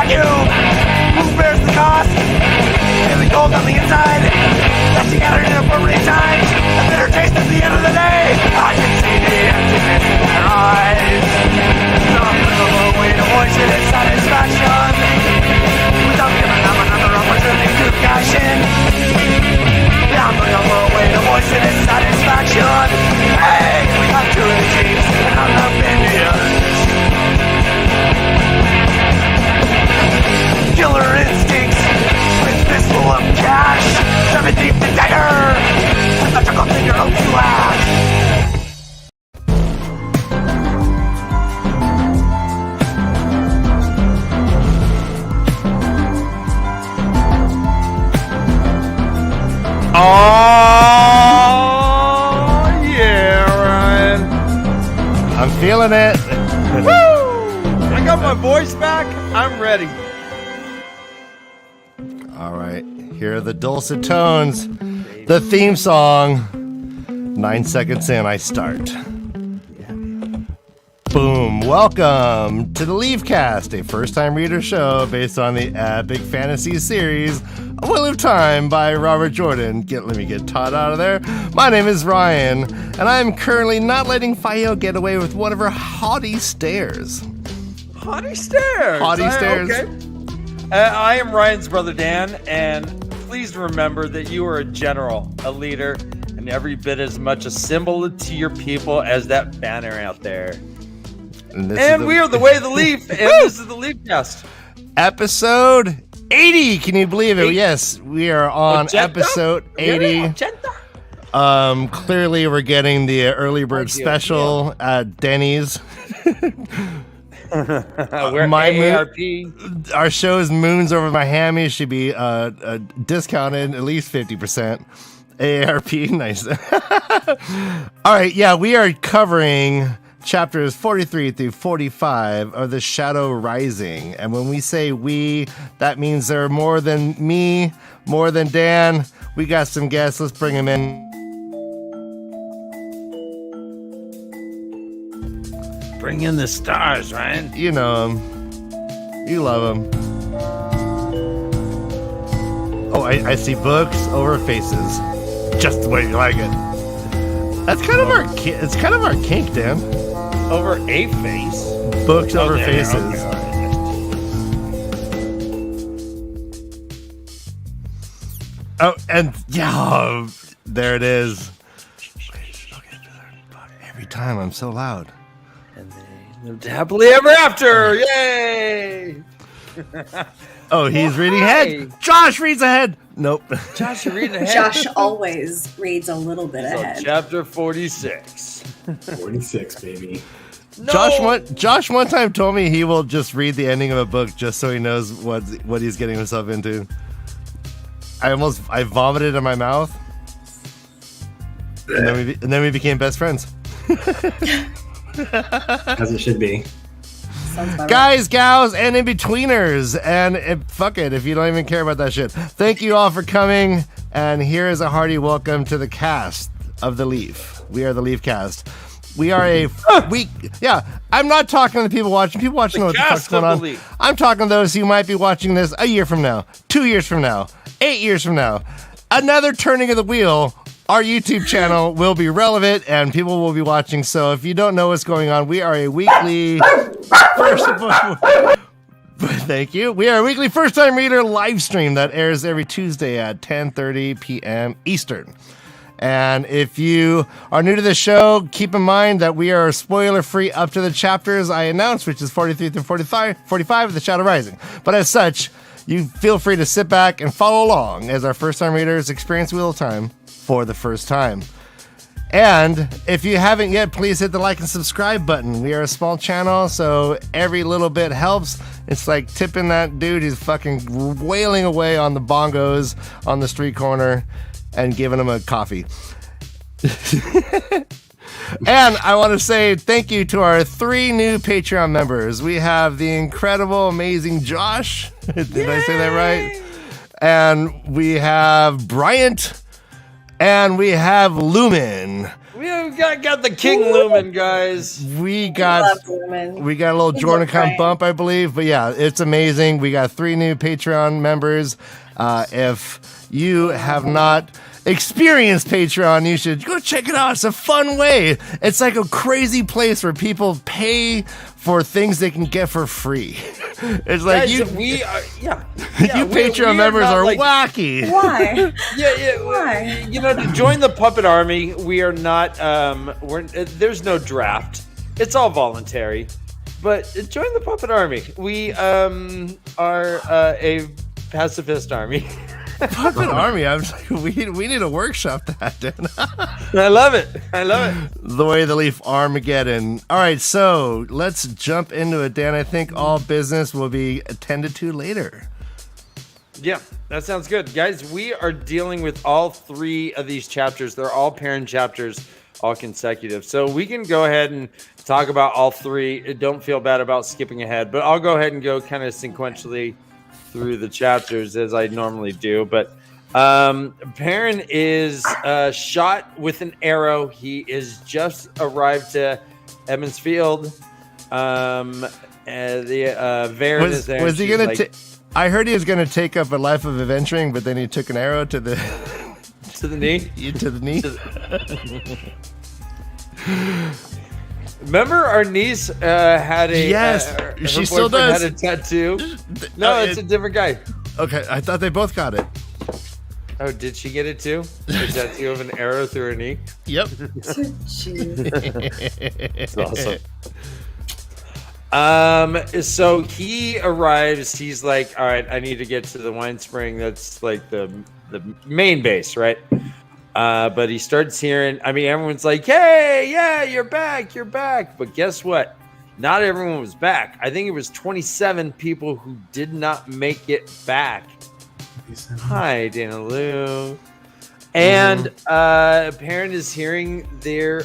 vacuum. Who bears the cost? And the gold on the inside that she gathered in appropriate times. A bitter taste at the end of the day. I can see the emptiness in their eyes. Some little way to moisten its satisfaction without giving them another opportunity to cash in. Down the little way to moisten its satisfaction. Hey, we got two regimes and opinions. Killer instincts with fistful of cash. 7 deep to dagger. And the chuckle in your own slash. Oh, yeah, Ryan. I'm feeling it. Woo! I got my voice back. I'm ready. All right, here are the dulcet tones. The theme song. 9 seconds in, I start. Boom. Welcome to the LeafCast, a first-time reader show based on the epic fantasy series A Wheel of Time by Robert Jordan. Let me get Todd out of there. My name is Ryan, and I'm currently not letting Fayo get away with one of her haughty stares. Haughty stares. Haughty stares. Okay. I am Ryan's brother Dan, and please remember that you are a general, a leader, and every bit as much a symbol to your people as that banner out there. And we are the way of the leaf, and this is the LeafCast. Episode 80. Can you believe it? Yes, we are on episode 80. Clearly we're getting the early bird special at Denny's. We're my AARP. Our show's Moons Over My Hammy should be discounted at least 50%. AARP, nice. All right, yeah, we are covering chapters 43 through 45 of The Shadow Rising. And when we say we, that means there are more than me, more than Dan. We got some guests. Let's bring them in. Bring in the stars, Ryan. You know them. You love them. Oh, I see books over faces. Just the way you like it. That's kind of it's kind of our kink, Dan. Over a face. Books over faces. Okay. Oh, and yeah, there it is. Every time I'm so loud. And they lived happily ever after. Yay! Oh, he's reading ahead. Josh reads ahead. Nope. Josh, you're reading ahead. Josh always reads a little bit ahead. Chapter 46. 46, baby. No. Josh one time told me he will just read the ending of a book just so he knows what he's getting himself into. I vomited in my mouth, and then we became best friends. As it should be. Guys, gals, and in-betweeners, and fuck it if you don't even care about that shit. Thank you all for coming, and here is a hearty welcome to the cast of The Leaf. We are The LeafCast. We are a week. Yeah, I'm not talking to the people watching. People watching know what the fuck's going on. I'm talking to those who might be watching this a year from now, 2 years from now, 8 years from now. Another turning of the wheel. Our YouTube channel will be relevant and people will be watching. So if you don't know what's going on, we are a weekly Thank you. We are a weekly first-time reader live stream that airs every Tuesday at 10:30 p.m. Eastern. And if you are new to the show, keep in mind that we are spoiler-free up to the chapters I announced, which is 43 through 45 of The Shadow Rising. But as such, you feel free to sit back and follow along as our first-time readers experience Wheel of Time for the first time. And if you haven't yet, please hit the like and subscribe button. We are a small channel, so every little bit helps. It's like tipping that dude who's fucking wailing away on the bongos on the street corner and giving him a coffee. And I want to say thank you to our 3 new Patreon members. We have the incredible, amazing Josh. Did I say that right? And we have Bryant. And we have Lumen. We got the King Lumen, guys. We I got love Lumen. a little Jordan Bryant. bump, I believe. But yeah, it's amazing. We got 3 new Patreon members. If you have not experienced Patreon, you should go check it out. It's a fun way. It's like a crazy place where people pay for things they can get for free. It's like Guys, you we Patreon members not are like- wacky. Why? Yeah. Why? You know, to join the Puppet Army, we are not. There's no draft. It's all voluntary. But join the Puppet Army. We are a pacifist army. Puppet Army. I'm like, we need a workshop that, dude. I love it. The way the Leaf Armageddon. All right, so let's jump into it, Dan. I think all business will be attended to later. Yeah, that sounds good. Guys, we are dealing with all 3 of these chapters. They're all parent chapters, all consecutive. So we can go ahead and talk about all 3. Don't feel bad about skipping ahead, but I'll go ahead and go kind of sequentially through the chapters as I normally do. But Perrin is shot with an arrow. He is just arrived to Emmons Field. The Varen is there. Was he going to I heard he was going to take up a life of adventuring, but then he took an arrow to the to the knee? To the knee. Remember our niece had a her she still boyfriend does. had a tattoo. No, it's a different guy. Okay, I thought they both got it. Oh, did she get it too? A tattoo of an arrow through her knee. Yep. It's awesome. So he arrives. He's like, all right, I need to get to the wine spring. That's like the main base, right? But he starts hearing, I mean, everyone's like, hey, yeah, you're back. But guess what? Not everyone was back. I think it was 27 people who did not make it back. Hi, Dana Lou. And parent is hearing their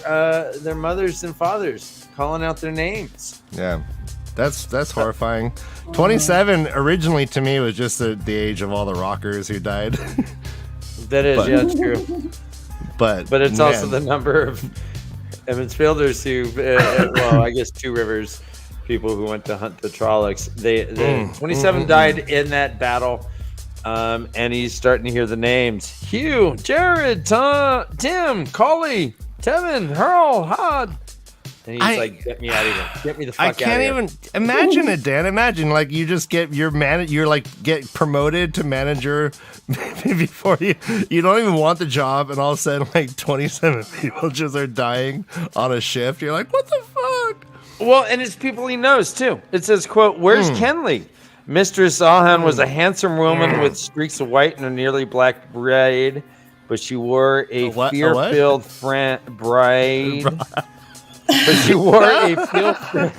mothers and fathers calling out their names. Yeah, that's horrifying. 27 originally to me was just the age of all the rockers who died. That is, yeah, it's true. But it's also the number of Emmons Fielders who, well, I guess Two Rivers people who went to hunt the Trollocs. 27 died in that battle. And he's starting to hear the names: Hugh, Jared, Tim, Collie, Tevin, Hurl, Hod. And he's like, "Get me out of here! Get me the fuck out of here!" I can't even imagine it, Dan. Imagine like you just get you're like get promoted to manager before you don't even want the job, and all of a sudden like 27 people just are dying on a shift. You're like, what the fuck? Well, and it's people he knows too. It says, "Quote: Where's Kenley? Mistress Alhan was a handsome woman with streaks of white and a nearly black braid, but she wore a fear-filled bride." But she wore a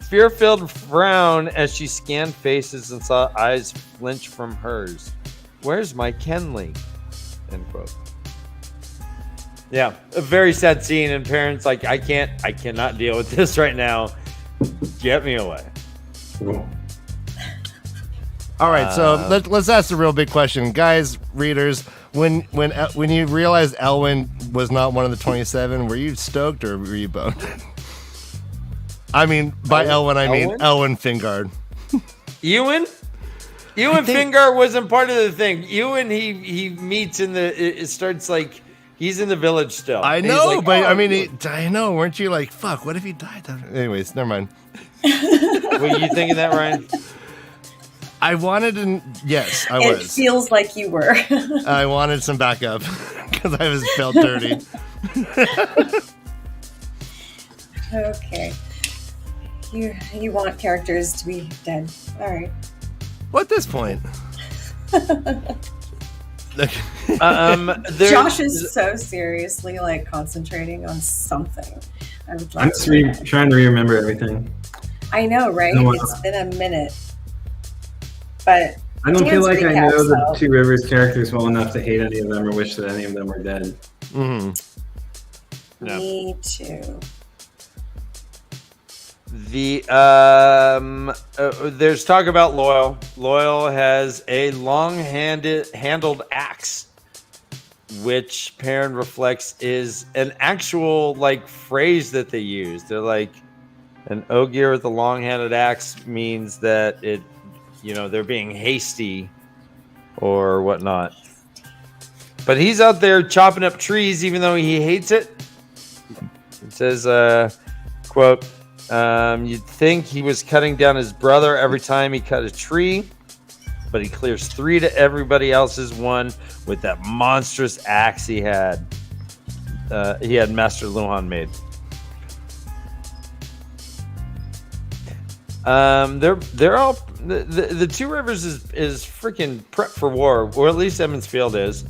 fear-filled frown as she scanned faces and saw eyes flinch from hers. Where's my Kenley? End quote. Yeah, a very sad scene, and parents like, I cannot deal with this right now. Get me away. All right, so let's ask the real big question, guys, readers. When you realized Elwyn was not one of the 27, were you stoked or were you boned? I mean, by Elwyn, I mean Elwyn Fingard. Ewan Fingard wasn't part of the thing. Ewan, he meets in it starts like he's in the village still. I know, like, but I mean, I know. Weren't you like, fuck? What if he died? Anyways, never mind. Were you thinking that, Ryan? I wanted to. Yes, I was. It feels like you were. I wanted some backup because I was felt dirty. Okay. You want characters to be dead. All right. What at this point? Josh is so seriously like concentrating on something. I'm just trying to remember everything. I know, right? It's been a minute. But I don't feel like I know the Two Rivers characters well enough to hate any of them or wish that any of them were dead. Mm-hmm. No. Me too. There's talk about Loyal. Loyal has a long-handled axe which Perrin reflects is an actual like phrase that they use. They're like, an ogier with a long-handled axe means that it, they're being hasty or whatnot. But he's out there chopping up trees, even though he hates it. It says, quote, you'd think he was cutting down his brother every time he cut a tree, but he clears 3 to everybody else's 1 with that monstrous axe he had. He had Master Luhan made. They're all the Two Rivers is freaking prep for war, or at least Emmons Field is.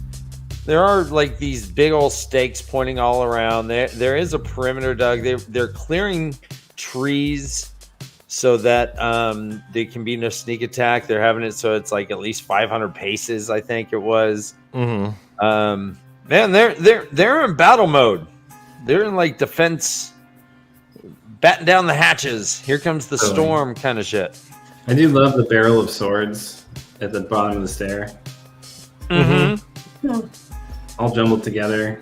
There are like these big old stakes pointing all around. There is a perimeter dug. They're clearing trees so that there can be no sneak attack. They're having it so it's like at least 500 paces, I think it was. Mm-hmm. Man, they're in battle mode. They're in like defense, batten down the hatches. Here comes the storm, kind of shit. I do love the barrel of swords at the bottom of the stair. Mm-hmm. All jumbled together.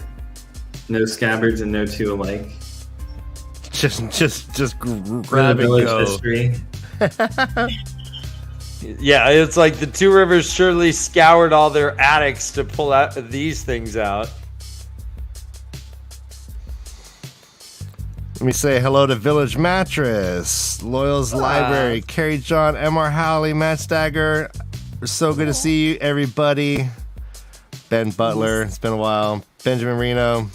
No scabbards and no 2 alike. Just grab and go. History. Yeah, it's like the Two Rivers surely scoured all their attics to pull out these things out. Let me say hello to Village Mattress, Loyal's Library, Karri John, MrHowley, MaTsDaGgerX. So good to see you, everybody. Ben Butler, it's been a while. Benjamin Reno.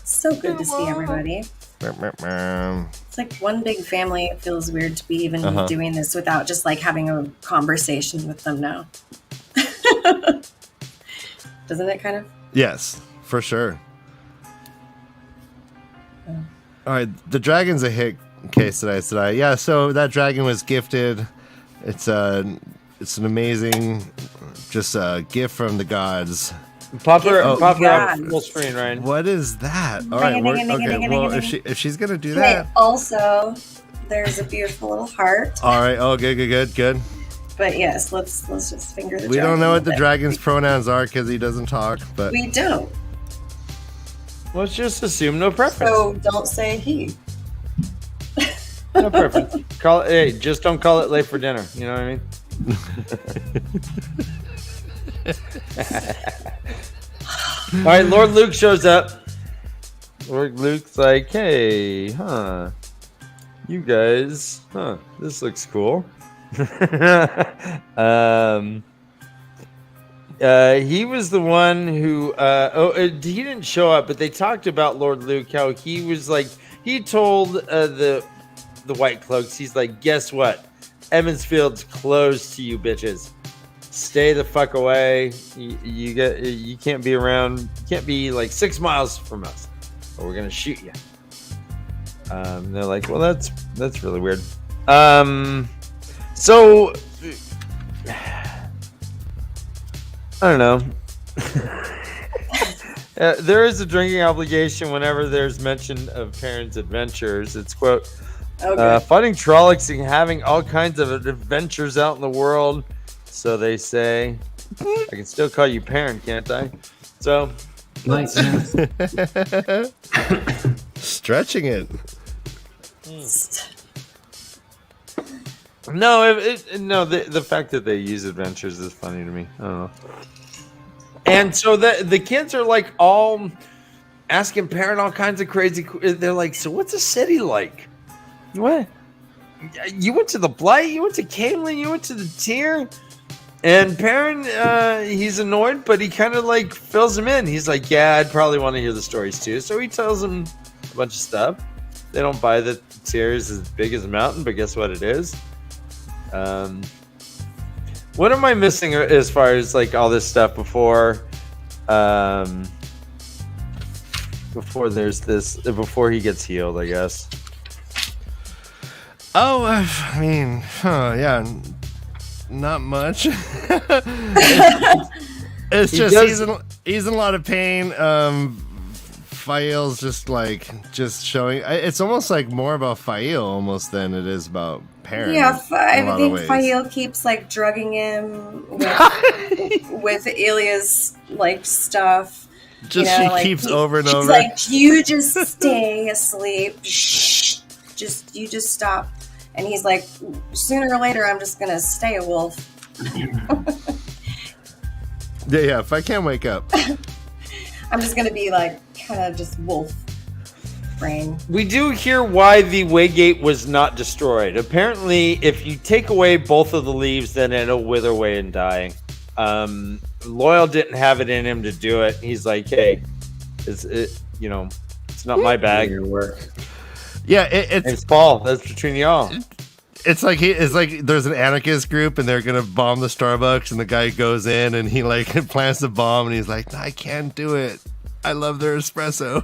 So good to see everybody. It's like one big family. It feels weird to be even doing this without just like having a conversation with them now. Doesn't it kind of? Yes, for sure. All right, the dragon's a hit case today. Yeah, so that dragon was gifted. It's an amazing, just a gift from the gods. Pop her up full screen, Ryan. What is that? All right, okay. Well, if she's gonna do that. Also, there's a beautiful little heart. All right. Oh, good. But yes, let's just finger the dragon. We don't know what the dragon's pronouns are because he doesn't talk. But we don't. Let's just assume no preference. So don't say he. No preference. Just don't call it late for dinner. You know what I mean? All right, Lord Luke shows up. Lord Luke's like, hey, you guys, this looks cool. He was the one who, he didn't show up, but they talked about Lord Luke, how he was like, he told the White Cloaks, he's like, guess what? Emmons Field's closed to you bitches. Stay the fuck away. You can't be around. You can't be like 6 miles from us, or we're gonna shoot you. They're like, well, that's really weird. So I don't know. There is a drinking obligation whenever there's mention of Perrin's adventures. It's quote, fighting Trollocs and having all kinds of adventures out in the world. So they say, I can still call you Perrin, can't I? So, nice. Stretching it. No, the fact that they use adventures is funny to me. I don't know. And so the kids are like all asking Perrin all kinds of crazy. They're like, so what's a city like? What? You went to the Blight? You went to Camelin? You went to the Tier? And Perrin, he's annoyed, but he kind of like fills him in. He's like, yeah, I'd probably want to hear the stories too. So he tells him a bunch of stuff. They don't buy that the Tier is as big as a mountain, but guess what it is? What am I missing as far as like all this stuff before before he gets healed, I guess? Oh, I mean, yeah, not much. It's just he's in a lot of pain. Fael's just showing. It's almost like more about Fael almost than it is about Perrin. Yeah, I think Fael keeps like drugging him with Ilya's like stuff. She keeps over and over. She's like, you just stay asleep. You just stop. And he's like, sooner or later, I'm just gonna stay a wolf. Yeah. If I can't wake up, I'm just gonna be like kind of just wolf brain. We do hear why the Waygate was not destroyed. Apparently, if you take away both of the leaves, then it'll wither away and die. Loyal didn't have it in him to do it. He's like, hey, it's not my bag. Your work. Yeah, it's Paul. That's between y'all. It's like there's an anarchist group and they're gonna bomb the Starbucks, and the guy goes in and he like plants the bomb and he's like, I can't do it. I love their espresso.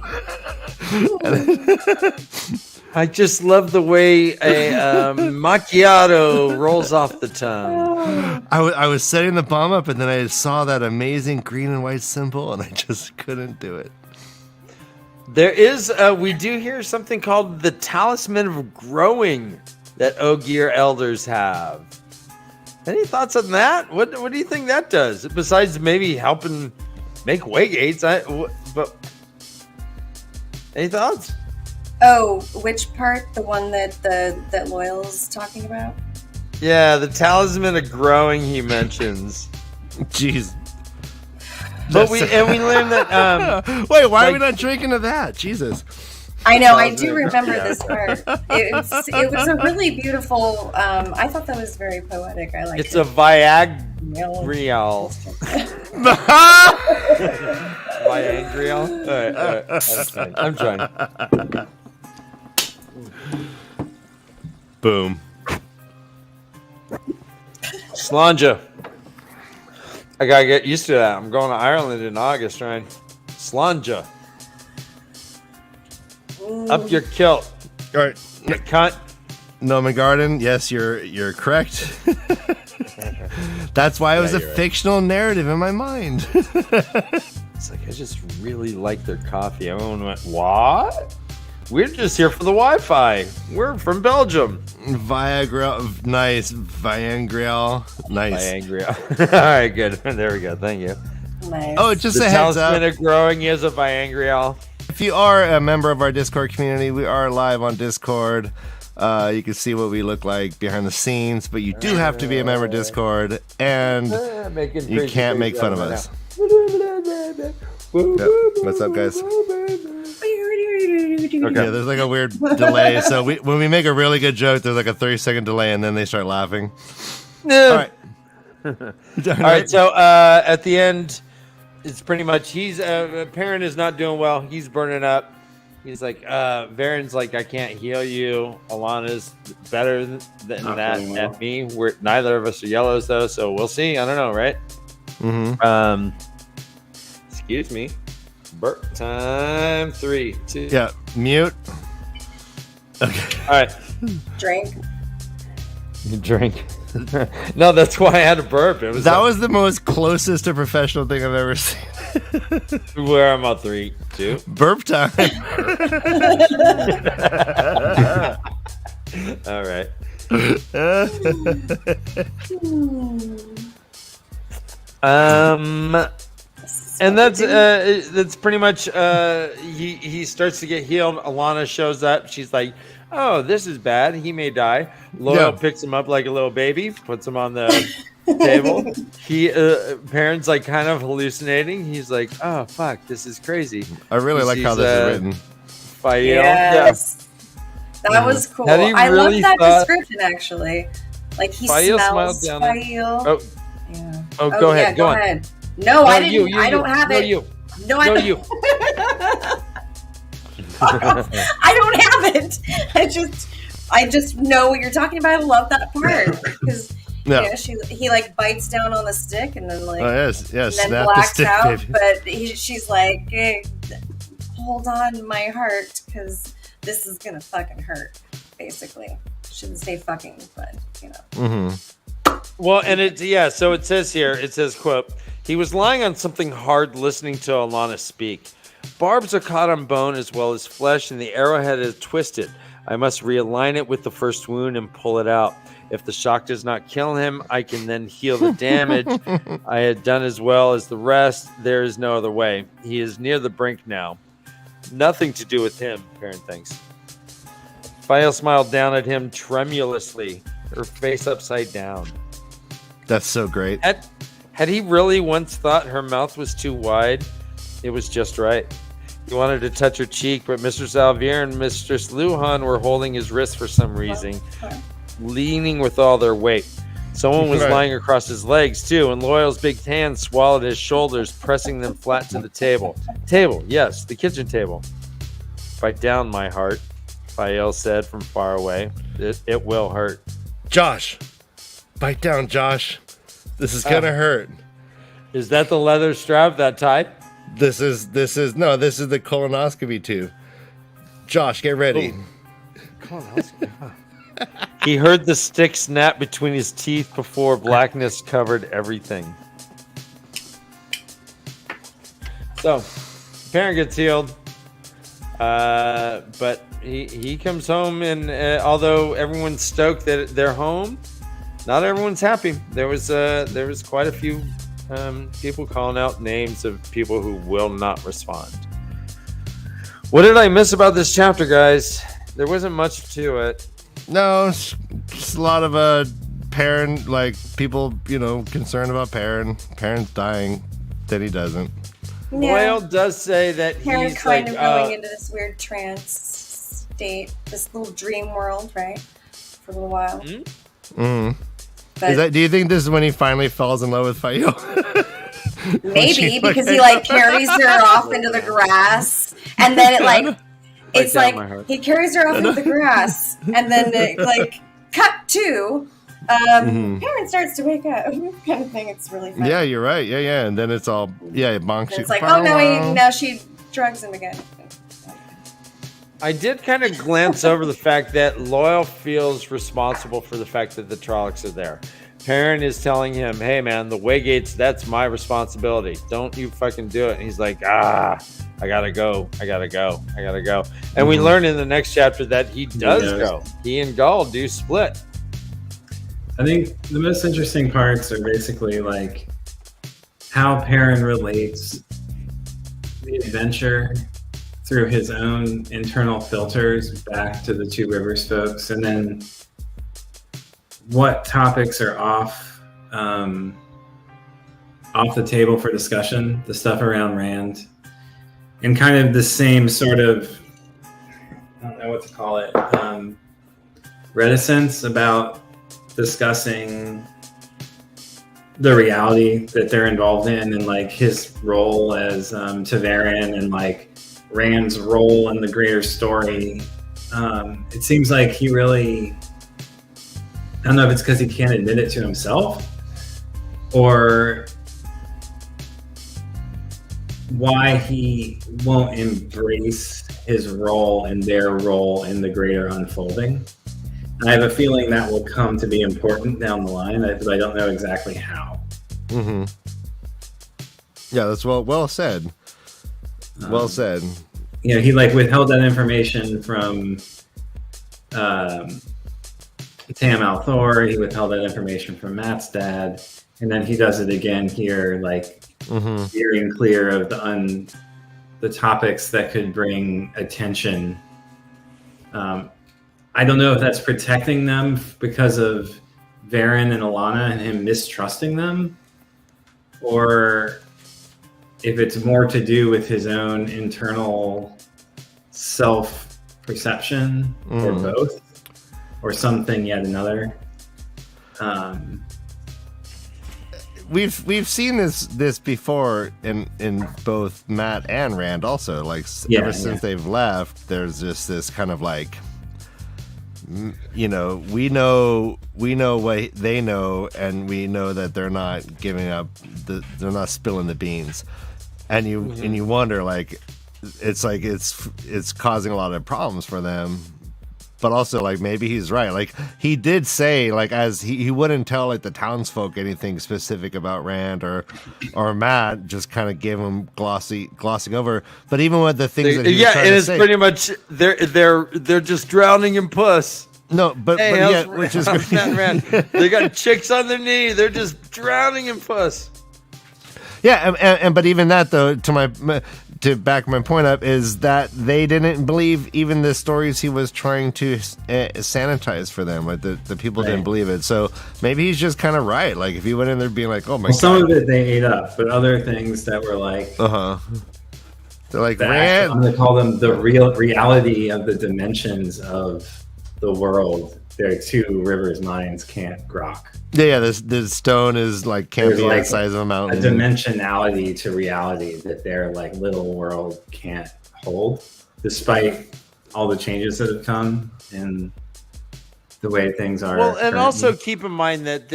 I just love the way a macchiato rolls off the tongue. I was setting the bomb up, and then I saw that amazing green and white symbol, and I just couldn't do it. There is, we do hear something called the Talisman of Growing that Ogier elders have. Any thoughts on that? What do you think that does? Besides maybe helping make Waygates, but any thoughts? Oh, which part? The one that Loyal's talking about? Yeah, the Talisman of Growing he mentions. Jeez. But we learned that. Wait, why are we not drinking to that? Jesus. I know. I do remember this part. It was a really beautiful. I thought that was very poetic. I like. It's a Viagrial. Viagrial. All right. I'm trying. Boom. Slanja. I gotta get used to that. I'm going to Ireland in August, right? Slanja. Up your kilt. All right. Cunt. Noman Garden. Yes, you're correct. That's why it was a fictional narrative in my mind. It's like I just really like their coffee. Everyone went, what? We're just here for the Wi-Fi. We're from Belgium. Viagra, nice. Viangrial, nice. Viangrial. All right, good. There we go. Thank you. Nice. Oh, just the a heads up. Talisman of Growing is a Viangrial. If you are a member of our Discord community, we are live on Discord. You can see what we look like behind the scenes, but you do have to be a member of Discord, and you can't make fun of us. Yep. What's up, guys? Okay. Yeah, there's like a weird delay. So when we make a really good joke, there's like a 30-second delay, and then they start laughing. All right. All right. So at the end, it's pretty much Perrin is not doing well. He's burning up. He's like, Varen's like, I can't heal you. Alana's better than that at me. Neither of us are yellows though, so we'll see. I don't know, right? Mm-hmm. Excuse me. Burp time. 3, 2. Yeah. Mute. Okay. All right. Drink. Drink. No, that's why I had to burp. It was was the most closest to professional thing I've ever seen. Where I'm on 3, 2. Burp time. All right. And that's pretty much he starts to get healed. Alana shows up. She's like, oh, this is bad. He may die. Loyal picks him up like a little baby, puts him on the table. Perrin's like kind of hallucinating. He's like, oh fuck, this is crazy. I really like how this is written. Fael. Yes. Yeah. That was cool. I really love that description actually. Like he smells Fael. Oh. Yeah. Oh, go ahead. Go ahead. No, I didn't. I don't have it. You. No, I don't. You. I don't have it. I just know what you're talking about. I love that part because he like bites down on the stick and then like and then blacks stick, out. baby. But she's like, hey, hold on, my heart, because this is gonna fucking hurt. Basically, shouldn't say fucking, but you know. Mm-hmm. Well, and so it says here, quote, he was lying on something hard listening to Alana speak. Barbs are caught on bone as well as flesh, and the arrowhead is twisted. I must realign it with the first wound and pull it out. If the shock does not kill him, I can then heal the damage I had done as well as the rest. There is no other way. He is near the brink now. Nothing to do with him, Perrin thinks. Fael smiled down at him tremulously, her face upside down. That's so great. Had he really once thought her mouth was too wide? It was just right. He wanted to touch her cheek, but Mistress Alvier and Mistress Luhan were holding his wrist for some reason, leaning with all their weight. Someone was lying across his legs, too, and Loyal's big hand swallowed his shoulders, pressing them flat to the table. Table, yes, the kitchen table. Bite down, my heart, Fael said from far away. It will hurt. Josh, bite down, Josh. This is gonna hurt. Is that the leather strap that tied? This is the colonoscopy tube. Josh, get ready. Colonoscopy, huh? He heard the stick snap between his teeth before blackness covered everything. So, Perrin gets healed, but he comes home, and although everyone's stoked that they're home, not everyone's happy. There was quite a few people calling out names of people who will not respond. What did I miss about this chapter, guys? There wasn't much to it. No, it's just a lot of Perrin, like people, concerned about Perrin. Perrin's dying, then he doesn't. Loyal does say that Perrin's he's kind like, of going into this weird trance state, this little dream world, right? For a little while. But Do you think this is when he finally falls in love with Fael? Maybe because he carries her off into the grass, and then it's like he carries her off into the grass, and then cut to Perrin starts to wake up, kind of thing. It's really funny. Yeah, you're right. Yeah, and then it's all it bonks you. It's like, oh no, now she drugs him again. I did kind of glance over the fact that Loyal feels responsible for the fact that the Trollocs are there. Perrin is telling him, hey man, the Waygates, that's my responsibility. Don't you fucking do it. And he's like, I gotta go. And we learn in the next chapter that he does go. He and Gaul do split. I think the most interesting parts are basically how Perrin relates the adventure through his own internal filters back to the Two Rivers folks, and then what topics are off the table for discussion, the stuff around Rand, and kind of the same sort of, I don't know what to call it, reticence about discussing the reality that they're involved in, and his role as TAVERN, and Rand's role in the greater story. It seems like he really, I don't know if it's because he can't admit it to himself, or why he won't embrace his role and their role in the greater unfolding. I have a feeling that will come to be important down the line, but I don't know exactly how. Yeah, that's well said. Well said. He withheld that information from Tam Althor. He withheld that information from Matt's dad, and then he does it again here, steering clear of the topics that could bring attention. I don't know if that's protecting them because of Varen and Alana and him mistrusting them, or if it's more to do with his own internal self-perception, or both, or something yet another. We've seen this before in both Matt and Rand also. Ever since they've left, there's just this kind of we know what they know, and we know that they're not giving up, they're not spilling the beans, and you wonder it's causing a lot of problems for them but also like maybe he's right. Like he did say like as he wouldn't tell like the townsfolk anything specific about Rand or Matt, just kind of gave him glossing over. But even with the things that he was trying to say, pretty much they're just drowning in puss. No, but yeah, which is Rand. They got chicks on their knee. They're just drowning in puss. Yeah, and but even that though, to back my point up, is that they didn't believe even the stories he was trying to sanitize for them. Like the people didn't believe it. So maybe he's just kind of right. Like if he went in there being like, "Oh my god," some of it they ate up, but other things that were like, they're like, Rand. I'm gonna call them the real reality of the dimensions of the world. Their two rivers minds can't grok. Yeah, this stone is like can't be the size of a mountain. A dimensionality to reality that their like little world can't hold, despite all the changes that have come and the way things are. Well, and currently. Also keep in mind that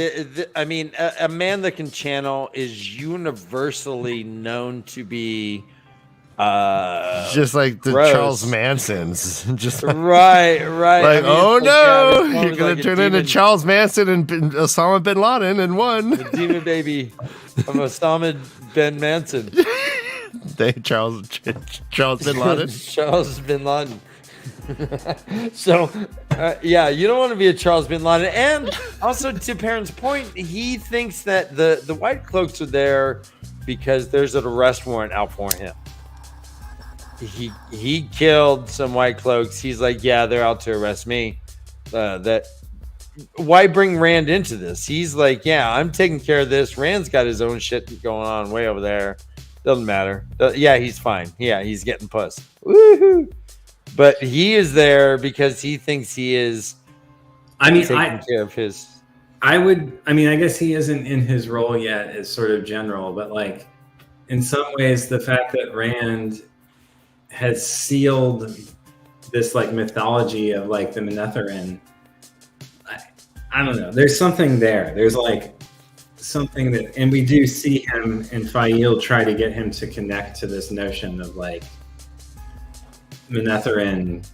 a man that can channel is universally known to be just like the gross. Charles Mansons, just like, right. Like, oh no, you're gonna turn into Charles Manson and Osama bin Laden in one. The demon baby of Osama bin Manson. Charles bin Laden. Charles bin Laden. So, you don't want to be a Charles bin Laden. And also, to Perrin's point, he thinks that the White Cloaks are there because there's an arrest warrant out for him. He killed some White Cloaks. He's like, yeah, they're out to arrest me. Why bring Rand into this? He's like, yeah, I'm taking care of this. Rand's got his own shit going on way over there. Doesn't matter. Yeah, he's fine. Yeah, he's getting puss. Woohoo! But he is there because he thinks he is. Taking care of his. I guess he isn't in his role yet as sort of general, but like in some ways, the fact that Rand has sealed this like mythology of like the Manetheren. I don't know. There's something there. There's like something that, and we do see him and Fael try to get him to connect to this notion of like Manetheren.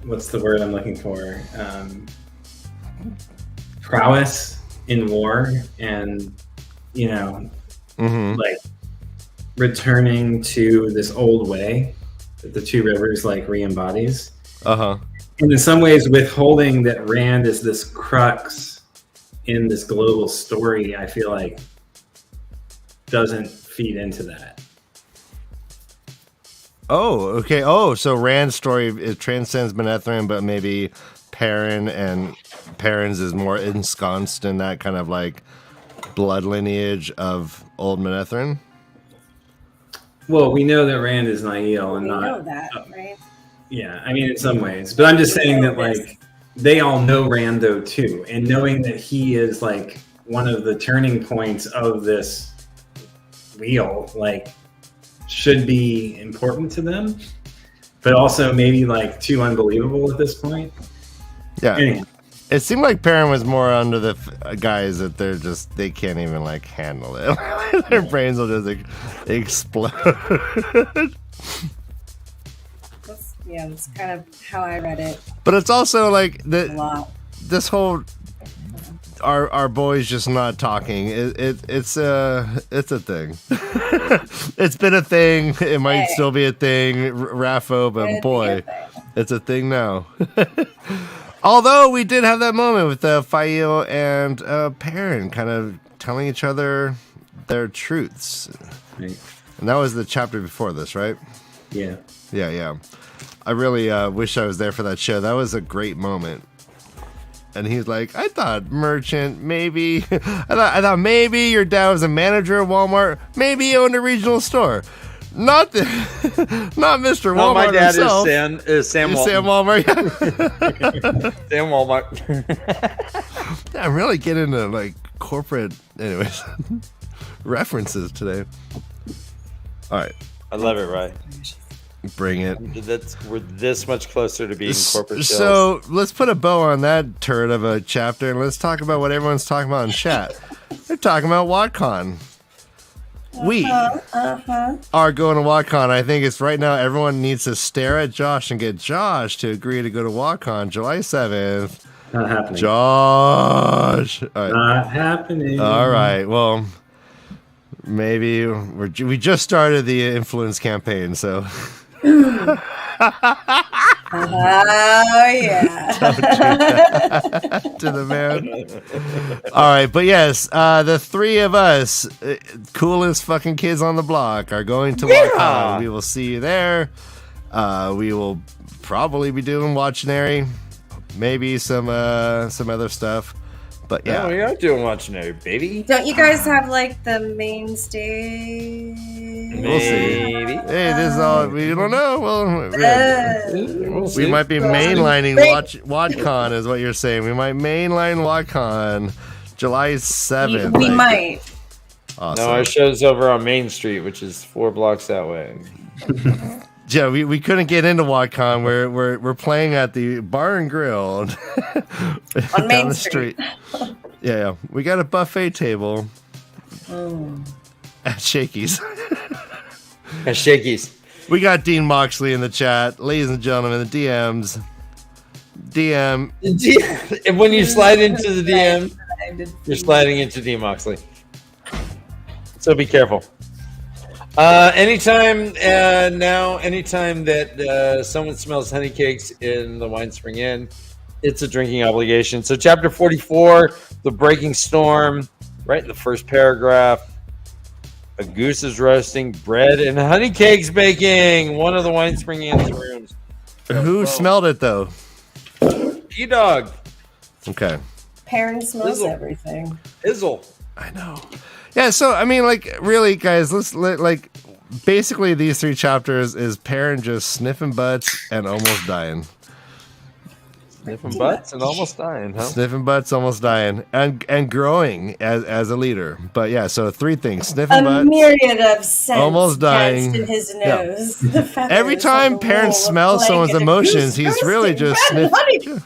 What's the word I'm looking for? Prowess in war, and like returning to this old way that the Two Rivers like re-embodies. And in some ways withholding that Rand is this crux in this global story, I feel like doesn't feed into that. Oh, okay. Oh, so Rand's story, it transcends Manetheren, but maybe Perrin's is more ensconced in that kind of like blood lineage of old Manetheren. Well, we know that Rand is Nael and not. We know that, right? Yeah, I mean, in some ways. But I'm just saying that, like, they all know Rando, too. And knowing that he is, like, one of the turning points of this wheel, like, should be important to them. But also maybe, like, too unbelievable at this point. Yeah. Anyway. It seemed like Perrin was more under the guys that they can't even like handle it. Their brains will just explode. That's kind of how I read it. But it's also like this whole our boys just not talking. It's a thing. It's been a thing. It might still be a thing, Raffo, but boy, it's a thing now. Although we did have that moment with Fael and Perrin kind of telling each other their truths. Right. And that was the chapter before this, right? Yeah. Yeah. I really wish I was there for that show. That was a great moment. And he's like, I thought merchant, maybe. I thought maybe your dad was a manager at Walmart. Maybe he owned a regional store. Not Mr. Walmart. My dad himself. is Sam Walton. Sam Walmart. Sam Walmart. Yeah, I'm really getting into like corporate, anyways, references today. All right. I love it, right? Bring it. We're this much closer to being corporate sales. So let's put a bow on that turd of a chapter and let's talk about what everyone's talking about in chat. They're talking about WotCon. we are going to WotCon. I think it's right now everyone needs to stare at Josh and get Josh to agree to go to WotCon July 7th. Not happening. Josh. All right. Not happening. All right. Well, maybe we just started the influence campaign, so. Oh, yeah. To the man. All right, but yes, the three of us, coolest fucking kids on the block, are going to WotCon. We will see you there. We will probably be doing Watchinary, maybe some other stuff. But yeah, we are doing Watchinary, baby. Don't you guys have like the main stage? We'll see. Hey, this is all we don't know. Well, we might be mainlining WotCon, is what you're saying. We might mainline WotCon July 7th. We might. Awesome. No, our show's over on Main Street, which is 4 blocks that way. Yeah, we couldn't get into WotCon. We're playing at the Bar and Grill on Main the Street. Yeah, we got a buffet table at Shakey's. At Shakey's. We got Dean Moxley in the chat, ladies and gentlemen. The DMs. DM. And when you slide into the DM, you're sliding into Dean Moxley. So be careful. Anytime that someone smells honey cakes in the Wine Spring Inn, it's a drinking obligation. So chapter 44, the breaking storm, right in the first paragraph. A goose is roasting, bread and honey cakes baking. One of the Wine Spring Inn's rooms. Who smelled it though? E-Dog. Okay. Perrin smells everything. Izzle. I know. Yeah, so I mean, like, really, guys, basically these 3 chapters is Perrin just sniffing butts and almost dying. Sniffing butts and almost dying, huh? Sniffing butts, almost dying, and growing as a leader. But yeah, so 3 things: sniffing butts, a myriad of scents, almost dying in his nose. Yeah. Every time Perrin smells someone's emotions, he's really just sniffing.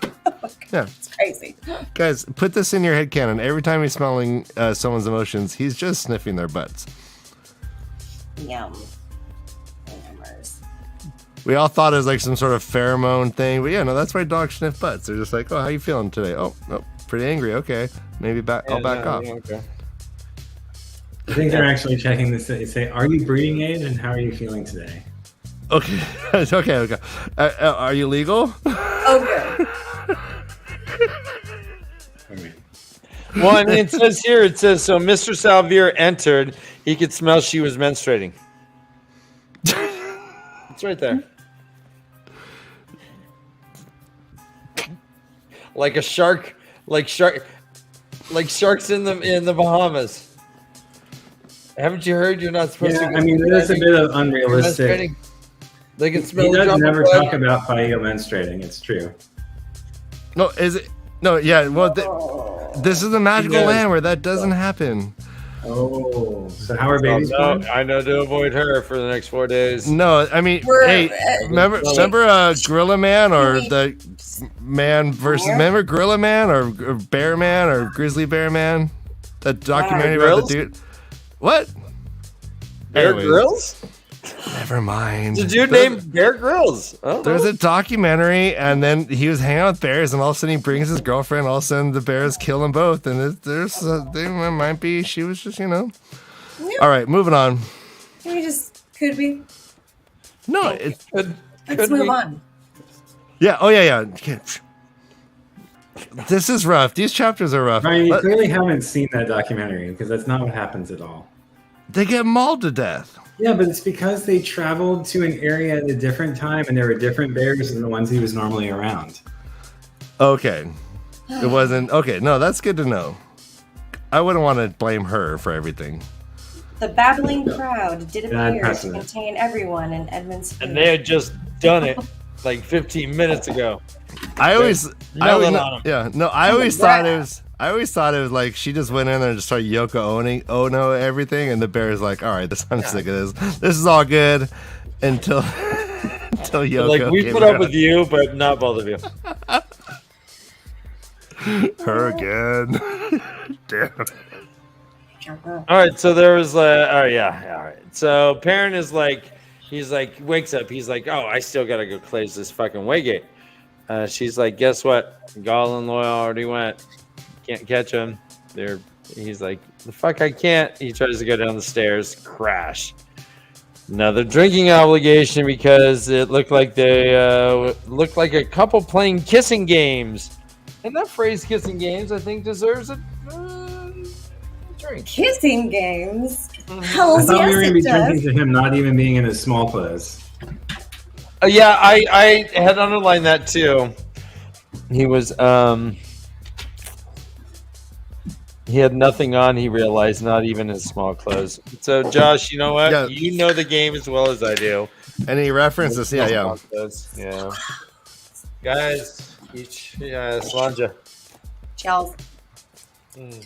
Yeah, it's crazy. Guys, put this in your head canon. Every time he's smelling someone's emotions, he's just sniffing their butts. Yum. We all thought it was like some sort of pheromone thing, but yeah, no, that's why dogs sniff butts. They're just like, oh, how you feeling today? Oh, pretty angry. Okay, maybe I'll back off. Okay. I think they're actually checking this. They say, "Are you breeding aid? And how are you feeling today?" Okay, okay. Are you legal? Okay. One, it says here, so Mr. Salvier entered. He could smell she was menstruating. It's right there. Like a shark, like sharks in the Bahamas. Haven't you heard you're not supposed to? I mean, there's a bit of unrealistic. They can smell. He does never talk about Faio menstruating. It's true. No, is it? No, yeah. Well, this is a magical land where that doesn't happen. Oh, so how are babies going? I know to avoid her for the next 4 days. No, I mean, remember Gorilla Man or the man versus? Remember Gorilla Man or Bear Man or Grizzly Bear Man? That documentary about the dude. What? Bear Grylls? Never mind. It's a dude named Bear Grylls. There's a documentary, and then he was hanging out with bears, and all of a sudden he brings his girlfriend. All of a sudden the bears kill them both, and they might be. She was just, Yeah. All right, moving on. Could we? No, Let's move on. Yeah. Oh yeah. This is rough. These chapters are rough. Ryan, you clearly haven't seen that documentary because that's not what happens at all. They get mauled to death. Yeah, but it's because they traveled to an area at a different time and there were different bears than the ones he was normally around. Okay. It wasn't... Okay, no, that's good to know. I wouldn't want to blame her for everything. The babbling crowd did appear to contain everyone in Edmund's food. And they had just done it like 15 minutes ago. I always thought it was like she just went in there and just started Yoko Ono everything, and the bear's like, all right, I'm sick of this. This is all good until Yoko. Like, we put up with you, but not both of you. Her again. Damn. All right, so there was all right. So Perrin is like, he's like, wakes up. He's like, oh, I still gotta go close this fucking waygate. She's like, guess what? Gall and Loyal already went. Can't catch him. He's like, the fuck, I can't. He tries to go down the stairs. Crash. Another drinking obligation because it looked like they looked like a couple playing kissing games. And that phrase, kissing games, I think deserves a drink. Kissing games? I thought we were going to be drinking to him not even being in his small clothes. Yeah, I had underlined that too. He was, he had nothing on, he realized, not even his small clothes. So, Josh, you know what? Yeah. You know the game as well as I do. Any references? Yeah. Yeah. Guys, Slanja. Chels. I'm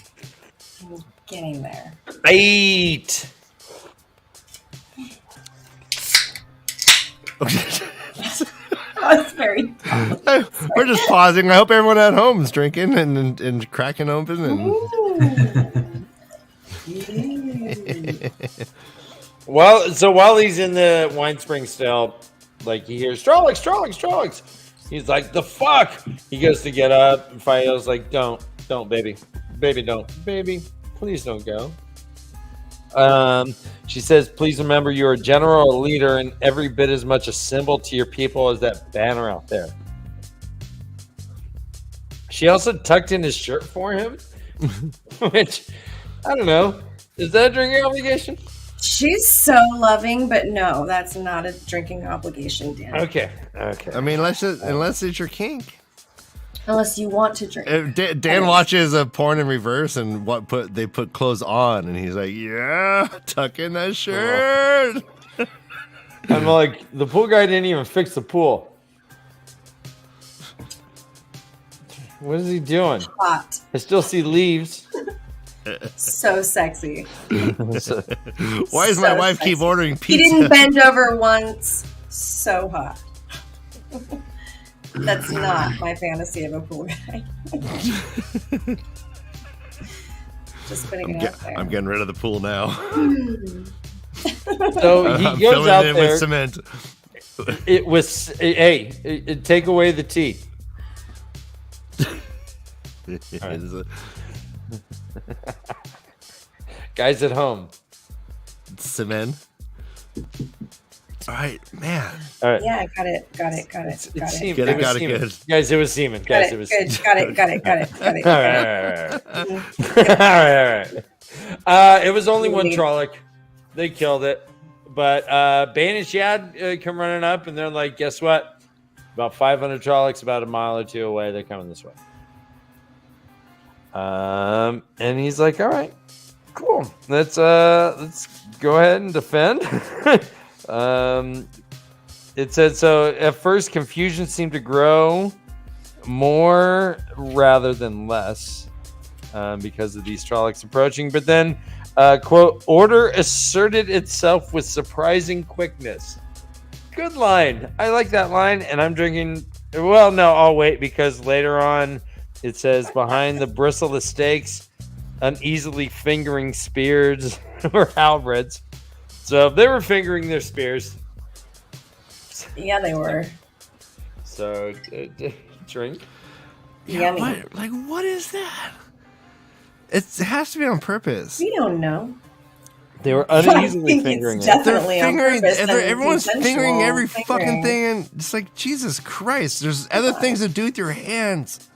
getting there. 8. That's very We're just pausing. I hope everyone at home is drinking and cracking open. While he's in the wine spring still, like he hears Strolix. He's like, the fuck? He goes to get up, and Fio's like, don't, baby, don't, baby, please don't go. She says, please remember you're a general, a leader, and every bit as much a symbol to your people as that banner out there. She also tucked in his shirt for him, which, I don't know. Is that a drinking obligation? She's so loving, but no, that's not a drinking obligation, Dan. Okay. I mean, unless it's your kink. Unless you want to drink. Dan watches a porn in reverse, and they put clothes on, and he's like, "Yeah, tuck in that shirt." I'm like, the pool guy didn't even fix the pool. What is he doing? Hot. I still see leaves. So sexy. Why does my wife keep ordering pizza? He didn't bend over once. So hot. That's not my fantasy of a pool guy. Just putting it out there. I'm getting rid of the pool now. So he goes out there with cement. Take away the tea. Guys at home. Cement. All right, man. All right. Yeah, got it. Got it. Guys, it was semen. Guys, it was good. Got it. All right. It was only one Trolloc. They killed it. But Bane and Shad come running up, and they're like, guess what? About 500 Trollocs about a mile or two away. They're coming this way. And he's like, all right, cool. Let's go ahead and defend. It said, so at first confusion seemed to grow more rather than less because of these Trollocs approaching. But then, quote, order asserted itself with surprising quickness. Good line. I like that line. And I'm drinking. Well, no, I'll wait because later on it says behind the bristle of stakes, uneasily fingering spears or halberds. So they were fingering their spears. Yeah, they were. So drink. Yeah, what is that? It has to be on purpose. We don't know. They were uneasily fingering it. Definitely They're fingering. on purpose. Everyone's fingering every fucking thing, and it's like, Jesus Christ. There's other things to do with your hands.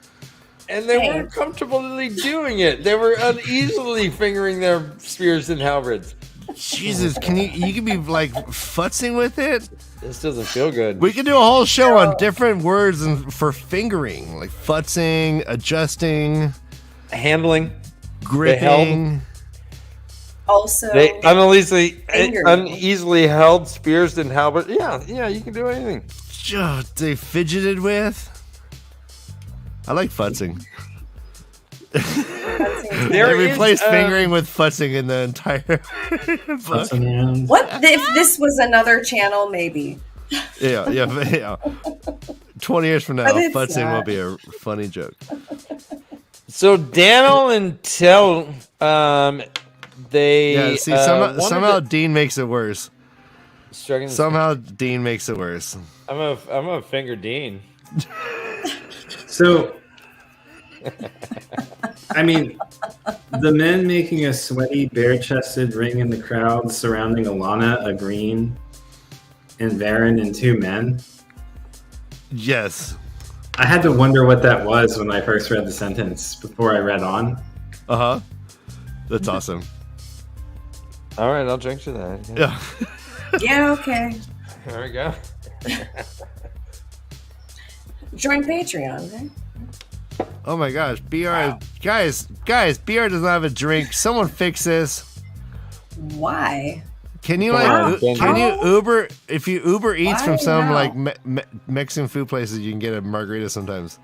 And they weren't comfortably doing it. They were uneasily fingering their spears and halberds. Jesus, you can be like futzing with it? This doesn't feel good. We could do a whole show on different words for fingering, like futzing, adjusting, handling, gripping. Also, they uneasily held spears and halberds. Yeah, you can do anything. They fidgeted with. I like futzing. They replaced fingering with futzing in the entire book. What if this was another channel? Maybe. Yeah. 20 years from now, futzing will be a funny joke. So Daniel and Tell, They Yeah, see, somehow Dean makes it worse. Somehow Dean makes it worse. I'm a finger Dean. So, I mean, the men making a sweaty, bare-chested ring in the crowd surrounding Alana, a green, and Varen and 2 men. Yes. I had to wonder what that was when I first read the sentence before I read on. Uh-huh. That's awesome. All right, I'll drink to that. Yeah. Yeah, okay. There we go. Join Patreon, okay? Oh my gosh, BR, guys, BR does not have a drink. Someone fix this. Why? Can you Uber, if you Uber Eats from some like Mexican food places, you can get a margarita sometimes.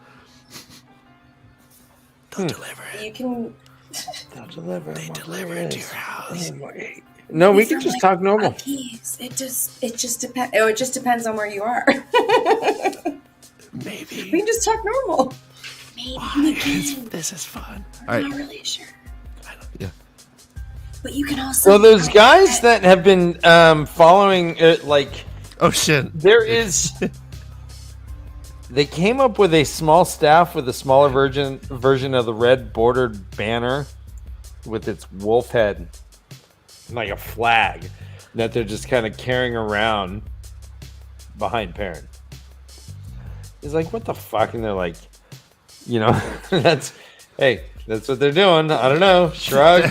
They'll deliver it. You can. They deliver it to your house. No, we can just talk normal. It just depends. Oh, it just depends on where you are. Maybe we can just talk normal. Maybe we can. This is fun. I'm not really sure. Yeah. But you can also. Well, those guys that have been following it, like, oh shit, there is. They came up with a small staff with a smaller version of the red bordered banner with its wolf head, like a flag, that they're just kind of carrying around behind Perrin. He's like, what the fuck? And they're like, that's what they're doing. I don't know. Shrug.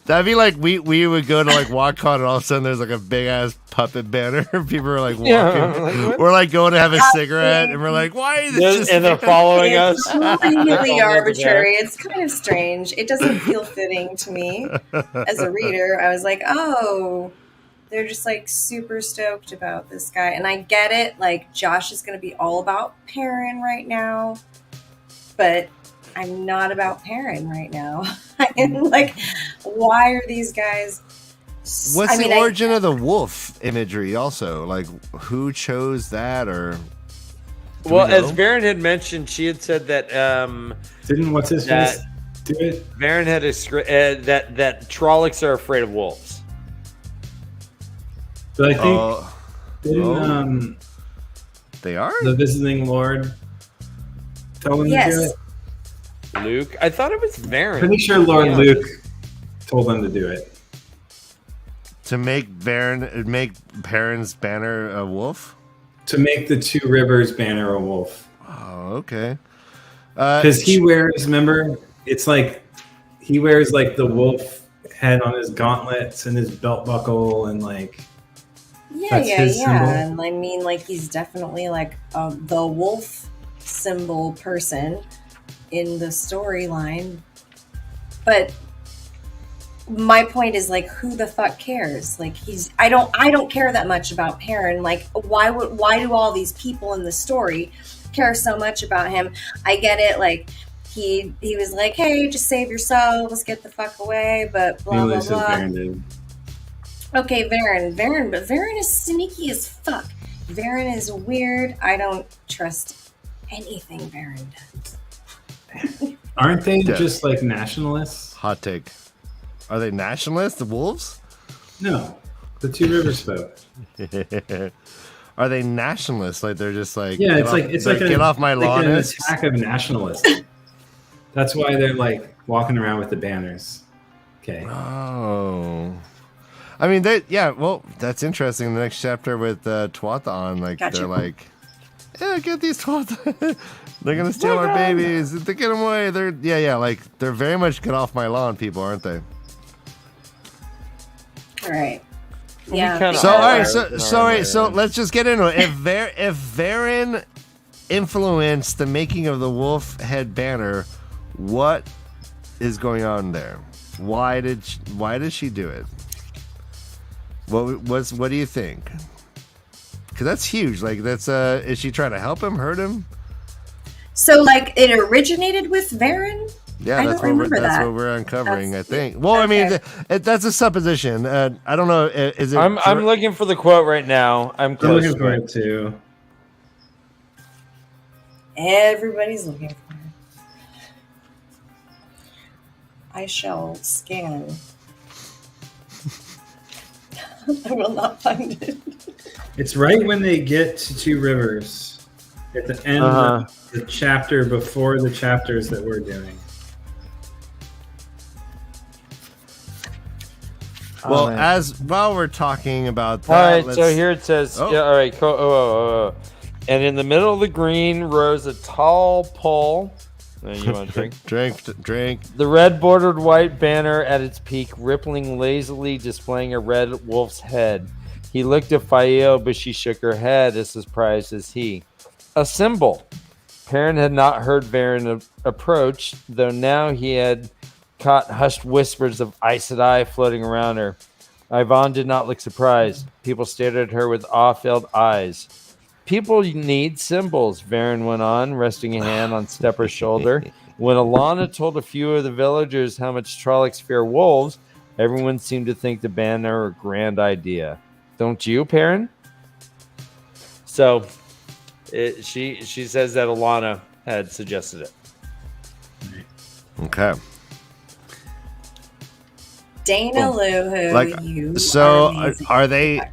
That'd be like we would go to like WalkCon and all of a sudden there's like a big ass puppet banner. People are like walking. Yeah, we're like going to have a cigarette and we're like, why is this just... And they're following us. It's really arbitrary. It's kind of strange. It doesn't feel fitting to me as a reader. I was like, oh, they're just like super stoked about this guy. And I get it. Like Josh is going to be all about Perrin right now, but I'm not about Perrin right now. I'm like, why are these guys? What's the origin of the wolf imagery? Also, like, who chose that? Or well, as Varen had mentioned, she had said that didn't what's his face do it? Varen had that Trollocs are afraid of wolves. But I think they are the visiting lord tell them to do it. Luke, I thought it was Varen. Pretty sure Lord Luke told them to do it. To make Perrin's banner a wolf? To make the 2 Rivers banner a wolf. Oh, okay. Because he wears, remember, it's like he wears like the wolf head on his gauntlets and his belt buckle and like his symbol. And I mean, like he's definitely like the wolf symbol person in the storyline, but my point is like, who the fuck cares? Like I don't care that much about Perrin. Like why do all these people in the story care so much about him? I get it, like he was like, hey, just save yourselves, get the fuck away, but blah blah blah. Okay, Varen, but Varen is sneaky as fuck. Varen is weird. I don't trust anything Varen does. Aren't they just like nationalists? Hot take. Are they nationalists, the wolves? No, the 2 Rivers folk. Are they nationalists? Like they're just like, yeah, it's like get off my lawn. An attack of nationalists. That's why they're like walking around with the banners. Okay. Oh. I mean, well, that's interesting. In the next chapter with Tuatha on, like, They're like, yeah, get these Tuatha. They're going to steal our babies. They get them away. Like, they're very much get off my lawn people, aren't they? All right. Yeah. So let's just get into it. If Varen influenced the making of the wolf head banner, what is going on there? Why did she do it? What do you think? Because that's huge. Like is she trying to help him, hurt him? So like it originated with Varen? Yeah, that's what we're uncovering. I think. Well, okay. I mean, that's a supposition. I don't know. Is it? I'm looking for the quote right now. I'm looking for it too. Everybody's looking for it. I shall scan. I will not find it. It's right when they get to Two Rivers at the end of the chapter before the chapters that we're doing. Well, while we're talking about that, all right. So here it says, yeah, all right, cool. And in the middle of the green rose a tall pole. You want to drink? Drink. The red bordered white banner at its peak, rippling lazily, displaying a red wolf's head. He looked at Fael, but she shook her head, as surprised as he. A symbol. Perrin had not heard Varen approach, though now he had caught hushed whispers of Aes Sedai floating around her. Yvonne did not look surprised. People stared at her with awe-filled eyes. People need symbols, Varen went on, resting a hand on Stepper's shoulder. When Alana told a few of the villagers how much Trollocs fear wolves, everyone seemed to think the banner a grand idea. Don't you, Perrin? So, she says that Alana had suggested it. Okay. Dana Luhu, you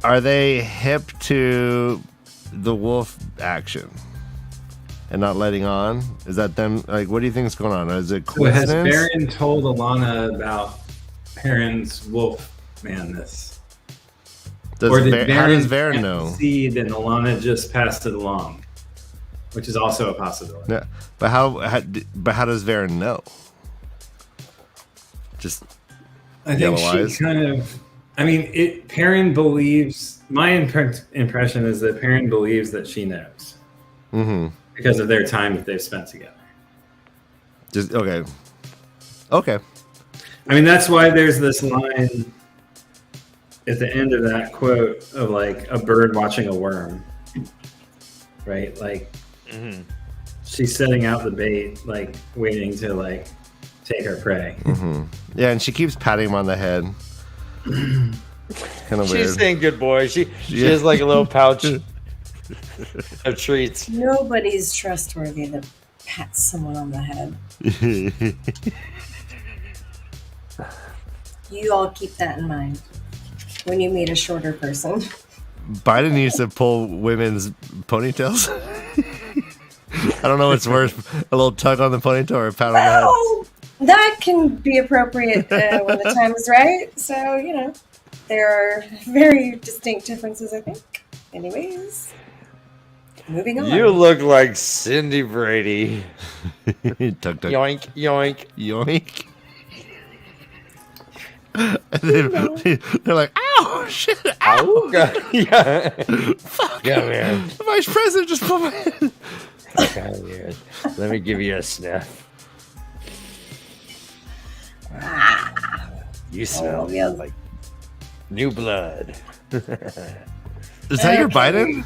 are they hip to the wolf action and not letting on? Is that them? Like, what do you think is going on? Is it coincidence? So has Varen told Alana about Perrin's wolf manness? Or did how does Varen know? Seed and Alana just passed it along, which is also a possibility. Yeah, but how does Varen know? Just I think she kind of. I mean, Perrin believes. My impression is that Perrin believes that she knows because of their time that they've spent together. Just okay. I mean, that's why there's this line at the end of that quote of like a bird watching a worm, right? Like she's setting out the bait, like waiting to like take her prey. Yeah, and she keeps patting him on the head. Kind of weird. She's saying good boy. She has like a little pouch of treats. Nobody's trustworthy that pats someone on the head. You all keep that in mind when you meet a shorter person. Biden used to pull women's ponytails. I don't know what's worse, a little tug on the ponytail or a pat on the head. That can be appropriate when the time is right. So, there are very distinct differences, I think. Anyways, moving on. You look like Cindy Brady. Tug, tug. Yoink, yoink. Yoink. And then they're like, ow, shit, ow. Oh, God. Yeah. Fuck. Come here. The vice president just pulled my head. Come here. Let me give you a sniff. You smell like new blood. Is that your Biden?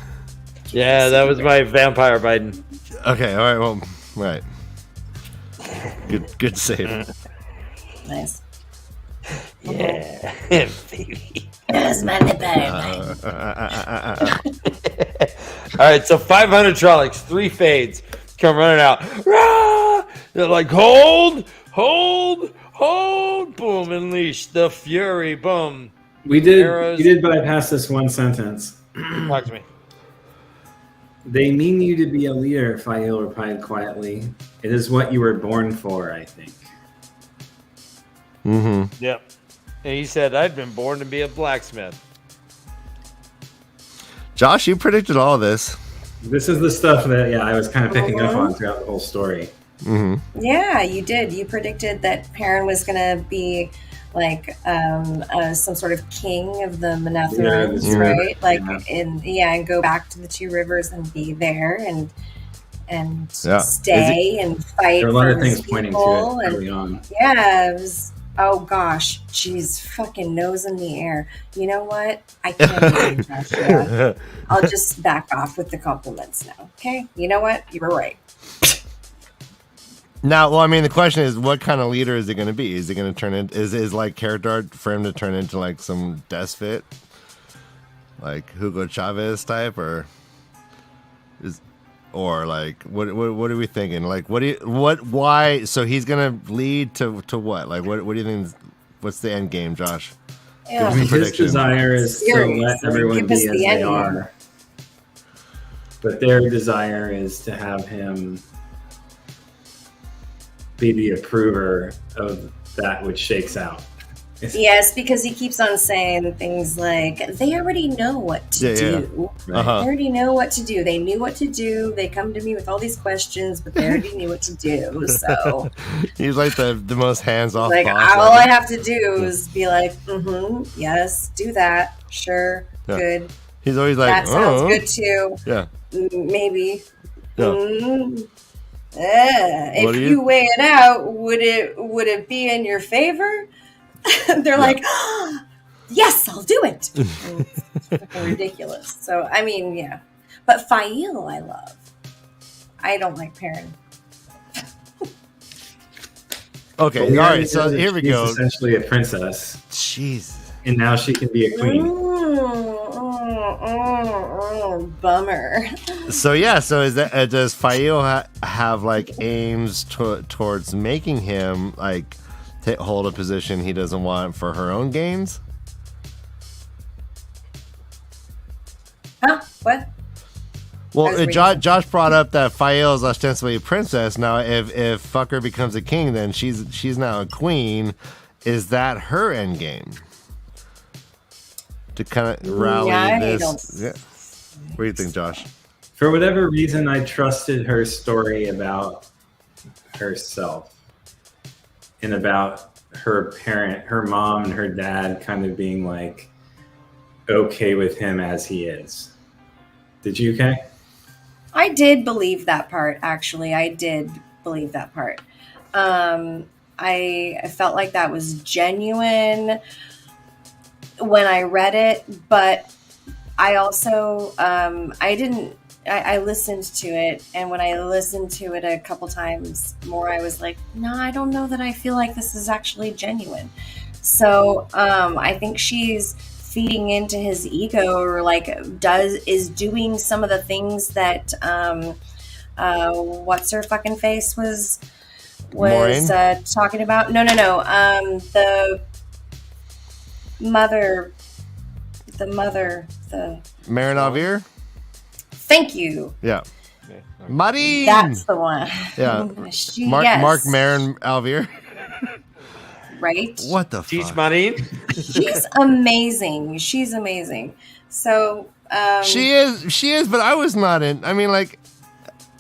Yeah, that was my vampire Biden. Okay, all right, well, all right. Good save. Nice. Yeah, baby. That's my All right, so 500 Trollocs, 3 fades, come running out. Rah! They're like, hold, boom, unleash the fury, boom. We did bypass this one sentence. Talk to me. They mean you to be a leader, Fael replied quietly. It is what you were born for, I think. Yep. And he said, I'd been born to be a blacksmith. Josh, you predicted all this. This is the stuff that, I was kind of picking up on throughout the whole story. Yeah, you did. You predicted that Perrin was going to be like some sort of king of the Manetherons, right? Like, and go back to the Two Rivers and be there and stay and fight. There are a lot for of things his pointing to people it early on. Yeah, it was. Oh gosh, she's fucking nose in the air. You know what? I can't believe that. I'll just back off with the compliments now. Okay? You know what? You were right. Now, well, I mean, the question is, what kind of leader is it going to be? Is it going to turn into, is like character art for him to turn into like some despot, like Hugo Chavez type, or like what are we thinking? Like why? So he's going to lead to what? Like what do you think? What's the end game, Josh? Yeah. I mean, his prediction. desire is to Serious. let everyone Give us be as the they ending. are. But their desire is to have him be the approver of that which shakes out. Yes, because he keeps on saying things like, they already know what to do. Right? Uh-huh. They already know what to do. They knew what to do. They come to me with all these questions, but they already knew what to do. So, He's like the most hands-off like, boss. all I have to do is be like, yes, do that. Sure, Yeah. good. He's always like, That sounds good too. Yeah. Maybe. Yeah. If you weigh it out, would it be in your favor? They're like, yes, I'll do it. It's fucking ridiculous. So, I mean, yeah. But Fail, I love. I don't like Perrin. Okay, But we all already right. So know that here we she's go. essentially a princess, Jeez. and now she can be a queen. Bummer. So yeah. So is that does Fail have like aims towards making him like hold a position he doesn't want for her own gains? Huh? What? Well, Josh brought up that Fael is ostensibly a princess. Now, if Fucker becomes a king, then she's now a queen. Is that her end game? To kind of rally this. Yeah. What do you think, Josh? For whatever reason, I trusted her story about herself and about her parent, her mom and her dad kind of being like okay with him as he is. Did you, Kay? I did believe that part, actually. I did believe that part. I felt like that was genuine when I read it, but I also, I listened to it, and when I listened to it a couple times more, I was like, no, I don't know that I feel like this is actually genuine. So I think she's feeding into his ego, or like is doing some of the things that what's her fucking face was talking about. No, the mother, Marin Alvear? Thank you. Yeah. Marine. That's the one. Yeah. Yes. Mark Marin Alvear. Right? What the Teach fuck? Marine. She's amazing. She's amazing. So She is, but I was not in. I mean, like,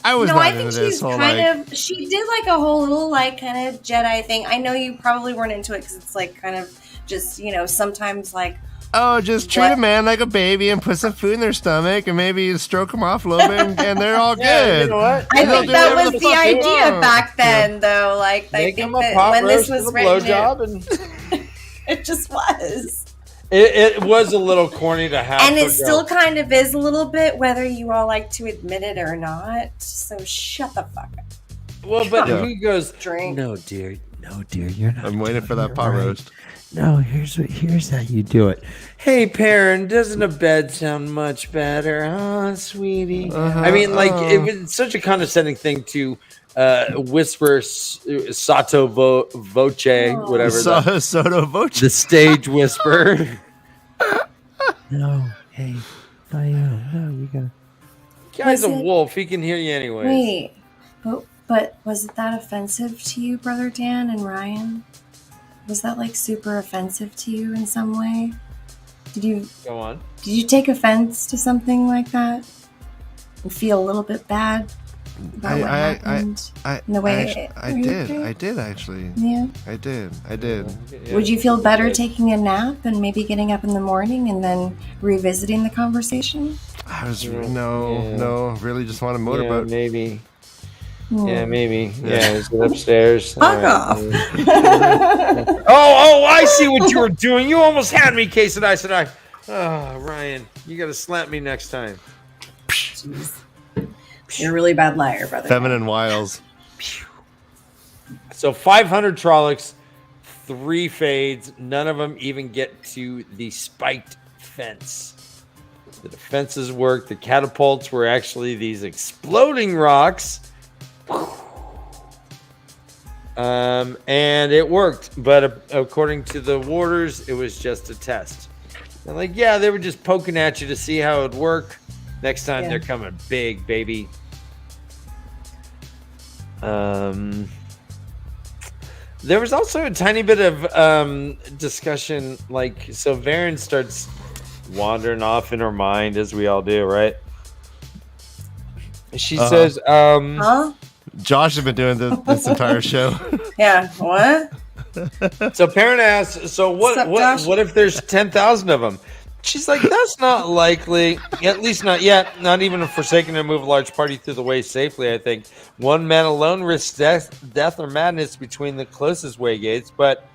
I was no, not I into think this she's whole kind of. She did like a whole little like kind of Jedi thing. I know you probably weren't into it because it's like kind of just sometimes like. Oh, just treat a man like a baby and put some food in their stomach and maybe stroke them off a little bit and they're all good. You know what? I They'll think do that whatever was the the fuck they idea want. back then, though. Like, Make I him think a that pot when this roast was with a written, blowjob, and it just was. it was a little corny to have. And her it still go. kind of is a little bit, whether you all like to admit it or not. So shut the fuck up. Well, but Yeah. he goes, Drink. no, dear, you're not. I'm waiting for that doing pot it right. roast. No, here's how you do it. Hey, Perrin, doesn't a bed sound much better, huh, sweetie? I mean, like, it was such a condescending thing to whisper sotto voce, whatever. Soto Voce. The stage whisper. No, hey, no, you gotta. Guy's a Was it- wolf. He can hear you anyways. Wait, but was that offensive to you, Brother Dan and Ryan? Was that like super offensive to you in some way? Did Go on. you take offense to something like that and feel a little bit bad about what happened? I did actually. Yeah. I did. Yeah. Would you feel better taking a nap and maybe getting up in the morning and then revisiting the conversation? I was really just want a motorboat. Yeah, maybe. Hmm. Yeah, maybe. Yeah, is it upstairs? Fuck off. Oh, I see what you were doing. You almost had me, Kay. Said I. Oh, Ryan, you got to slap me next time. You're a really bad liar, brother. Feminine wiles. So 500 Trollocs, 3 fades. None of them even get to the spiked fence. The defenses worked. The catapults were actually these exploding rocks. And it worked, but according to the warders, it was just a test. And like, yeah, they were just poking at you to see how it would work. Next time they're coming big, baby. There was also a tiny bit of discussion, like, so Varen starts wandering off in her mind, as we all do, right? She says, Josh has been doing this entire show. Yeah, what? So Perrin asks, so what if there's 10,000 of them? She's like, that's not likely, at least not yet. Not even if Forsaken to move a large party through the way safely, I think. One man alone risks death or madness between the closest way gates, but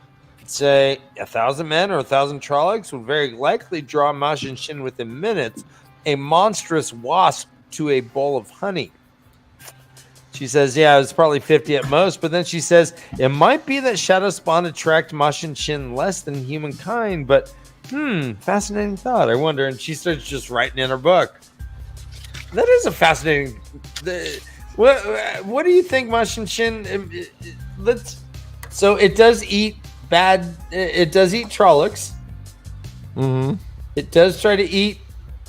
say 1,000 men or 1,000 Trollocs would very likely draw Majin Shin within minutes, a monstrous wasp to a bowl of honey. She says, yeah, it's probably 50 at most, but then she says, it might be that Shadow Spawn attract Majin Shin less than humankind, but fascinating thought. I wonder. And she starts just writing in her book. That is a fascinating. What do you think, Majin Shin? So it does eat bad. It does eat Trollocs. Mm-hmm. It does try to eat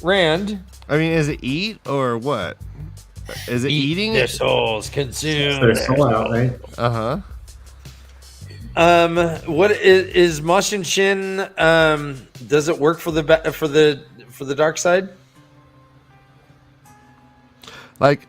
Rand. I mean, is it eat or what? Is it eating? Their souls, consume their soul out, right? Uh-huh. What is Majin Shin? Does it work for the dark side? Like,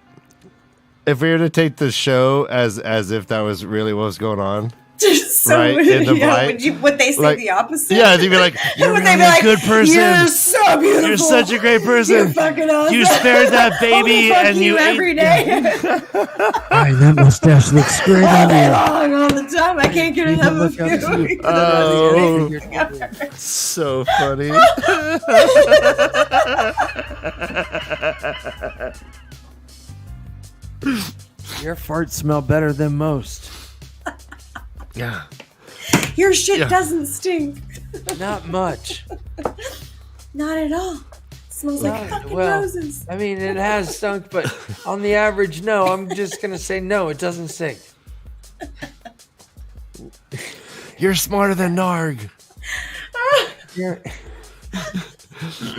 if we were to take the show as if that was really what was going on, So right? In the blight, would they say like, the opposite? yeah, they'd be like, "You're Would really they be like, a good person. You're so beautiful. You're such a great person. You're fucking awesome. You spared that baby, Fuck and you every ate." day. That mustache looks great All on day you. long, all the time. I can't get enough of you. Oh, so funny. Your farts smell better than most. Yeah. Your shit doesn't stink. Not much. Not at all. It smells like fucking roses. I mean, it has stunk, but on the average, no. I'm just gonna say no. It doesn't stink. You're smarter than Narg.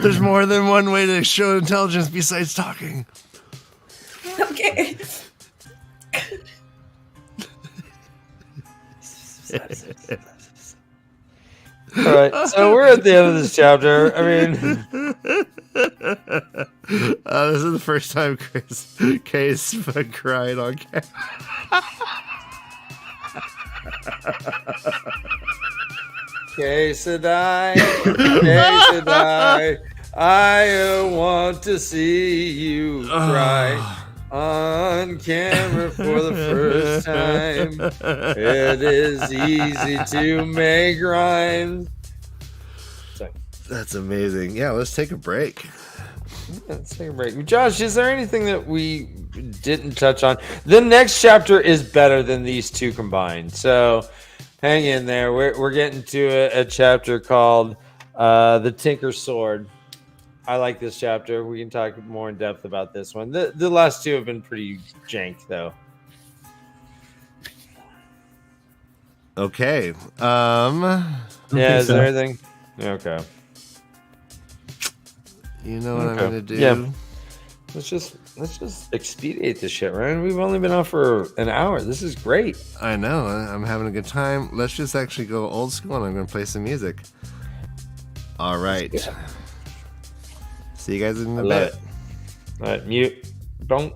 There's more than one way to show intelligence besides talking. Okay. All right, so we're at the end of this chapter. I mean, this is the first time Kay's cried on camera. Kay said I want to see you cry on camera for the first time. It is easy to make rhymes. That's amazing. Yeah, let's take a break. Let's take a break. Josh, is there anything that we didn't touch on? The next chapter is better than these two combined, so hang in there. We're getting to a chapter called The Tinker's Sword. I like this chapter. We can talk more in depth about this one. The last two have been pretty jank, though. Okay. Yeah, is there anything? Okay. You know what I'm gonna do? Yeah. Let's just expedite this shit, right? We've only been on for an hour. This is great. I know. I'm having a good time. Let's just actually go old school, and I'm gonna play some music. All right. Yeah. See you guys in a I love bit. it. All right, mute. Don't.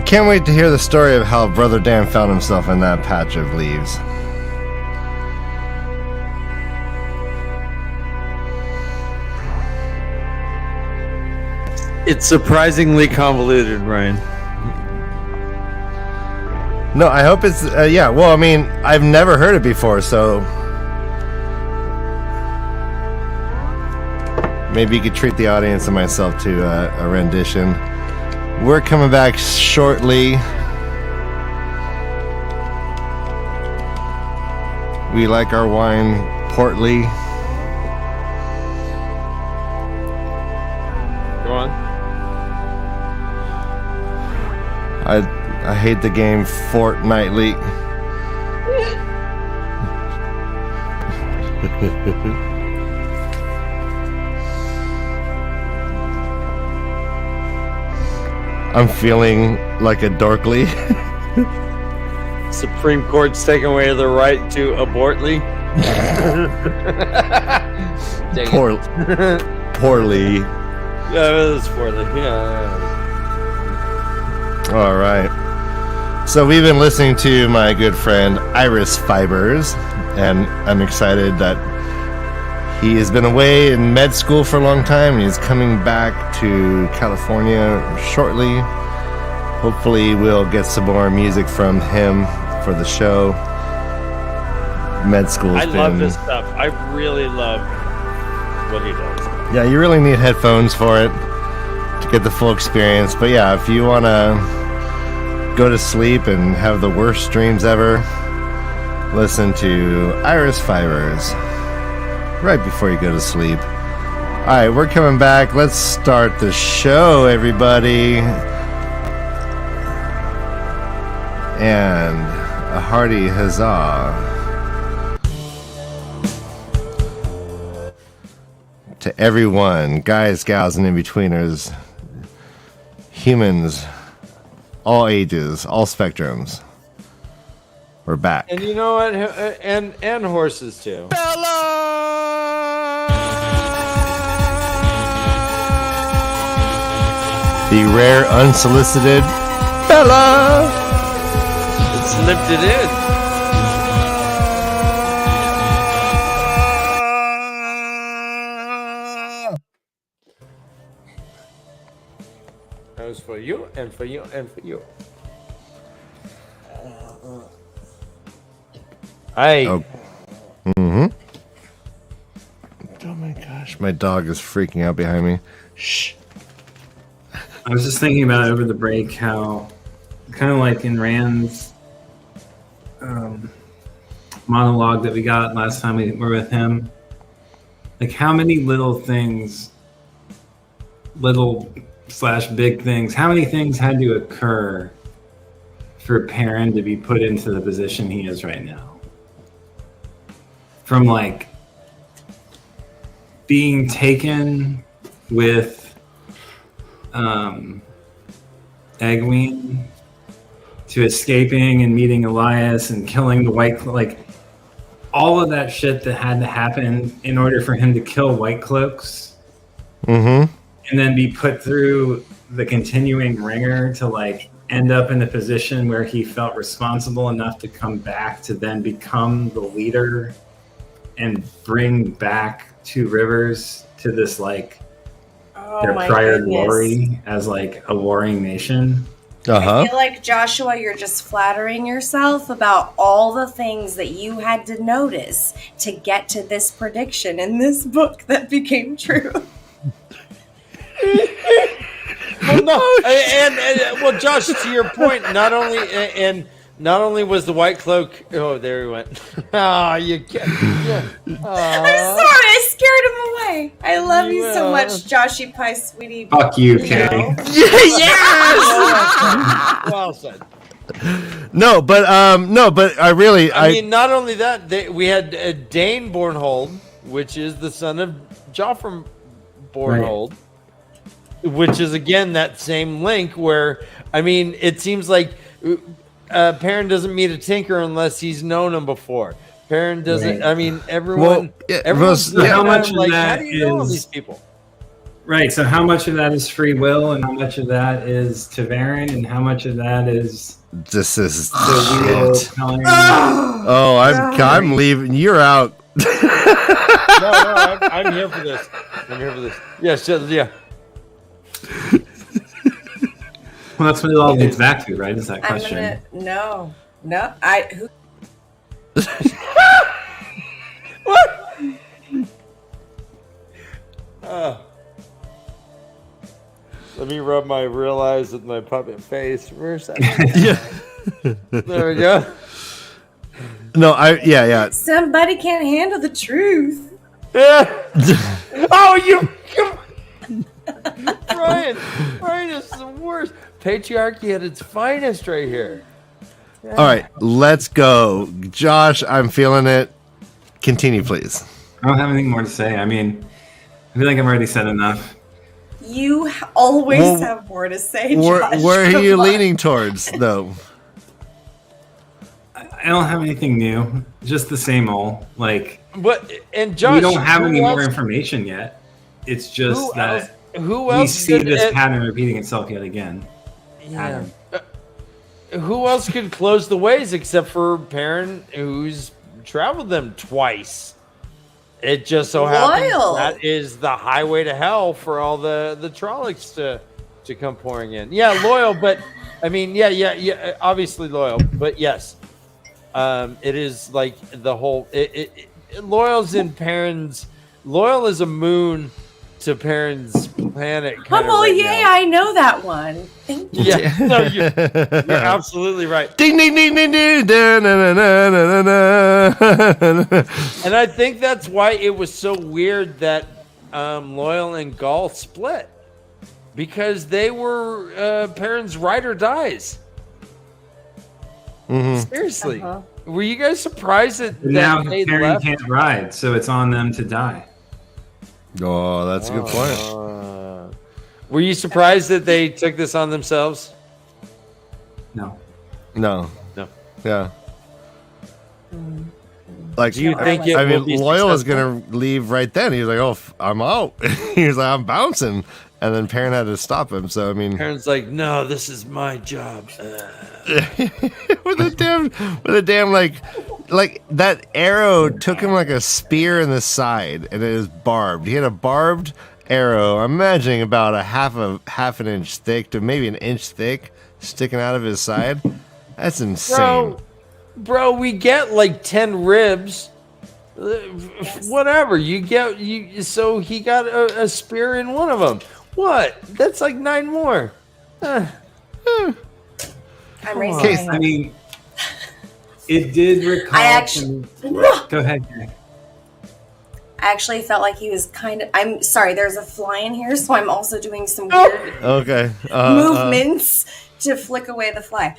can't wait to hear the story of how Brother Dan found himself in that patch of leaves. It's surprisingly convoluted, Ryan. No, I hope it's yeah. Well, I mean, I've never heard it before, so maybe you could treat the audience and myself to a rendition. We're coming back shortly. We like our wine portly. Go on. I hate the game fortnightly. I'm feeling like a dorkly. Supreme Court's taking away the right to abortly. Poorly. Yeah, it was poorly. Yeah. All right. So we've been listening to my good friend Iris Fibers, and I'm excited that he has been away in med school for a long time, and he's coming back to California shortly. Hopefully we'll get some more music from him for the show. Med school. I love this stuff. I really love what he does. Yeah, you really need headphones for it to get the full experience. But yeah, if you want to go to sleep and have the worst dreams ever, listen to Iris Fibers right before you go to sleep. All right, we're coming back. Let's start the show, everybody. And a hearty huzzah to everyone, guys, gals, and in-betweeners, humans, all ages, all spectrums. We're back. And you know what? And horses too. The rare, unsolicited Bella. It slipped it in. That was for you, and for you, and for you. Hey. Oh. Mm-hmm. Oh my gosh, my dog is freaking out behind me. Shh. I was just thinking about over the break how, kind of like in Rand's monologue that we got last time we were with him, like how many little things, little/big things, how many things had to occur for Perrin to be put into the position he is right now? From like being taken with Egwene to escaping and meeting Elias and killing the White, like all of that shit that had to happen in order for him to kill White Cloaks, and then be put through the continuing ringer to like end up in a position where he felt responsible enough to come back to then become the leader and bring back Two Rivers to this like their prior glory as like a warring nation. I feel like, Joshua, you're just flattering yourself about all the things that you had to notice to get to this prediction in this book that became true. Well, no, and well, Josh, to your point, not only was the White Cloak. Oh, there he went. Oh, you can't. Yeah. I'm sorry, I scared him away. I love you so much, Joshy Pie, sweetie. Fuck you, Kay. Yes. Well said. No, but I mean, not only that, we had Dane Bornhold, which is the son of Joffrey Bornhold, which is again that same link where, I mean, it seems like Perrin doesn't meet a tinker unless he's known him before. Perrin doesn't. I mean, everyone. How much of like, that how do you know all is these people? Right. So how much of that is free will, and how much of that is TAVERN, and how much of that is this is the wheel telling Oh, I'm leaving. You're out. No, I'm here for this. I'm here for this. Yes, yeah. Well, that's what it all leads back to, right? Is that question? No. What? Let me rub my real eyes with my puppet face for a second. Yeah. There we go. No, yeah. Somebody can't handle the truth. Yeah. Oh, you. Brian is the worst. Patriarchy at its finest right here. Yeah. All right, let's go. Josh, I'm feeling it. Continue, please. I don't have anything more to say. I mean, I feel like I've already said enough. You always have more to say, Josh. Where are you leaning towards, though? I don't have anything new. Just the same old. Like, and Josh, we don't have any more information yet. It's just that we see this pattern repeating itself yet again. Yeah. Who else could close the ways except for Perrin, who's traveled them twice? It just so happens that is the highway to hell for all the Trollocs to come pouring in. Yeah, loyal, but I mean, yeah, obviously loyal, but yes, it is like the whole. Loyal's in Perrin's. Loyal is a moon to Perrin's planet. I know that one. Thank you. Yeah, no, you're absolutely right. Ding, ding, ding, ding, ding, da, na, na, na, na, na. And I think that's why it was so weird that Loyal and Gaul split, because they were Perrin's ride or dies. Mm-hmm. Seriously, were you guys surprised that now they Perrin left? can't ride, so it's on them to die. Oh, that's a good point. Were you surprised that they took this on themselves? No. Yeah. Like, do you think? I mean, Loyal is gonna leave right then. He's like, "Oh, I'm out." He's like, "I'm bouncing," and then Perrin had to stop him. So I mean, Perrin's like, "No, this is my job." with a damn like that arrow took him like a spear in the side, and it was barbed. He had a barbed arrow. I'm imagining about a half an inch thick to maybe an inch thick, sticking out of his side. That's insane. Bro, we get like 10 ribs. Whatever you get, so he got a spear in one of them. What? That's like 9 more. I'm raising my I mean, it did recall. Go ahead. I actually felt like he was kind of. I'm sorry. There's a fly in here, so I'm also doing some weird movements to flick away the fly.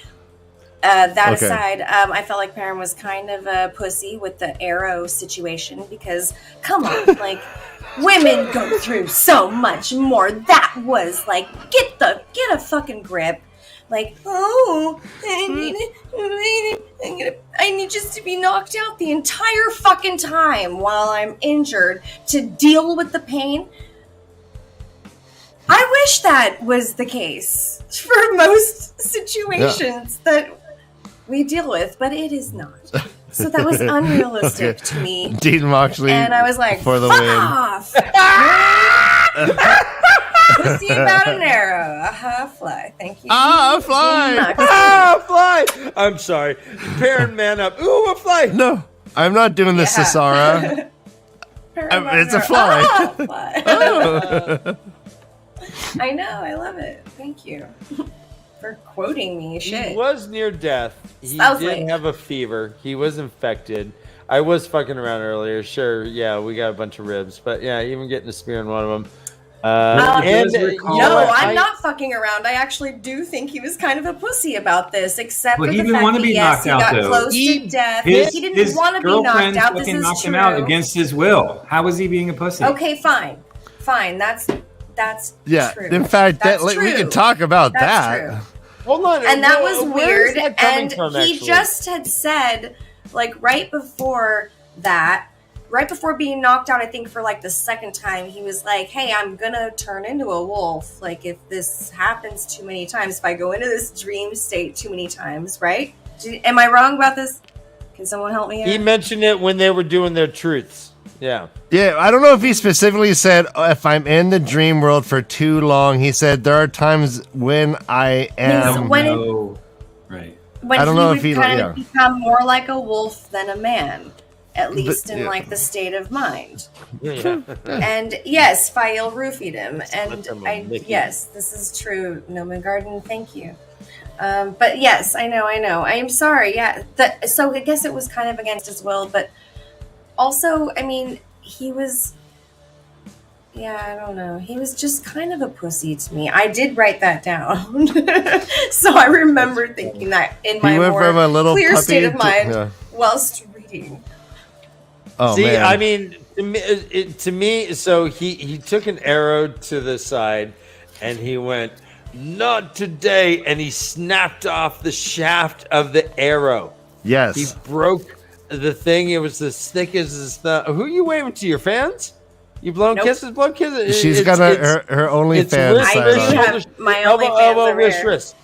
Aside, I felt like Perrin was kind of a pussy with the arrow situation because, come on, like, women go through so much more. That was like, get a fucking grip. Like, I need just to be knocked out the entire fucking time while I'm injured to deal with the pain. I wish that was the case for most situations that we deal with, but it is not. So that was unrealistic to me. Dean Moxley, and I was like, for the fuck win. off! Pussy about an arrow. Fly. Thank you. Fly! Fly! I'm sorry. Perrin, man up. Ooh, a fly! No, I'm not doing this, Sasara. It's a fly. Fly. I know. I love it. Thank you for quoting me. Shit. He was near death. He did have a fever. He was infected. I was fucking around earlier. Sure, yeah, we got a bunch of ribs, but yeah, even getting a spear in one of them. I'm not fucking around. I actually do think he was kind of a pussy about this, except for the fact that he got close to death. He didn't want to be knocked out. This is knocked him out against his will. How was he being a pussy? Okay, fine. That's true. In fact, we can talk about that. True. Hold on. And that was weird. And he just had said, like, right before that, right before being knocked out, I think for like the second time, he was like, hey, I'm gonna turn into a wolf. Like, if this happens too many times, if I go into this dream state too many times, right? Am I wrong about this? Can someone help me here? He mentioned it when they were doing their truths. Yeah. Yeah, I don't know if he specifically said, if I'm in the dream world for too long. He said there are times when I am... Right. When I don't know if would he kind of become more like a wolf than a man, at least in like the state of mind. Yeah. And yes, Fael roofied him, and yes, this is true. Noman Garden, thank you. But yes, I know. I'm sorry. Yeah, so I guess it was kind of against his will, but also, I mean, he was. Yeah, I don't know. He was just kind of a pussy to me. I did write that down. So I remember thinking that in my more clear state of mind whilst reading. Oh, see, man. I mean, to me, so he took an arrow to the side and he went, not today, and he snapped off the shaft of the arrow. Yes. He broke the thing. It was as thick as his thumb. Who are you waving to? Your fans? You blowing kisses? Blow kisses? She's got her OnlyFans I side do on. have my elbow, OnlyFans elbow, over wrist, here. wrist.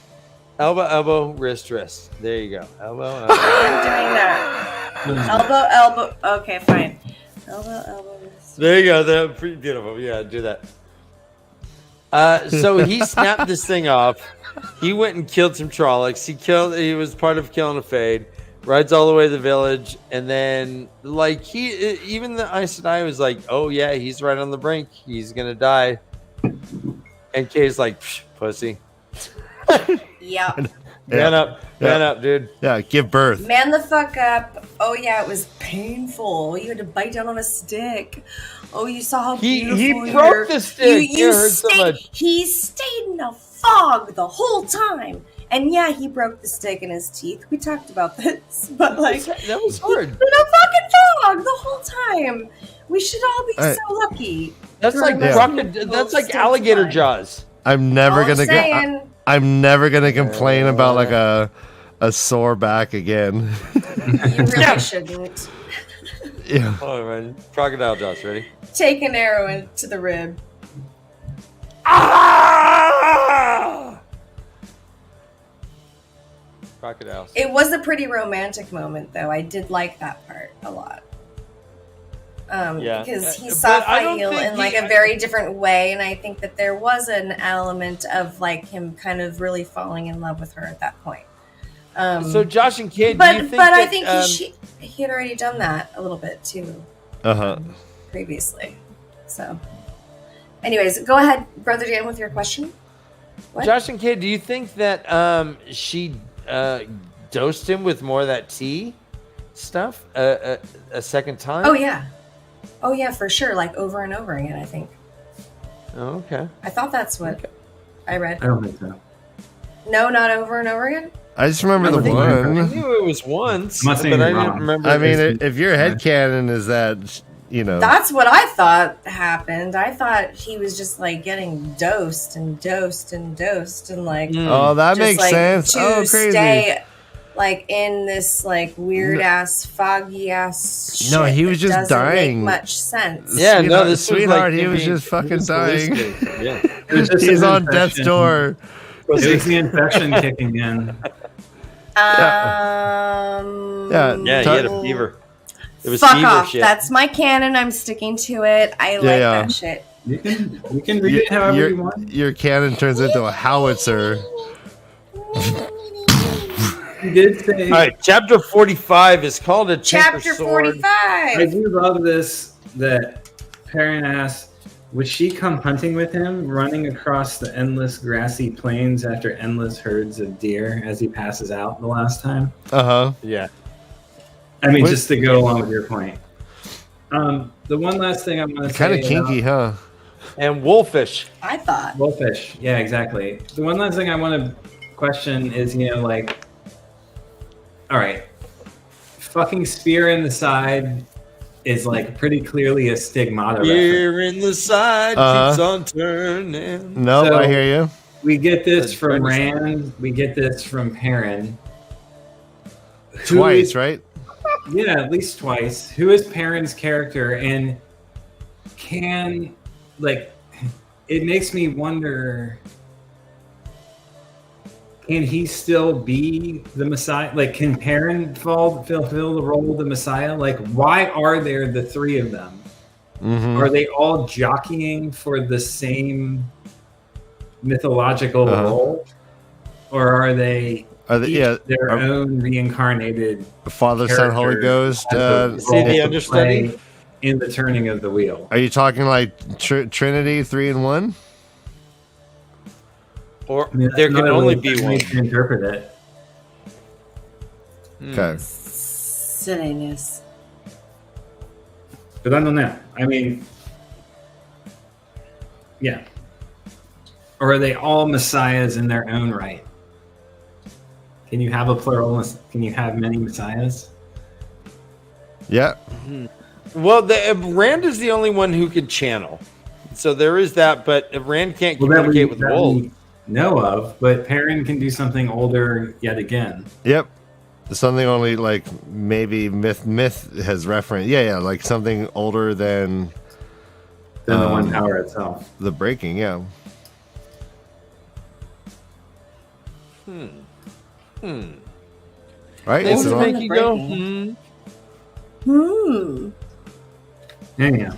Elbow, wrist, wrist. There you go. Elbow. I'm doing that. Elbow. Okay, fine. Elbow, wrist. There you go. They're pretty beautiful. Yeah, do that. So he snapped this thing off. He went and killed some Trollocs. He was part of killing a Fade. Rides all the way to the village, and then like even the Aes Sedai was like, oh yeah, he's right on the brink. He's gonna die. And Kay's like, pussy. Yep. Man up, dude. Yeah, give birth. Man the fuck up. Oh yeah, it was painful. You had to bite down on a stick. Oh, you saw how beautiful he broke the stick. You he stayed in a fog the whole time. And yeah, he broke the stick in his teeth. We talked about this, but like that was hard. In a fucking fog the whole time. We should all be so lucky. That's like that's like alligator jaws. I'm never gonna complain about like a sore back again. You really shouldn't. Yeah. Oh man, crocodile jaws. Ready? Take an arrow into the rib. Ah! Crocodiles. It was a pretty romantic moment, though. I did like that part a lot. Because he saw Fael in like a very different way, and I think that there was an element of like him kind of really falling in love with her at that point. So Josh and Kay, but do you think I think he had already done that a little bit too. Previously. So, anyways, go ahead, Brother Dan, with your question. What? Josh and Kay, do you think that she dosed him with more of that tea stuff a second time? Oh yeah, for sure. Like over and over again, I think. Oh, okay. I thought that's what I read. I don't think so. No, not over and over again. I just remember the one. I knew it was once, but I didn't remember. I mean, if your headcanon is that, you know. That's what I thought happened. I thought he was just like getting dosed and like. Oh, that makes sense. To stay like in this like weird ass, foggy ass shit. No, he was just doesn't dying. Make much sense. Yeah, no, this sweetheart, was like he was just fucking dying. Yeah, he's on death's door. It was the infection kicking in. Yeah, he had a fever. It was fuck fever off. shit. That's my canon. I'm sticking to it. I like that shit. You can read it however you want. Your cannon turns into a howitzer. You did say. All right, chapter 45 is called a Chapter Sword. 45. I do love this that Perrin asked, would she come hunting with him, running across the endless grassy plains after endless herds of deer as he passes out the last time? Yeah. I mean, just to go along with your point. The one last thing I'm going to say. Kind of kinky, huh? And wolfish. I thought. Wolfish. Yeah, exactly. The one last thing I want to question is, like, all right, fucking spear in the side is like pretty clearly a stigmata. Spear in the side keeps on turning. Nope, I hear you. We get this from Rand. We get this from Perrin. Twice, right? Yeah, at least twice. Who is Perrin's character, and can it makes me wonder, can he still be the Messiah? Like, can Perrin fulfill the role of the Messiah? Like, why are there the three of them? Mm-hmm. Are they all jockeying for the same mythological role, or are they their own reincarnated Father, Son, Holy Ghost? See the understudy in the turning of the wheel. Are you talking like Trinity 3 in 1? Or there can only be one. To interpret it. Okay. Silliness. But I don't know. I mean, yeah. Or are they all messiahs in their own right? Can you have a plural? Can you have many messiahs? Yeah. Well, Rand is the only one who can channel. So there is that, but Rand can't communicate with Wold. Know of, but Perrin can do something older yet again. Yep. Something only like maybe myth has referenced. Yeah, like something older than the one power itself. The breaking, yeah. Right? Things Is it that on? make you go, Yeah.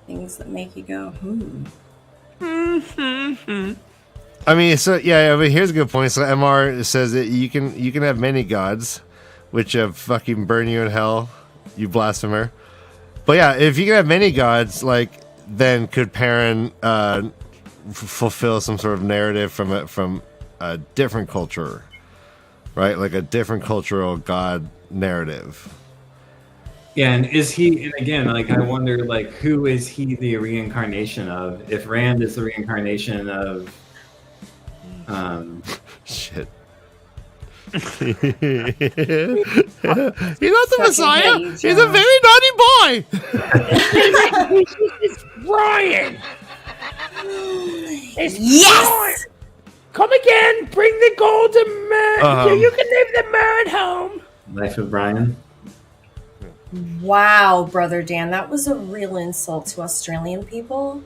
Things that make you go, I mean, so yeah, I mean, here's a good point. So MR says that you can have many gods, which fucking burn you in hell, you blasphemer. But yeah, if you can have many gods, like then could Perrin fulfill some sort of narrative from a different culture, right? Like a different cultural god narrative. Yeah, and is he? And again, like I wonder, like who is he the reincarnation of? If Rand is the reincarnation of, shit. He's not the Messiah. He's a very naughty boy. It's Bryant. It's yes. Bryant. Come again. Bring the golden man. You can leave the man home. Life of Brian. Wow, Brother Dan, that was a real insult to Australian people.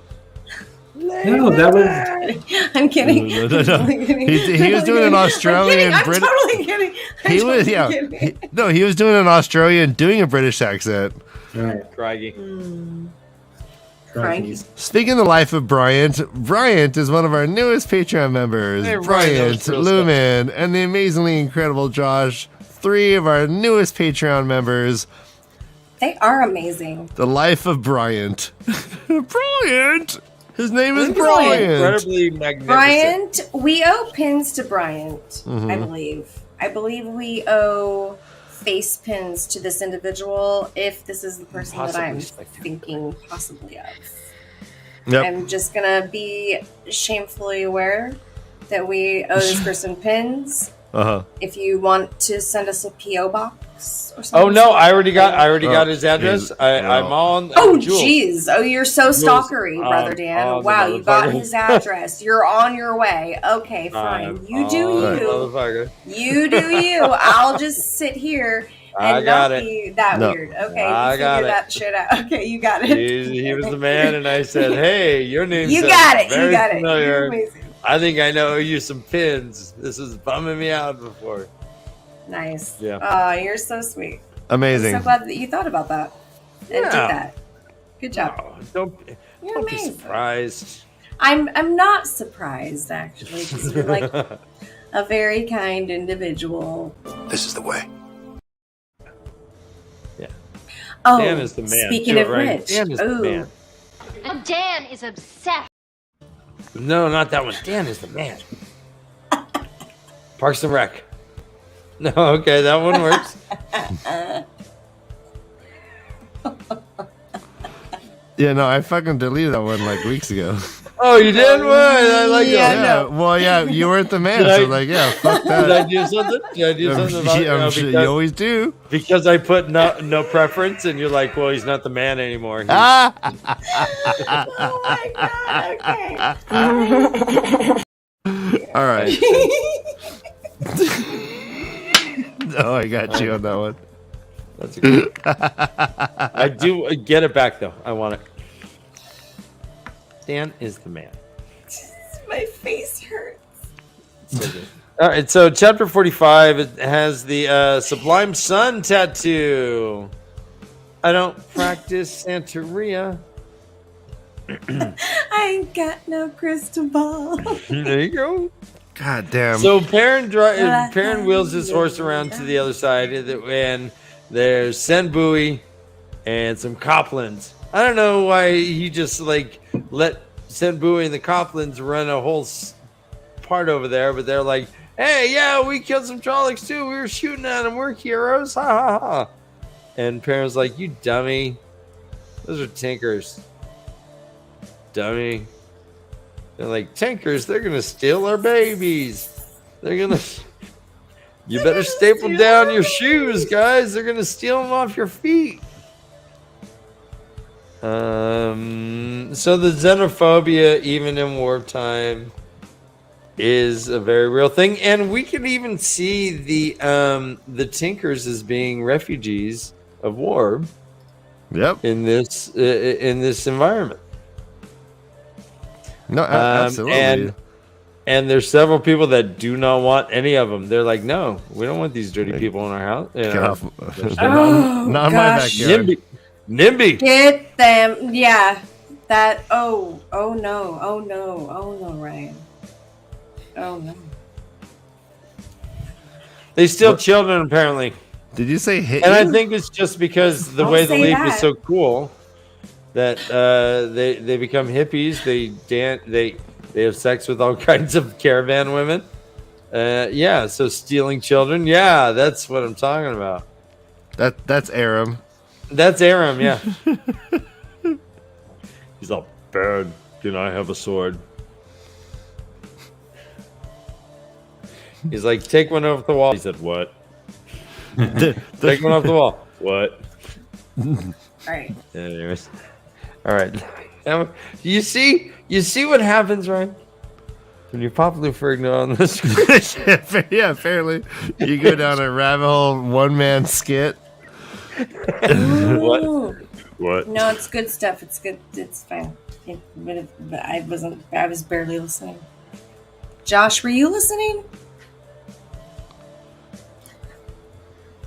No, that was. I'm kidding. No. He was doing an Australian I'm totally kidding. He was he was doing an Australian doing a British accent. Right. Craggy. Speaking of the life of Bryant is one of our newest Patreon members. Hey, Bryant, Lumen, and the amazingly incredible Josh. 3 of our newest Patreon members. They are amazing. The life of Bryant. Bryant! His name is Incredibly magnificent. Bryant, we owe pins to Bryant, I believe. I believe we owe face pins to this individual if this is the person that I'm thinking possibly of. Yep. I'm just going to be shamefully aware that we owe this person pins. If you want to send us a P.O. box or something. Oh no, I already got his address. I'm on. Oh jeez. Oh, you're so stalkery, Brother Dan. Wow, you got his address. You're on your way. Okay, fine. You do you. You do you. I'll just sit here and not be that weird. Okay, you figure that shit out. Okay, you got it. He was the man, and I said, "Hey, your name's You got it. Very You got familiar. it. You're amazing. I think I know you some pins. This is bumming me out before." Nice. Yeah. Oh, you're so sweet. Amazing. I'm so glad that you thought about that and did that. Good job. Don't be surprised. I'm not surprised actually, because you're like a very kind individual. This is the way. Yeah. Oh, Dan is the man. Speaking of which, Dan is the man. And Dan is obsessed. No, not that one. Dan is the man. Parks and Rec. No, okay, that one works. Yeah, no, I fucking deleted that one like weeks ago. Oh, you did? Well, I like that. Yeah, no. Well, yeah, you weren't the man, so like, yeah, fuck that. Did I do something? About I'm sure you always do. Because I put no preference, and you're like, well, he's not the man anymore. Oh my god, okay. All right. No, I got you on that one. That's a good. I do get it back though. I want it. Dan is the man. My face hurts. So good. All right, so chapter 45 it has the Sublime Sun tattoo. I don't practice Santeria. I ain't got no crystal ball. There you go. God damn. So Perrin wheels his horse around to the other side, and there's Senbui and some Coplins. I don't know why he just like let Senbui and the Coplins run a whole part over there, but they're like, "Hey, yeah, we killed some Trollocs too. We were shooting at them. We're heroes, ha ha ha." And Perrin's like, "You dummy! Those are tinkers, dummy." They're like, "Tinkers, they're gonna steal our babies. They're gonna. You better staple down your shoes, guys. They're gonna steal them off your feet." So the xenophobia, even in wartime, is a very real thing, and we can even see the Tinkers as being refugees of war. Yep. In this environment. No, absolutely. And there's several people that do not want any of them. They're like, "No, we don't want these dirty people in our house." Get off. Oh, not in my backyard. NIMBY. Get them. Yeah. That. Oh no, Ryan. Oh no. They steal children, apparently. Did you say hit? And you? I think it's just because the way the say Leaf that. is so cool that they become hippies. They dance. They have sex with all kinds of caravan women. Yeah. So stealing children. Yeah, that's what I'm talking about. That's Aram. That's Aram. Yeah. He's all bad. Can I have a sword? He's like, take one off the wall. He said, what? Take one off the wall. What? All right. Anyways. All right. You see what happens, right? When you pop Luferigno on the screen. Yeah, apparently. You go down a rabbit hole, one-man skit. What? No, it's good stuff. It's good. It's fine. But I wasn't. I was barely listening. Josh, were you listening?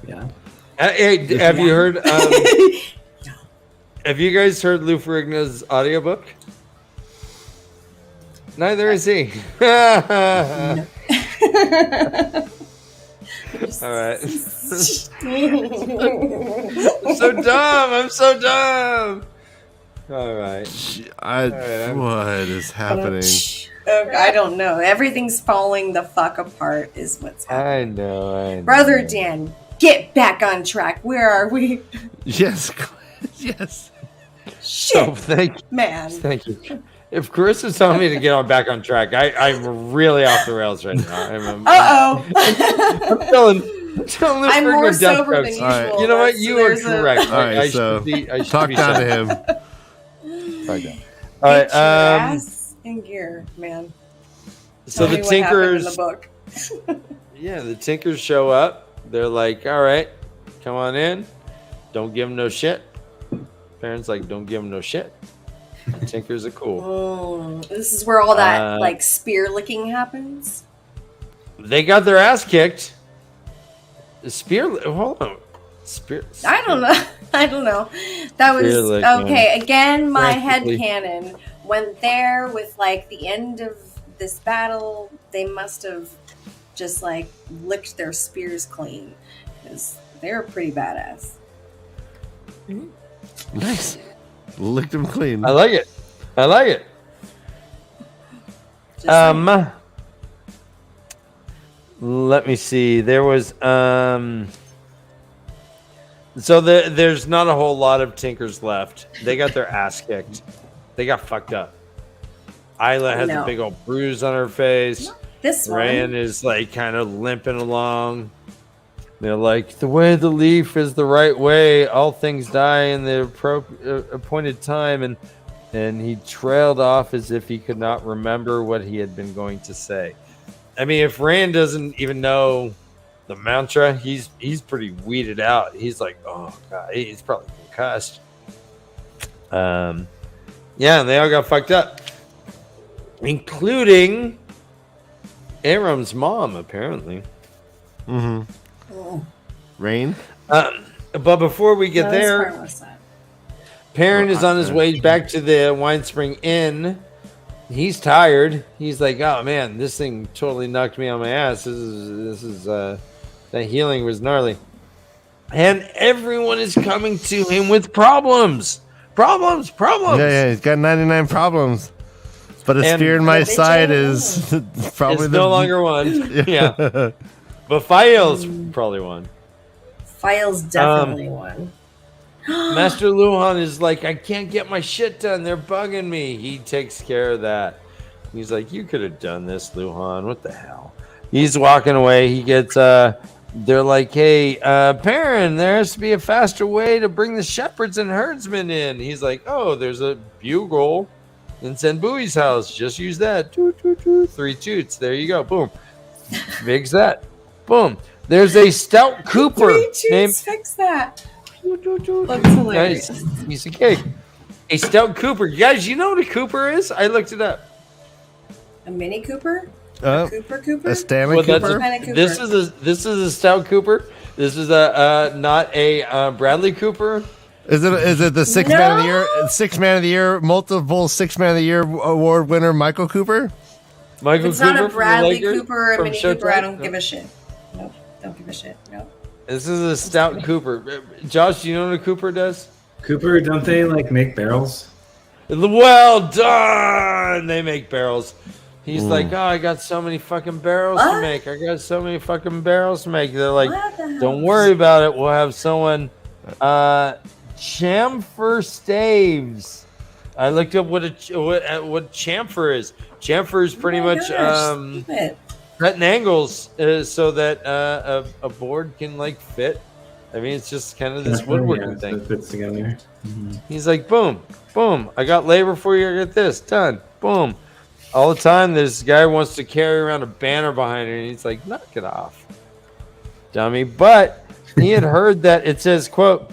Yeah. Hey, have you heard? Have you guys heard Lou Ferrigno's audiobook? Neither is he. No. All right. I'm so dumb. All right. What is happening? I don't know. Everything's falling the fuck apart is what's happening. I know. Brother Dan, get back on track. Where are we? Yes. Yes. Shit, Oh, thank you. man. Thank you. If Chris is telling me to get back on track, I'm really off the rails right now. Uh-oh. I'm telling I'm more Ferrigno death sober than jokes. usual. Right. You know what? So You are there's correct. All right, I so should talk be down sober. to him. Talk down. Get All your right. ass in gear, man. So Tell the me what happened in Tinkers, the book. yeah, the Tinkers show up. They're like, "All right, come on in. Don't give them no shit." Parents like, "Don't give them no shit." The Tinkers are cool. This is where all that like spear licking happens. They got their ass kicked. The spear. Hold on. Spear. I don't know. I don't know. That was Spear licking. okay. Again, my Practically. headcanon went there with like the end of this battle. They must have just like licked their spears clean because they were pretty badass. Nice. Licked him clean. I like it. Just like- Let me see. There was so there's not a whole lot of Tinkers left. They got their ass kicked. They got fucked up. Isla has a big old bruise on her face. this one. Rand is like kind of limping along. They're like, the way of the leaf is the right way. All things die in the appointed time. And he trailed off as if he could not remember what he had been going to say. I mean, if Rand doesn't even know the mantra. He's pretty weeded out. He's like, oh god, he's probably concussed. Yeah, and they all got fucked up, including Aram's mom, apparently. Rain. But before we get there, Perrin is on his way back to the Wine Spring Inn. He's tired. He's like, oh man, this thing totally knocked me on my ass. This is that healing was gnarly. And everyone is coming to him with problems. Yeah, he's got 99 problems. But a spear in my side is probably no longer one. Yeah. But File's probably one. File's definitely one. Master Luhan is like, I can't get my shit done. They're bugging me. He takes care of that. He's like, you could have done this, Luhan. What the hell? He's walking away. He gets, they're like, hey, Perrin, there has to be a faster way to bring the shepherds and herdsmen in. He's like, oh, there's a bugle in Senbui's house. Just use that. Toot, toot, toot. 3 toots. There you go. Boom. Fix that. Boom. There's a stout Cooper. 3 toots, fix that. Looks hilarious. Nice piece of cake. A stout Cooper. You guys, you know what a Cooper is? I looked it up. A Mini Cooper? Cooper? A Stanley Cooper? This is a stout Cooper. This is not a Bradley Cooper. Is it the sixth man of the year? Sixth man of the year, multiple 6th man of the year award winner, Michael Cooper? If it's not a Bradley Cooper or a Mini Cooper, I don't give a shit. Nope, don't give a shit. Nope. This is a stout Cooper. Josh, do you know what a Cooper does? Cooper, don't they like make barrels? Well done. They make barrels. He's like, oh, I got so many fucking barrels to make. They're like, don't worry about it. We'll have someone chamfer staves. I looked up what chamfer is. Chamfer is pretty much cutting angles so that a board can like fit. I mean, it's just kind of this woodworking thing. It fits together. Mm-hmm. He's like, boom, boom. I got labor for you. I got this done. Boom. All the time, this guy wants to carry around a banner behind her, and he's like, knock it off, dummy. But he had heard that it says, quote,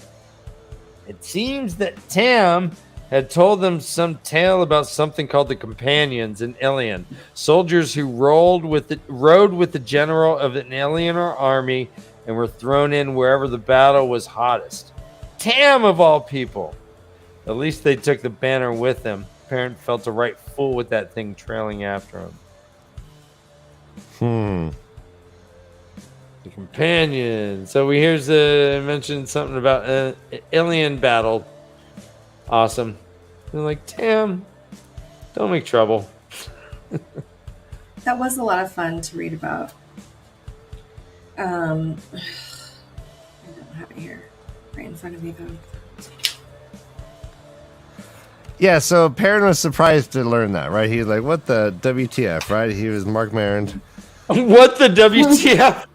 it seems that Tam had told them some tale about something called the Companions in Ilion, soldiers who rode with the general of an Ilionar army and were thrown in wherever the battle was hottest. Tam, of all people. At least they took the banner with them. Parent felt a right fool with that thing trailing after him. The Companion. So we here's mentioned something about Ilion battle. Awesome. They're like, Tam, don't make trouble. That was a lot of fun to read about. I don't have it here right in front of me though. Yeah, so Perrin was surprised to learn that, right? He was like, what the WTF, right? He was Mark Maron. What the WTF?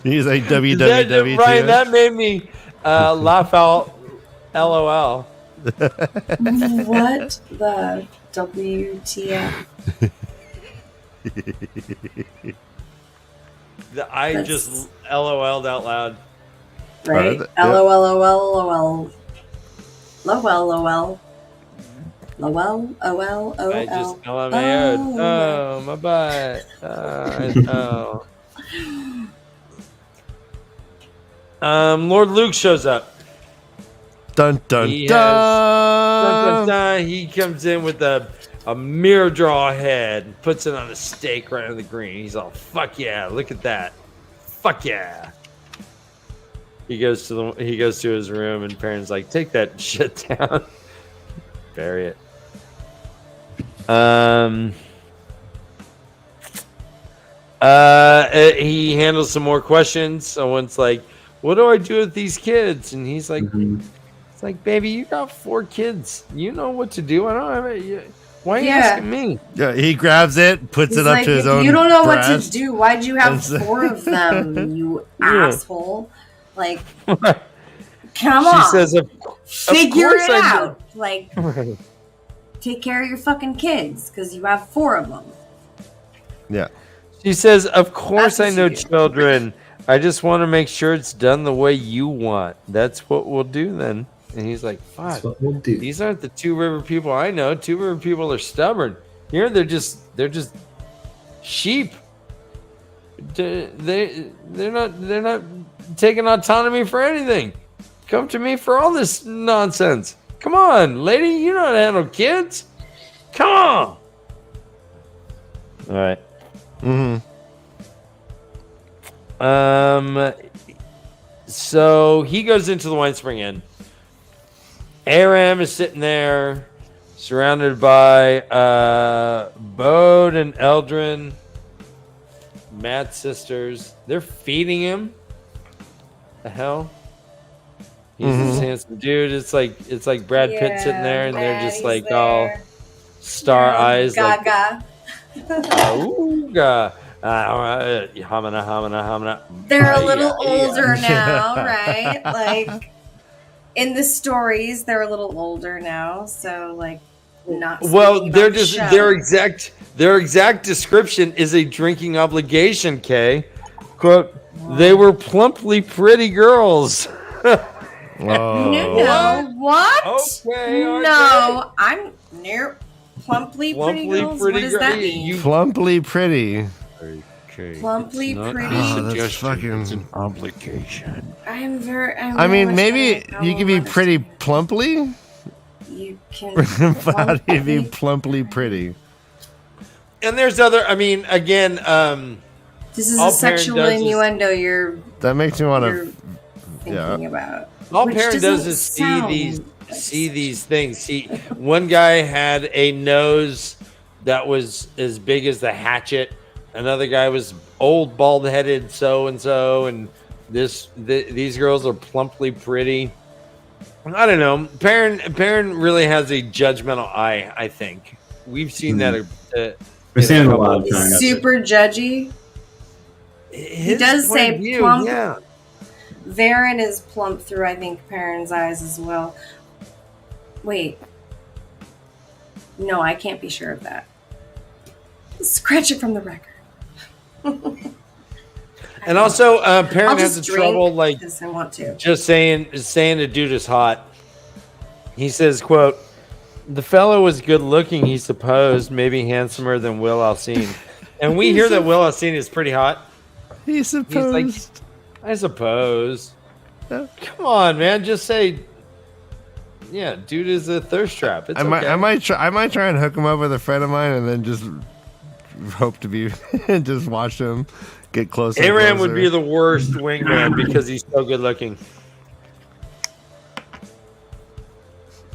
He's like WWW. Ryan, that made me laugh out LOL. What the WTF? I just LOL'd out loud. Right? LOL. Lowell. I just fell on my head. Oh, my butt. Lord Luke shows up. Dun dun dun. He comes in with a mirror draw head and puts it on a stake right on the green. He's all, fuck yeah, look at that. Fuck yeah. He goes to his room and Perrin's like, take that shit down. Bury it. He handles some more questions. Someone's like, what do I do with these kids? And he's like, it's like, baby, you got 4 kids. You know what to do. I don't have it. Why are you asking me? Yeah, he grabs it, puts it up to his own. You don't know breast. what to do. Why'd you have 4 of them, you asshole? Like, come on. She says, figure it out. Like, take care of your fucking kids because you have 4 of them. Yeah. She says, "Of course That's I know cute. children. I just want to make sure it's done the way you want. That's what we'll do then." And he's like, "Fuck, That's what we'll do. these aren't the Two River people I know. Two River people are stubborn. Here they're just sheep. They're not taking autonomy for anything. Come to me for all this nonsense. Come on, lady, you know how to handle kids. Come on." All right. So he goes into the Wine Spring Inn. Aram is sitting there, surrounded by Bode and Eldrin, Matt's sisters. They're feeding him. The hell? He's this handsome dude. It's like Brad Pitt sitting there, and they're just like all star eyes, Gaga. like ooga. Hamana. They're a little older now, right? Like in the stories, they're a little older now, so like not. Well, they're speaking just about the their exact description is a drinking obligation. Kay, quote: "They were plumply pretty girls." No, what? Okay, no, I'm near plumply pretty girls. What does that mean? Plumply pretty. Plumply pretty. Oh, that's fucking. It's an obligation. I mean, maybe you can be pretty plumply. You can. But how do you be plumply pretty? And there's other. I mean, again, this is all a sexual Perrin does innuendo. You're That makes me want to. thinking about. all Which Perrin does doesn't is sound see these things. See, one guy had a nose that was as big as the hatchet. Another guy was old, bald-headed, so and so, and these girls are plumply pretty. I don't know. Perrin really has a judgmental eye. I think we've seen that. We've seen it a lot of times. Super judgy. He does say plump. Yeah. Varen is plump through, I think, Perrin's eyes as well. Wait. No, I can't be sure of that. Scratch it from the record. And also, Perrin has the drink trouble, like, because I want to. just saying a dude is hot. He says, quote, "The fellow was good looking, he supposed, maybe handsomer than Will Alcine." And we hear that Will Alcine is pretty hot. He supposed. He's like, "I suppose." Come on, man. Just say, yeah, dude is a thirst trap. It's okay. I might try and hook him up with a friend of mine, and then just hope to be just watch him get closer. Aram would be the worst wingman because he's so good looking.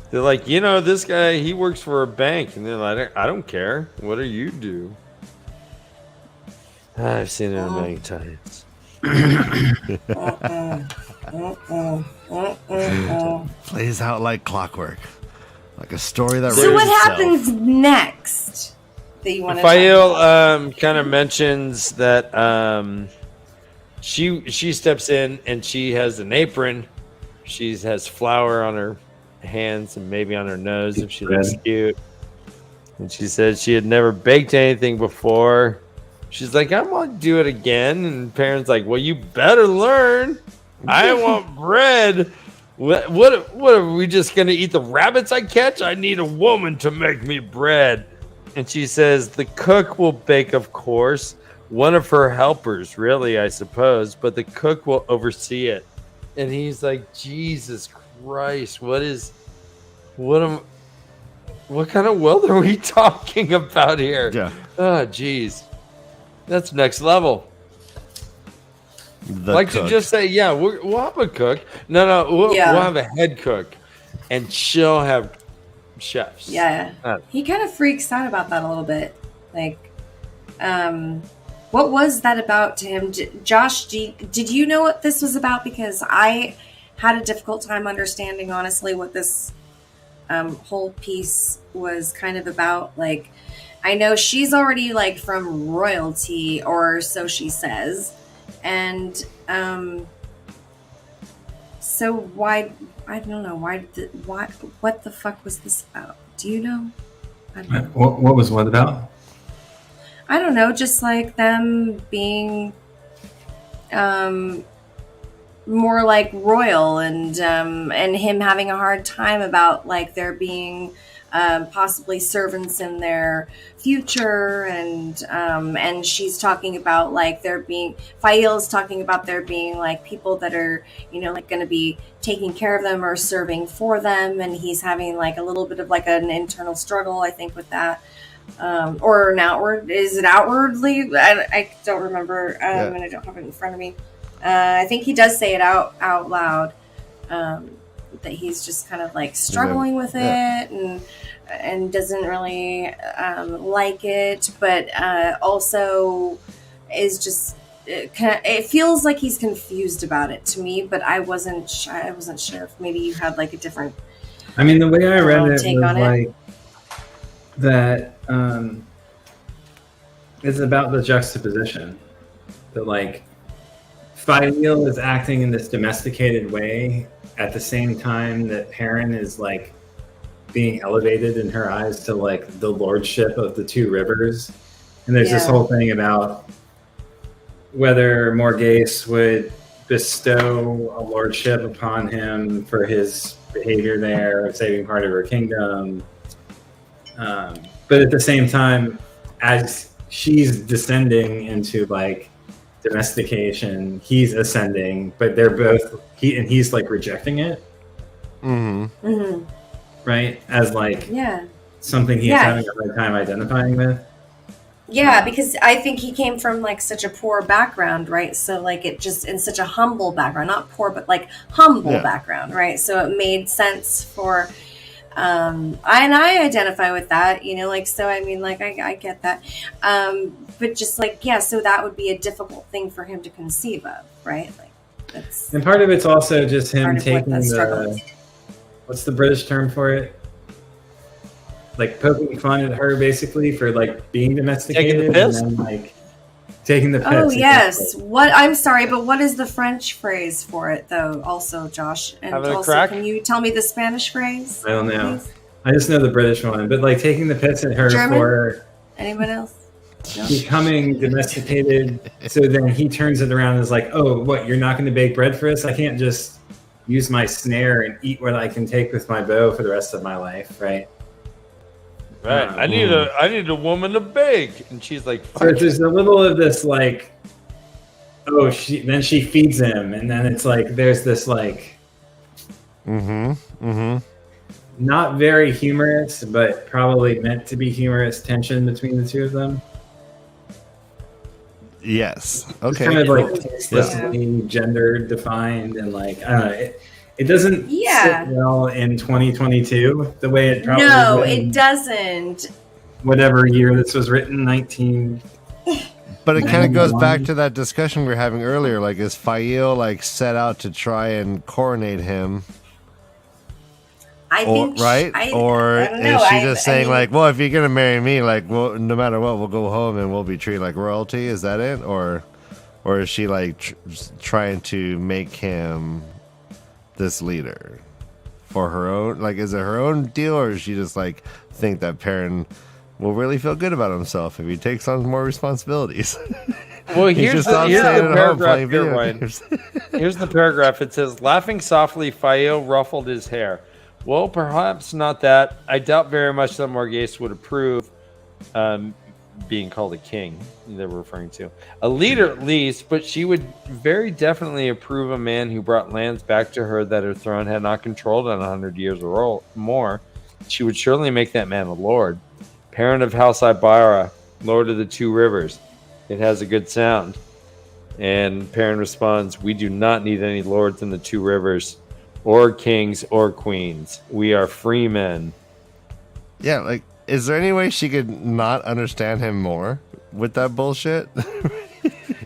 They're like, this guy, he works for a bank, and they're like, "I don't care. What do you do?" I've seen it a million times. Plays out like clockwork, like a story that. So writes what itself. happens next that you want to Fael kind of mentions that she steps in and she has an apron. She has flour on her hands and maybe on her nose if she looks cute. And she said she had never baked anything before. She's like, "I want to do it again." And Perrin's like, "Well, you better learn. I want bread. What are we just going to eat the rabbits I catch? I need a woman to make me bread." And she says, "The cook will bake, of course. One of her helpers, really, I suppose. But the cook will oversee it." And he's like, "Jesus Christ, what kind of world are we talking about here?" Yeah. Oh, jeez. That's next level. The cook. To just say, yeah, we'll have a cook. No, we'll have a head cook, and she'll have chefs. Yeah. He kind of freaks out about that a little bit. Like, what was that about to him? Josh, did you know what this was about? Because I had a difficult time understanding, honestly, what this whole piece was kind of about. Like, I know she's already like from royalty, or so she says. And so why, I don't know, what the fuck was this about? Do you know? I don't know. What was what about? I don't know, just like them being more like royal, and him having a hard time about like there being possibly servants in their future, and she's talking about like there being Fail's talking about there being like people that are, you know, like going to be taking care of them or serving for them, and he's having like a little bit of like an internal struggle, I think, with that. Or an outward, is it outwardly? I don't remember, and I don't have it in front of me. I think he does say it out loud, that he's just kind of like struggling with it, and doesn't really like it, but also is just it feels like he's confused about it to me. But I wasn't sure if maybe you had like a different. I mean, the way I read it was like that. It's about the juxtaposition that like. Fail is acting in this domesticated way at the same time that Perrin is like being elevated in her eyes to like the lordship of the two rivers. And there's this whole thing about whether Morghese would bestow a lordship upon him for his behavior there, saving part of her kingdom. But at the same time, as she's descending into like domestication, he's ascending, but they're both he's like rejecting it, right, as like something he's having a hard time identifying with. Because I think he came from like such a poor background, right? So like it just in such a humble background, not poor but like humble background, right? So it made sense for and I identify with that, you know, like, so I mean, like I get that, but just like so that would be a difficult thing for him to conceive of, right? Like that's, and part of it's also just him taking the what's the British term for it, like poking fun at her basically for like being domesticated, and then like taking the piss. Oh yes, what, I'm sorry, but what is the French phrase for it though? Also, Josh, and also can you tell me the Spanish phrase? I don't know. Please? I just know the British one, but like taking the piss at her German? for anyone else? No? Becoming domesticated. So then he turns it around and is like, "Oh, what? You're not going to bake bread for us? I can't just use my snare and eat what I can take with my bow for the rest of my life, right?" Right. I need a woman to bake, and she's like. So there's a little of this like, then she feeds him, and then it's like there's this like, not very humorous, but probably meant to be humorous tension between the two of them. Yes. Okay. It's kind of like explicitly gender defined, and like I don't know. It doesn't sit well in 2022 the way it probably No, it doesn't. Whatever year this was written, 19. But it kind of goes back to that discussion we were having earlier. Like, is Fail like set out to try and coronate him? I think, right? Or is she just saying like, well, if you're gonna marry me, like, well, no matter what, we'll go home and we'll be treated like royalty? Is that it? Or is she like trying to make him this leader for her own, like, is it her own deal, or does she just like think that Perrin will really feel good about himself if he takes on more responsibilities? Well, here's the paragraph here, Ryan. Here's the paragraph. It says, laughing softly, Fael ruffled his hair. Well, perhaps not that. I doubt very much that Morghese would approve being called a king, they were referring to. A leader, at least, but she would very definitely approve a man who brought lands back to her that her throne had not controlled in 100 years or more. She would surely make that man a lord. Parent of House Ibara, Lord of the Two Rivers. It has a good sound. And Perrin responds, we do not need any lords in the Two Rivers, or kings or queens. We are free men. Yeah, like, is there any way she could not understand him more with that bullshit?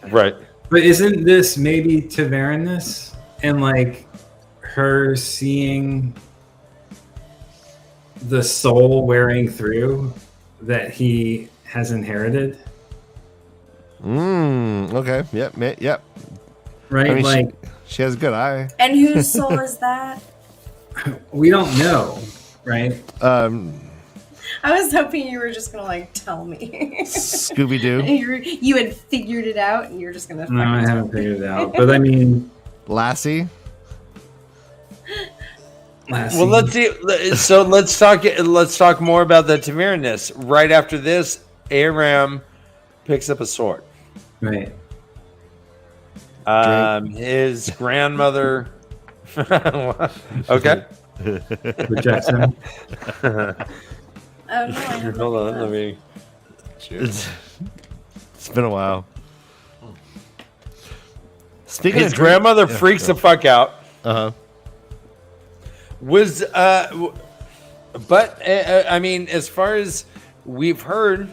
Right. But isn't this maybe TAVERN-ness? And like her seeing the soul wearing through that he has inherited? Okay. Yep. Right? I mean, like she has a good eye. And whose soul is that? We don't know, right? I was hoping you were just gonna tell me. Scooby Doo. You had figured it out, and you're just gonna. No, I haven't figured it out. But I mean, Lassie. Well, let's see. So let's talk more about the TAVERN-ness. Right after this, Aram picks up a sword. Right. His grandmother. Okay. Rejects him. Oh no! Hold on, let me. It's been a while. Speaking His of grandmother freaks the fuck out. Uh huh. But I mean, as far as we've heard,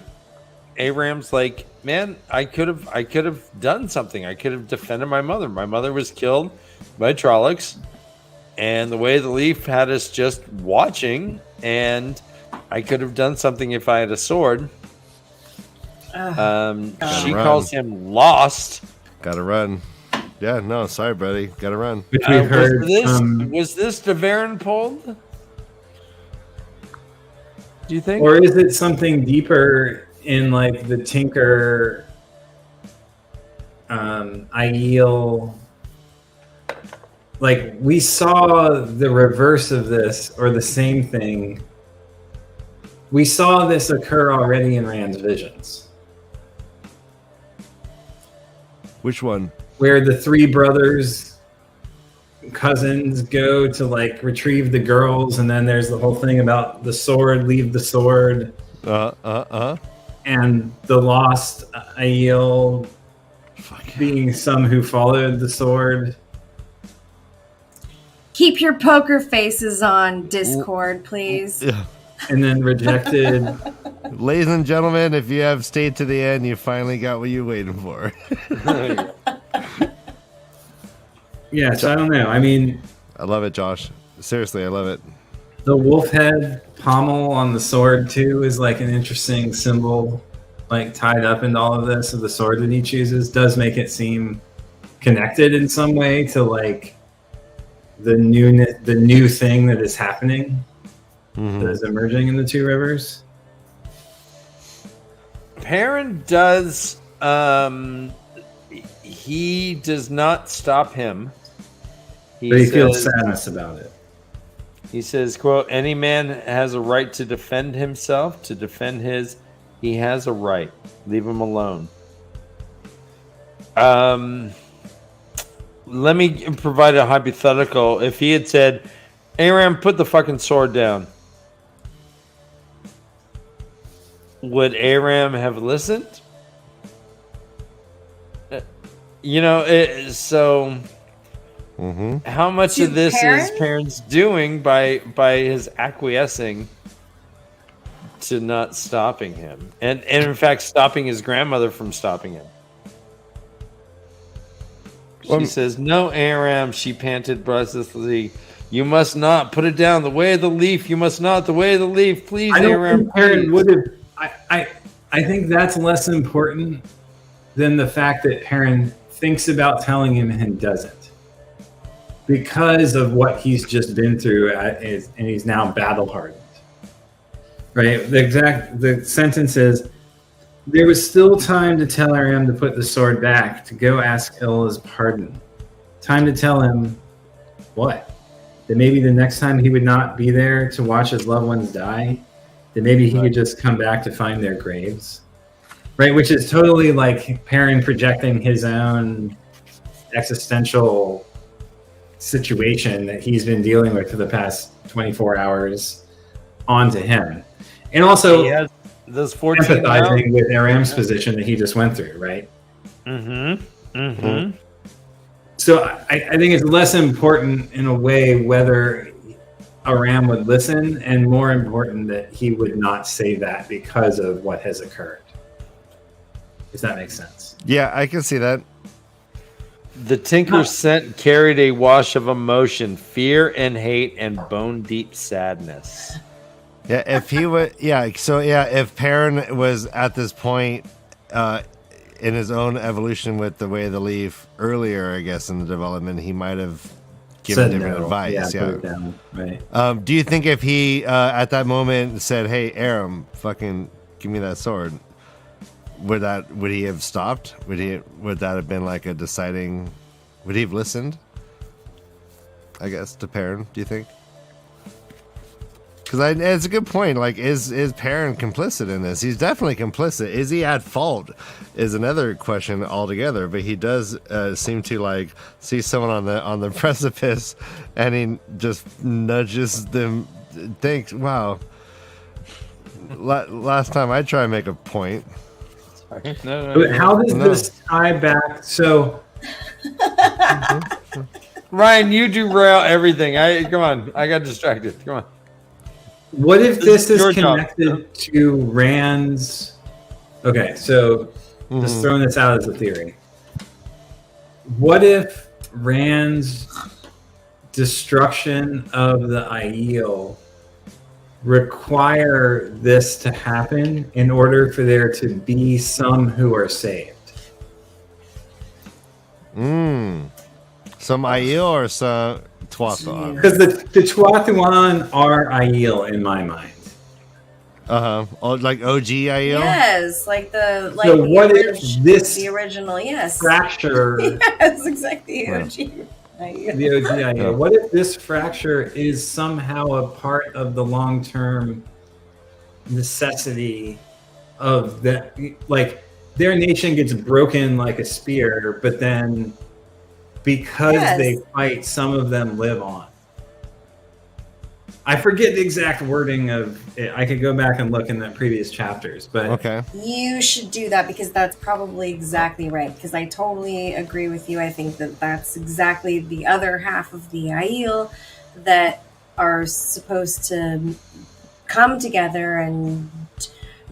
Aram's like, man, I could have done something. I could have defended my mother. My mother was killed by Trollocs, and the way the Leaf had us just watching, and I could have done something if I had a sword. She calls him lost. Gotta run. Yeah, no, sorry, buddy. Gotta run. Which we've heard. Was this TAVERN pulled? Do you think? Or is it something deeper in the Tinker, Aiel? We saw the reverse of this, or the same thing. We saw this occur already in Rand's visions. Which one? Where the three brothers, cousins, go to retrieve the girls, and then there's the whole thing about the sword, leave the sword. And the lost Aiel being some who followed the sword. Keep your poker faces on, Discord, please. Yeah. And then rejected. Ladies and gentlemen, if you have stayed to the end, you finally got what you're waiting for. Yeah, so I don't know. I mean, I love it, Josh. Seriously, I love it. the wolf head pommel on the sword too is an interesting symbol, tied up into all of this. Of the sword that he chooses does make it seem connected in some way to the new thing that is happening, that is emerging in the Two Rivers. Perrin does. He does not stop him. But he feels sadness about it. He says, quote, any man has a right to defend himself, to defend his. He has a right. Leave him alone. Let me provide a hypothetical. If he had said, Aram, put the fucking sword down, would Aram have listened? How much of this is Perrin's doing by his acquiescing to not stopping him, and in fact stopping his grandmother from stopping him? She says, "No, Aram," she panted breathlessly. "You must not put it down. The way of the leaf. You must not. The way of the leaf. Please, I don't Aram." think Perrin would have. I think that's less important than the fact that Perrin thinks about telling him and doesn't, because of what he's just been through, and he's now battle hardened. Right. The sentence is, there was still time to tell Aram to put the sword back, to go ask Illa's pardon. Time to tell him what? That maybe the next time he would not be there to watch his loved ones die. That maybe he could just come back to find their graves. Right, which is totally Perrin projecting his own existential situation that he's been dealing with for the past 24 hours onto him. And also He has those 14 empathizing with Aram's position that he just went through, right? So I think it's less important in a way whether Aram would listen, and more important that he would not say that because of what has occurred. If that makes sense. Yeah, I can see that. The Tinker's scent carried a wash of emotion, fear and hate, and bone-deep sadness. Yeah, if he would, if Perrin was at this point in his own evolution with the way of the leaf earlier, I guess, in the development, he might have giving different advice. Put it down. Right. Do you think if he at that moment said, "Hey, Aram, fucking give me that sword," would he have stopped? Would that have been like a deciding? Would he have listened? I guess to Perrin. Do you think? Because it's a good point. Like, is Perrin complicit in this? He's definitely complicit. Is he at fault? Is another question altogether. But he does seem to like see someone on the precipice, and he just nudges them. Thinks, wow. Last time I try to make a point. Sorry. But how does this tie back? So, Ryan, you derail everything. Come on. I got distracted. Come on. What if this is your connected to Rand's? Okay, so just throwing this out as a theory. What if Rand's destruction of the Aiel require this to happen in order for there to be some who are saved? Some Aiel or some Tuatha? Because the Tuathuan are Aiel in my mind. Like OG Aiel? Yes, like the So what if this the original? Yes, fracture? yes, exactly. The OG. The OG Aiel. What if this fracture is somehow a part of the long-term necessity of that? Like their nation gets broken like a spear, but then because they fight, some of them live on. I forget the exact wording of it. I could go back and look in the previous chapters, but okay. You should do that because that's probably exactly right. Because I totally agree with you. I think that that's exactly the other half of the Aiel that are supposed to come together and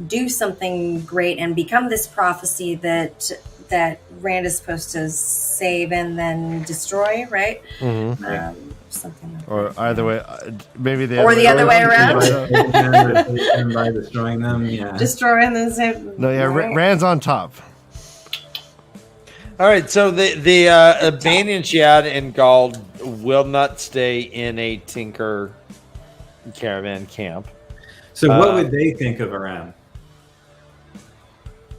do something great and become this prophecy that Rand is supposed to save and then destroy, right? Mm-hmm. Something like or that. either way, maybe the other way around. by destroying them, Destroying them. No, Rand's on top. All right, so the Banian and Gald will not stay in a Tinker caravan camp. So what would they think of Aram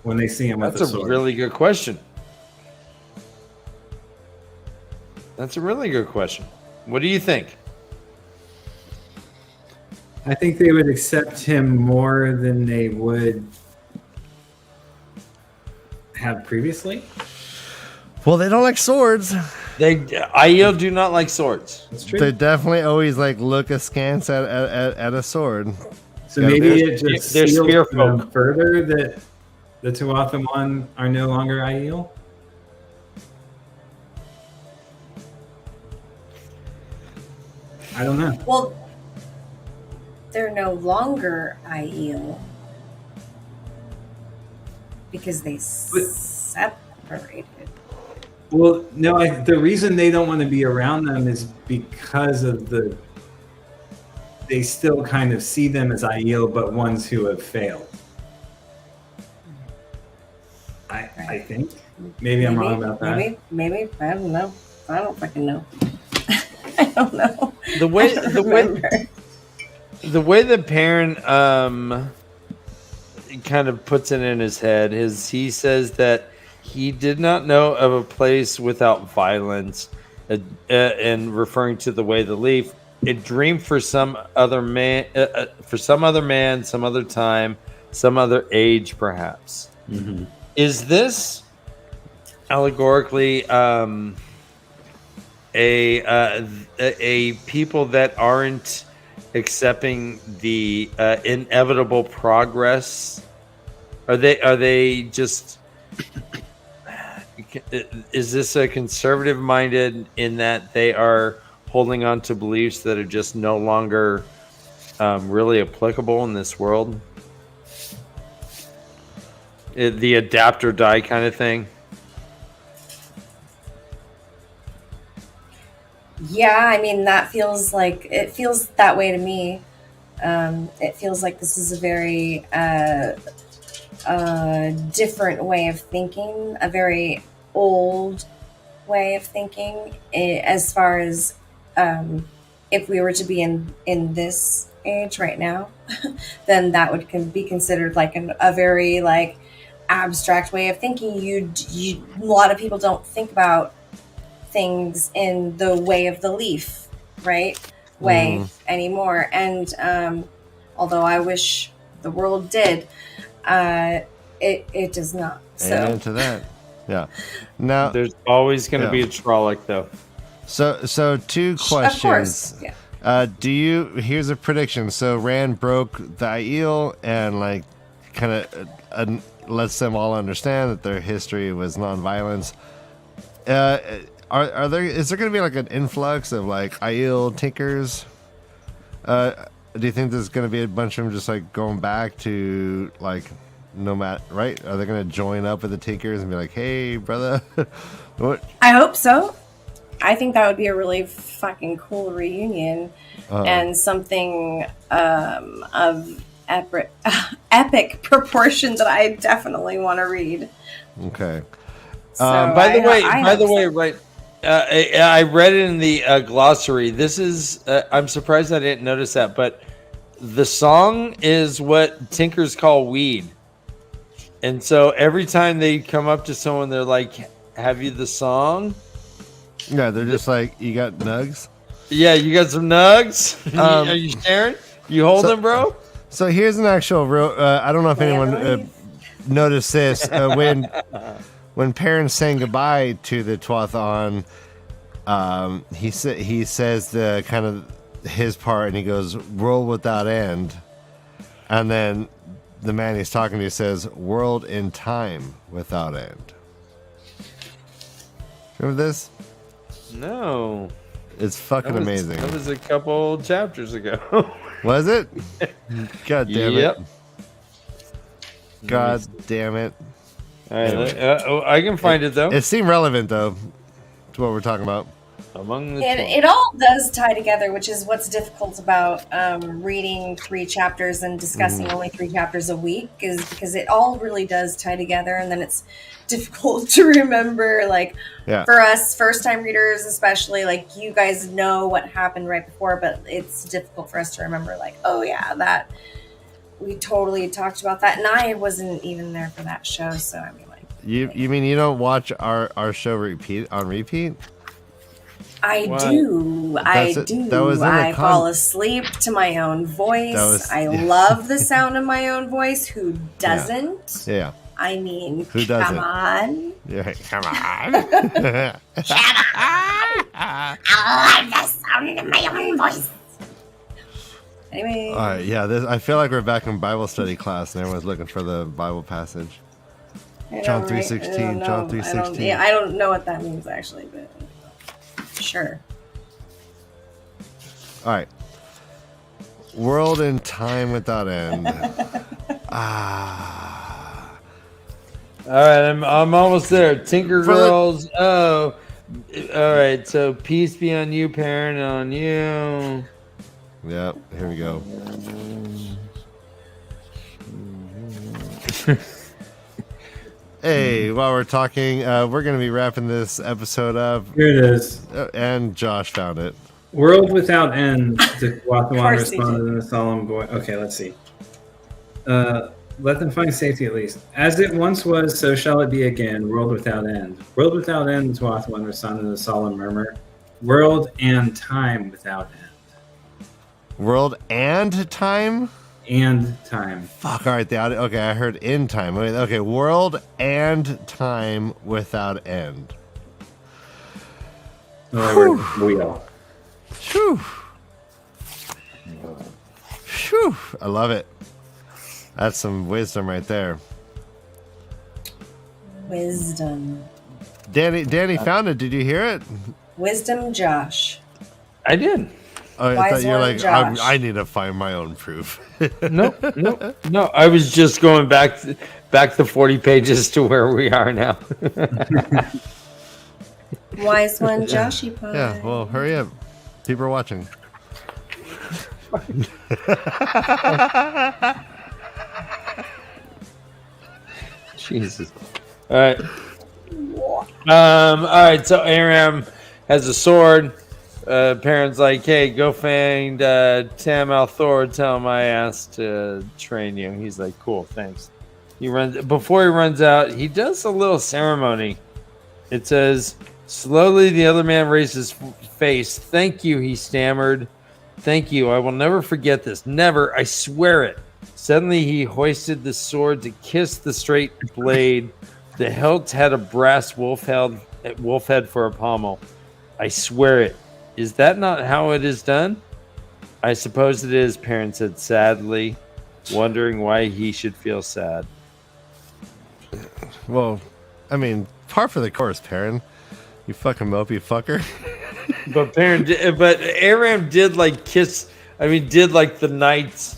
when they see him with That's a sword? a really good question. That's a really good question. What do you think? I think they would accept him more than they would have previously. Well, they don't like swords. Aiel do not like swords. That's true. They definitely always like look askance at a sword. So maybe it just they're seals spear them folk. further that the Tuatha are no longer Aiel. I don't know. Well, they're no longer Aiel because they separated. Well, no, the reason they don't want to be around them is because of they still kind of see them as Aiel, but ones who have failed. I think. Maybe I'm wrong about that. Maybe. I don't know. I don't fucking know. I don't know. The way that Perrin kind of puts it in his head is he says that he did not know of a place without violence, and referring to the way the leaf, it dreamed for some other man, some other time, some other age, perhaps. Mm-hmm. Is this allegorically a people that aren't accepting the inevitable progress? Are they just? Is this a conservative minded in that they are holding on to beliefs that are just no longer really applicable in this world? The adapt or die kind of thing. Yeah, I mean it feels that way to me. It feels like this is a very different way of thinking, a very old way of thinking, as far as if we were to be in this age right now, then that would be considered like a very like abstract way of thinking. A lot of people don't think about things in the way of the leaf, right? Way anymore. And although I wish the world did, it does not. So Amen to that. Yeah. Now There's always going to be a Trolloc, though. So two questions. Of course. Yeah. Here's a prediction. So Rand broke the Aiel and like kind of lets them all understand that their history was nonviolence. Is there going to be like an influx of like Aiel tinkers? Do you think there's going to be a bunch of them just like going back to like Nomad, right? Are they going to join up with the tinkers and be like, hey, brother? What? I hope so. I think that would be a really fucking cool reunion and something of epic proportion that I definitely want to read. Okay. So By the way, right? I read it in the glossary. This is I'm surprised I didn't notice that, but the song is what tinkers call weed. And so every time they come up to someone, they're like, have you the song? Yeah, they're just like, you got nugs? Yeah, you got some nugs? Are you sharing? You holding, bro? So here's an actual real, I don't know if anyone noticed this. When Perrin sang goodbye to the Tuatha'an, he says the kind of his part, and he goes, world without end. And then the man he's talking to says, world in time without end. Remember this? No. It's fucking amazing. That was a couple chapters ago. Was it? God damn Yep. it. God damn it. All right, I can find it though. It seemed relevant though to what we're talking about. Among the It all does tie together, which is what's difficult about reading 3 chapters and discussing only 3 chapters a week, is because it all really does tie together, and then it's difficult to remember. Like for us first-time readers, especially, like you guys know what happened right before, but it's difficult for us to remember. Like, oh yeah, that we totally talked about that, and I wasn't even there for that show, so I mean, like, You mean you don't watch our show on repeat? I do. I do. I fall asleep to my own voice. I love the sound of my own voice. Who doesn't? Yeah. I mean, who doesn't? Come on. Yeah, come on. Come on. I love the sound of my own voice. Anyway. All right, yeah. I feel like we're back in Bible study class, and everyone's looking for the Bible passage. John 3:16. John 3:16. I don't know what that means actually, but sure. All right. World in time without end. All right, I'm almost there. Tinker Girls. Oh, all right. So peace be on you, Perrin, on you. Yep. Here we go. Hey, while we're talking, we're going to be wrapping this episode up. Here it is. And Josh found it. World without end. The Tuatha'an responded in a solemn voice. Okay, let's see. Let them find safety at least. As it once was, so shall it be again. World without end. World without end, the Tuatha'an responded in a solemn murmur. World and time without end. World and time? And time. Fuck, all right. Okay, I heard in time. Okay, world and time without end. Wheel. Phew. Phew. I love it. That's some wisdom right there. Wisdom. Danny found it. Did you hear it? Wisdom, Josh. I did. Oh, I thought you were like, Josh. I need to find my own proof. No. I was just going back the 40 pages to where we are now. Wise one, Joshy Pie. Yeah, well, hurry up. People are watching. Jesus. All right. All right. So Aram has a sword. Parents like, hey, go find Tam Althor. Tell him I asked to train you. He's like, cool, thanks. Before he runs out, he does a little ceremony. It says, slowly the other man raised his face. Thank you, he stammered. Thank you. I will never forget this. Never. I swear it. Suddenly he hoisted the sword to kiss the straight blade. The hilt had a brass wolf head for a pommel. I swear it. Is that not how it is done? I suppose it is, Perrin said sadly, wondering why he should feel sad. Well, I mean, par for the course, Perrin. You fucking mopey fucker. But Aram did like kiss. I mean, did like the knights.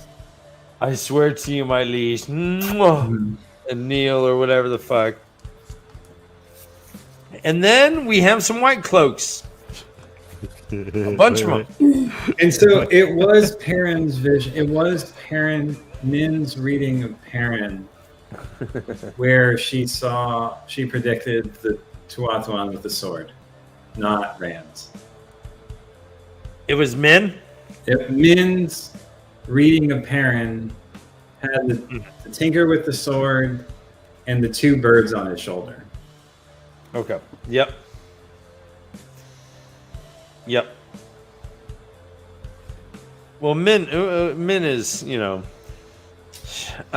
I swear to you, my liege, and kneel or whatever the fuck. And then we have some white cloaks, a bunch of them. And so it was Perrin's vision. It was Min's reading of Perrin, where she predicted the Tuathuan with the sword, not Rand's. It was Min? Min's reading of Perrin had the tinker with the sword and the two birds on his shoulder. Okay. Yep. Well, Min is, I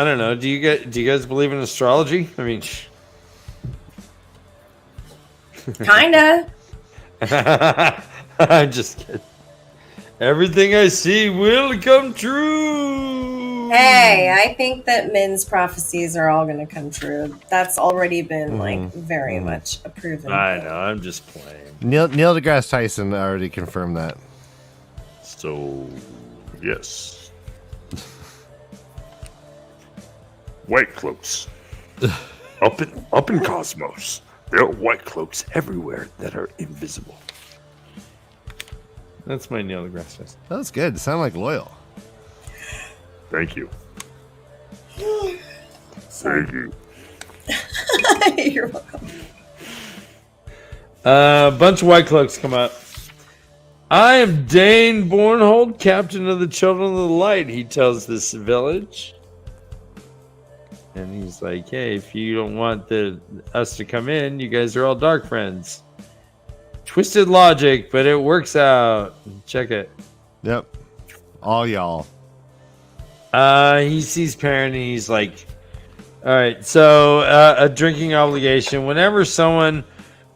don't know. Do you guys believe in astrology? I mean, Kinda. I'm just kidding. Everything I see will come true. Hey, I think that Min's prophecies are all going to come true. That's already been very much a proven. I know. I'm just playing. Neil deGrasse Tyson already confirmed that. So, yes. White cloaks. Up in Cosmos, there are white cloaks everywhere that are invisible. That's my Neil deGrasse Tyson. That was good. Sound like loyal. Thank you. Thank you. You're welcome. A bunch of white cloaks come up. I am Dane Bornhold, captain of the Children of the Light, he tells this village. And he's like, hey, if you don't want us to come in, you guys are all dark friends. Twisted logic, but it works out. Check it. Yep. All y'all. He sees Perrin and he's like, all right, so a drinking obligation. Whenever someone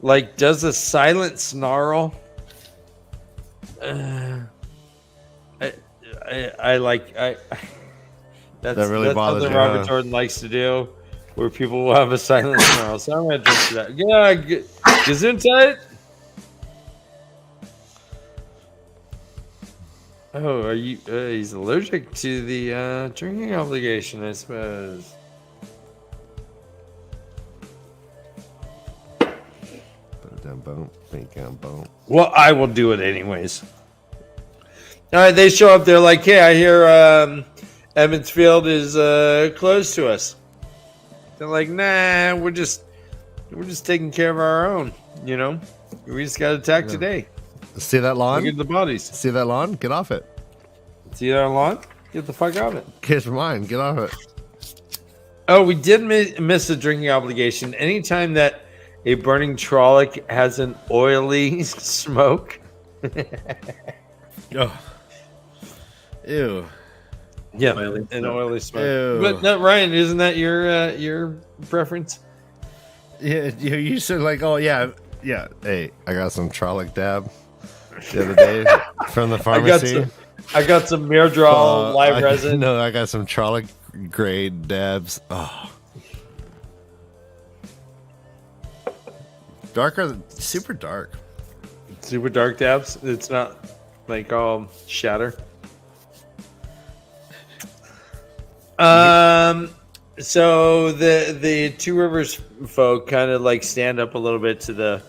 like does a silent snarl, that's that really bothers something you, Robert Jordan likes to do, where people will have a silent snarl. So I'm gonna drink to that. Yeah, Gesundheit. Oh, are you? He's allergic to the drinking obligation, I suppose. Well, I will do it anyways. All right, they show up. They're like, "Hey, I hear Emmonsfield is close to us." They're like, "Nah, we're just taking care of our own. We just got attacked today." See that lawn? Look at the bodies. See that lawn? Get off it. See that lawn? Get the fuck out of it. Kiss mine. Get off it. Oh, we did miss a drinking obligation. Anytime that a burning Trolloc has an oily smoke. Oh. Ew. Yeah, an oily smoke. Ew. But no, Ryan, isn't that your preference? Yeah, you said like, oh yeah. Hey, I got some Trolloc dab the other day from the pharmacy. I got some Myrdral live resin. No, I got some Trolloc grade dabs. Oh. Super dark. Super dark dabs. It's not like all shatter. So the Two Rivers folk kind of like stand up a little bit to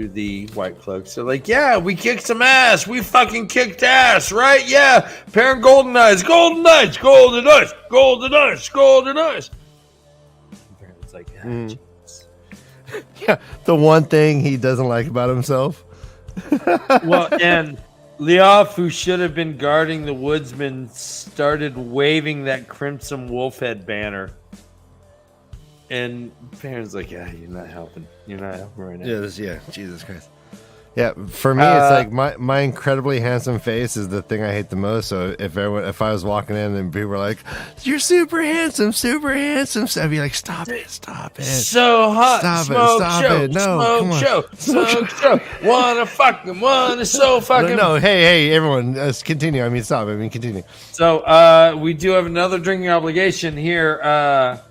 the White Cloaks. They're like, yeah, we kicked some ass. We fucking kicked ass, right? Yeah. Parent Golden Eyes, Golden Eyes, Golden Eyes, Golden Eyes, Golden Eyes. Parent's like, yeah, the one thing he doesn't like about himself, Well, and Leaf, who should have been guarding the woodsman, started waving that crimson wolf head banner. And Farron's like, yeah, you're not helping. You're not helping right now. Yeah, Jesus Christ. Yeah, for me, it's like my incredibly handsome face is the thing I hate the most. So if I was walking in and people were like, "You're super handsome," so I'd be like, "Stop it! So hot, Stop it! No, come on. Smoke show. Wanna fucking, wanna so fucking. No, hey, everyone, continue. Stop. Continue. So we do have another drinking obligation here.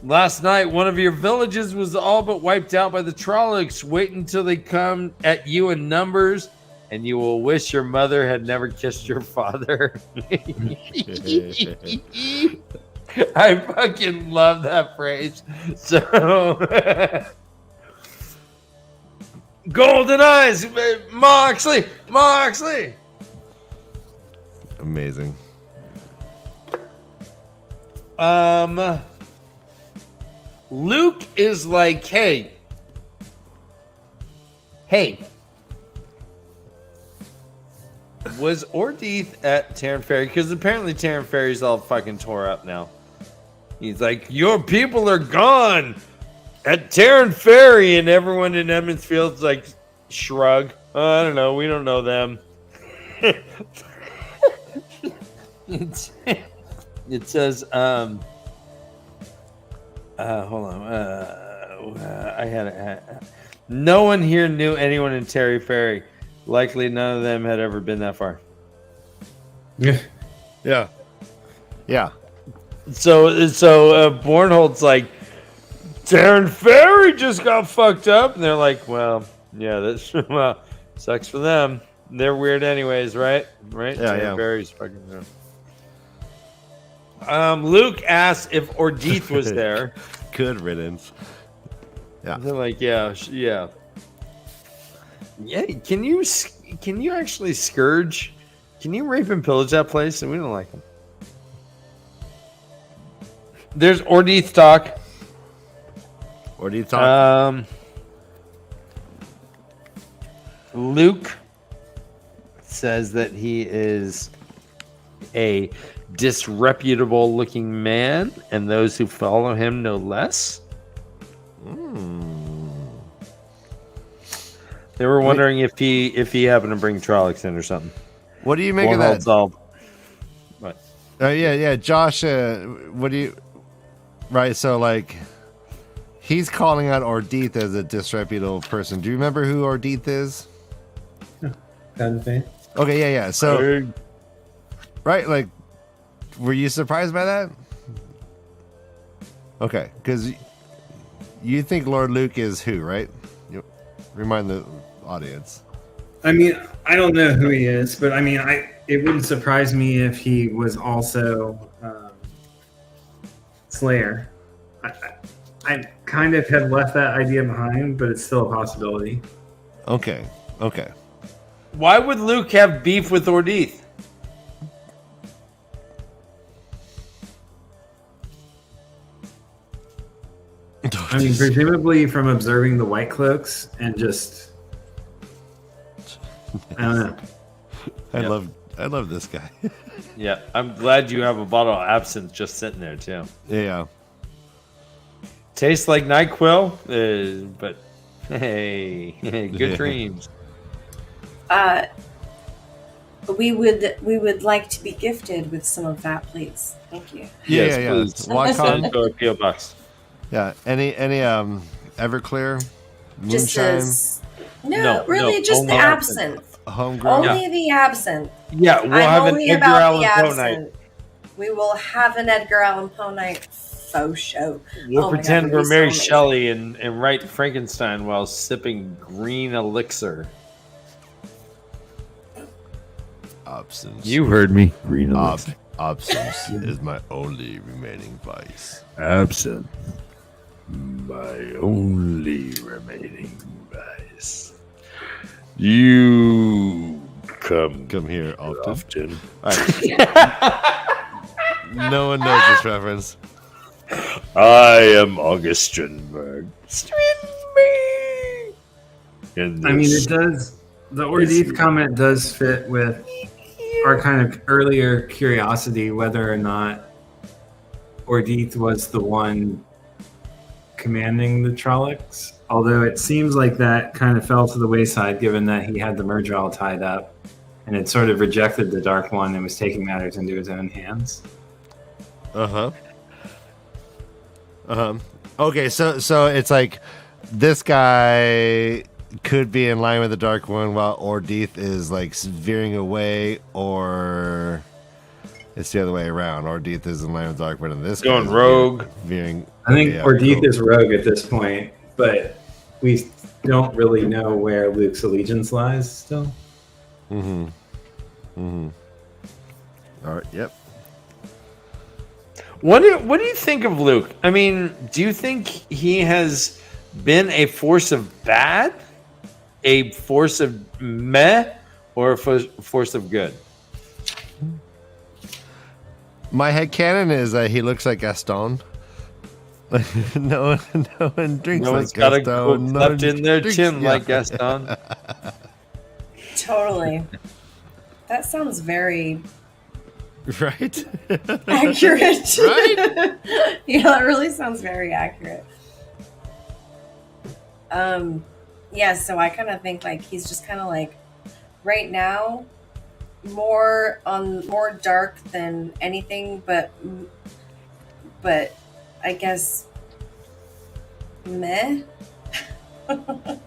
Last night, one of your villages was all but wiped out by the Trollocs. Wait until they come at you in numbers, and you will wish your mother had never kissed your father. I fucking love that phrase. So, golden eyes, Moxley. Amazing. Luke is like, hey, was Ordeath at Terran Ferry? Because apparently Terran Ferry's all fucking tore up now. He's like, your people are gone at Terran Ferry, and everyone in Edmonds Field's like, shrug. I don't know, we don't know them. It says, hold on. I had it. No one here knew anyone in Terry Ferry. Likely none of them had ever been that far. Yeah. So Bornhold's like, Terran Ferry just got fucked up, and they're like, well, yeah, that's sucks for them. They're weird anyways, right? Right? Yeah, Terran Ferry's fucking weird. Luke asks if Ordeath was there. Good riddance. Yeah. They're like, yeah. Can you actually scourge? Can you rape and pillage that place? And we don't like them. There's Ordeath talk. Luke says that he is a disreputable looking man, and those who follow him no less. They were wondering if he happened to bring Trollocs in or something. What do you make of that? What? Yeah, Josh. What do you? Right, so like, he's calling out Ordeath as a disreputable person. Do you remember who Ordeath is? Okay, yeah. So, right, like, were you surprised by that? Okay, because you think Lord Luke is who, right? You remind the audience. I mean, I don't know who he is, but I mean, it wouldn't surprise me if he was also Slayer. I kind of had left that idea behind, but it's still a possibility. Okay. Why would Luke have beef with Ordeath? I mean, presumably from observing the White Cloaks and just, I don't know. I love this guy. Yeah, I'm glad you have a bottle of absinthe just sitting there too. Yeah. Tastes like NyQuil, but hey, good dreams. We would like to be gifted with some of that, please. Thank you. Yeah. Send it to our PO box. Yeah. Any Everclear, Just moonshine, just the absinthe. homegrown. Only the absinthe. Yeah, we'll have an Edgar Allan Poe night. We will have an Edgar Allan Poe night faux show. We'll pretend we're Mary Shelley and write Frankenstein while sipping green elixir. Absence. You heard me. Green elixir. Absence is my only remaining vice. Absent. My only remaining vice. You come here often. often. All right. No one knows this reference. I am August Strindberg. I mean, it does The Ordeeth comment does fit with our kind of earlier curiosity whether or not Ordeeth was the one commanding the Trollocs. Although it seems like that kind of fell to the wayside given that he had the merger all tied up and had sort of rejected the Dark One and was taking matters into his own hands. Okay, so it's like this guy could be in line with the Dark One while Ordeeth is like veering away, or it's the other way around. Ordeeth is in line with the Dark One and this going guy's rogue. Veering. I think Ordeeth is rogue at this point, but we don't really know where Luke's allegiance lies still. All right. Yep. What do you think of Luke? I mean, do you think he has been a force of bad, a force of meh, or a force of good? My headcanon is that he looks like Gaston. no one drinks No like one's got Gaston. a quote No left one in their drinks- chin yeah. like Gaston. Totally. That sounds very Right? accurate. Right? Yeah, that really sounds very accurate. Yeah, so I kind of think like he's just kind of like right now more dark than anything, but I guess meh.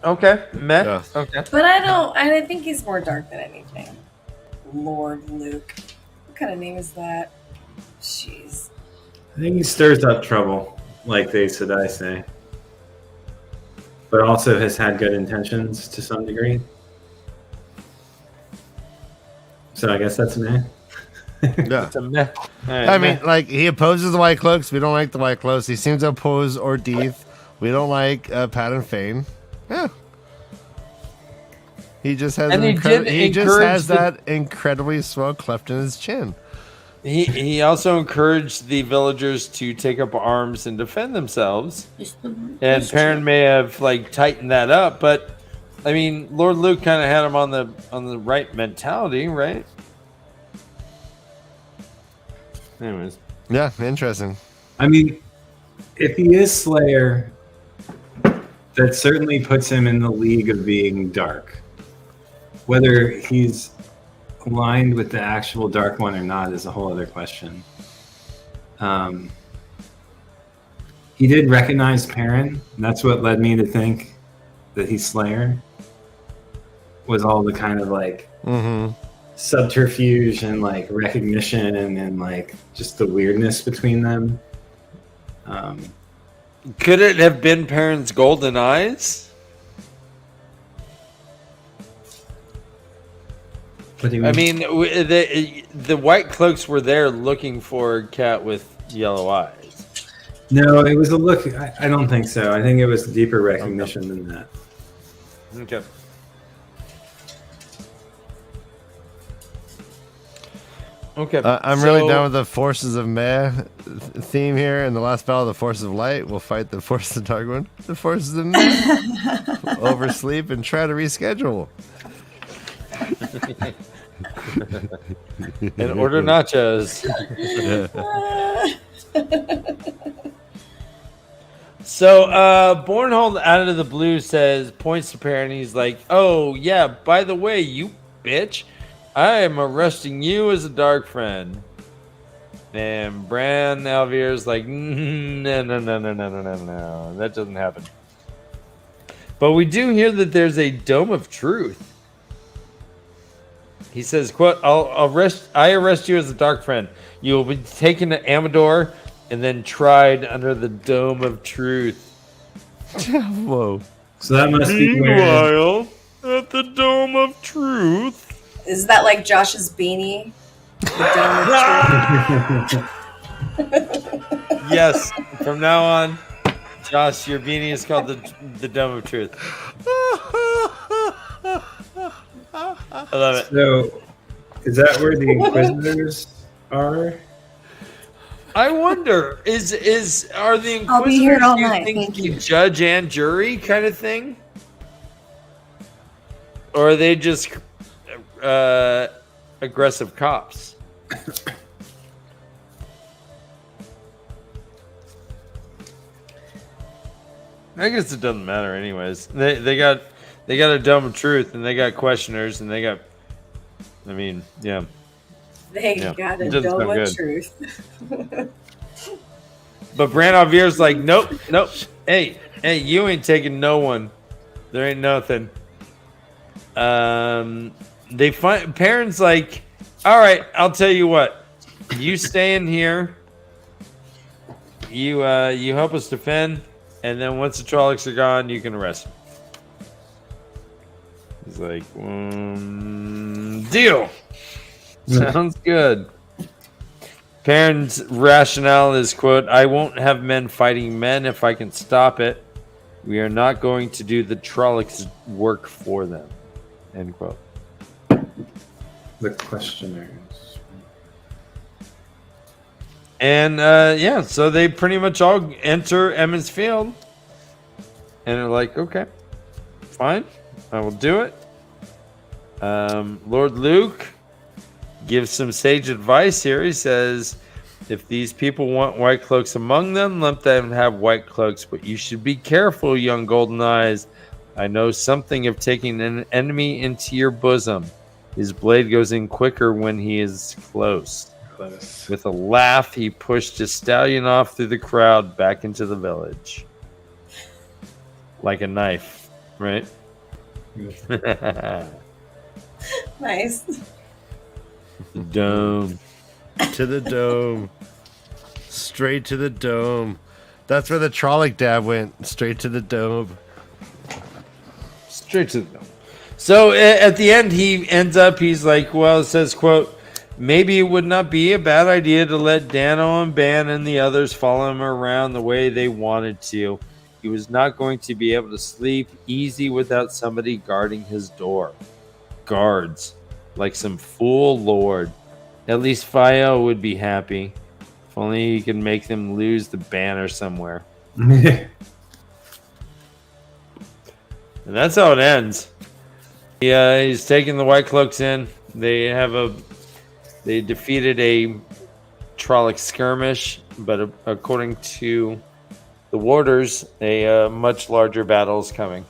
Okay, meh. Yeah. Okay. But I think he's more dark than anything. Lord Luke. What kind of name is that? Jeez. I think he stirs up trouble, like they Sedai say. But also has had good intentions to some degree. So I guess that's meh. Yeah. It's a meh. All right, I meh. mean, like, he opposes the White Cloaks. We don't like the White Cloaks. He seems to oppose Ordeeth. We don't like Pat and Fane. Yeah. He just has And he did he just encourage has the- that incredibly swell cleft in his chin. He also encouraged the villagers to take up arms and defend themselves. And Perrin may have like tightened that up, but I mean, Lord Luke kind of had him on the right mentality, right? Anyways, Yeah, interesting. I mean, if he is Slayer, that certainly puts him in the league of being dark. Whether he's aligned with the actual Dark One or not is a whole other question. He did recognize Perrin. And that's what led me to think that he's Slayer. Was all the kind of like subterfuge and like recognition and like just the weirdness between them. could it have been Perrin's golden eyes? What do you I mean, the White Cloaks were there looking for a cat with yellow eyes. No, it was a look. I don't think so. I think it was deeper recognition than that. Okay. Okay. I'm really down with the Forces of Meh theme here. In the last battle, the Forces of Light will fight the Forces of Dark One. The Forces of Meh oversleep and try to reschedule. And order nachos. So, Bornhold out of the blue points to Perrin, and he's like, "Oh yeah, by the way, you bitch, I am arresting you as a dark friend." And Bran Alvear's like, "No, that doesn't happen." But we do hear that there's a dome of truth. He says, "Quote: I arrest you as a dark friend. You will be taken to Amador and then tried under the dome of truth." Whoa. So that must be where Meanwhile, at the dome of truth. Is that like Josh's beanie? The dome of truth? Yes, from now on, Josh, your beanie is called the dome of truth. I love it. So, is that where the Inquisitors are? I wonder, are the Inquisitors, I'll be here all do you night, think, thank you. judge and jury kind of thing? Or are they just aggressive cops? I guess it doesn't matter anyways. They got a dome of truth, and they got questioners, and they got, I mean, yeah. They got a dome of truth. But Brandon like, nope. Hey, you ain't taking no one. There ain't nothing. They find parents like, all right, I'll tell you what. You stay in here. You help us defend, and then once the Trollocs are gone, you can arrest them. He's like, deal. Sounds good. Perrin's rationale is, quote, I won't have men fighting men if I can stop it. We are not going to do the Trollocs' work for them. End quote. The questioners. And, so they pretty much all enter Emmons Field. And they're like, okay, fine. I will do it. Lord Luke gives some sage advice here. He says, if these people want white cloaks among them, let them have white cloaks. But you should be careful, young golden eyes. I know something of taking an enemy into your bosom. His blade goes in quicker when he is close. With a laugh, he pushed his stallion off through the crowd back into the village. Like a knife, right? Nice. Dome. To the dome. Straight to the dome. That's where the Trolloc dab went. Straight to the dome. Straight to the dome. So at the end, he ends up, he's like, well, it says, quote, maybe it would not be a bad idea to let Dano and Ban and the others follow him around the way they wanted to. He was not going to be able to sleep easy without somebody guarding his door. Guards. Like some fool lord. At least Fael would be happy. If only he could make them lose the banner somewhere. And that's how it ends. He's taking the White Cloaks in. They defeated a Trolloc skirmish, but according to the warders, a much larger battle is coming.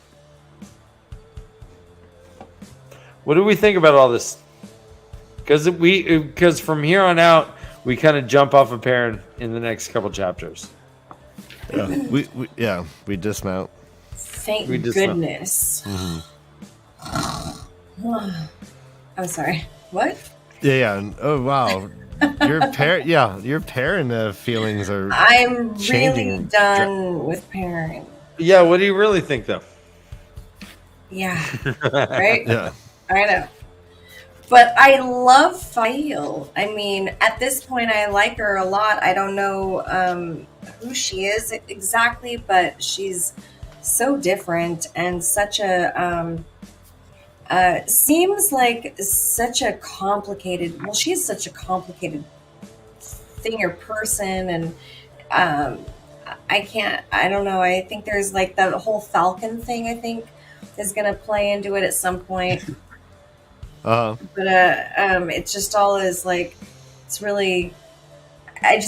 What do we think about all this? Because from here on out, we kind of jump off of Perrin in the next couple chapters. Yeah, we dismount. Thank goodness. Mm-hmm. I'm sorry. What? Yeah. Oh wow. Your Perrin feelings are. I'm changing. really done with Perrin. Yeah. What do you really think, though? Yeah. Right. Yeah. I know. But I love Fael. I mean, at this point, I like her a lot. I don't know who she is exactly, but she's so different and such a seems like such a complicated. Well, she's such a complicated thing or person, and I don't know. I think there's like the whole Falcon thing. I think is going to play into it at some point. But it's just all is like, it's really, I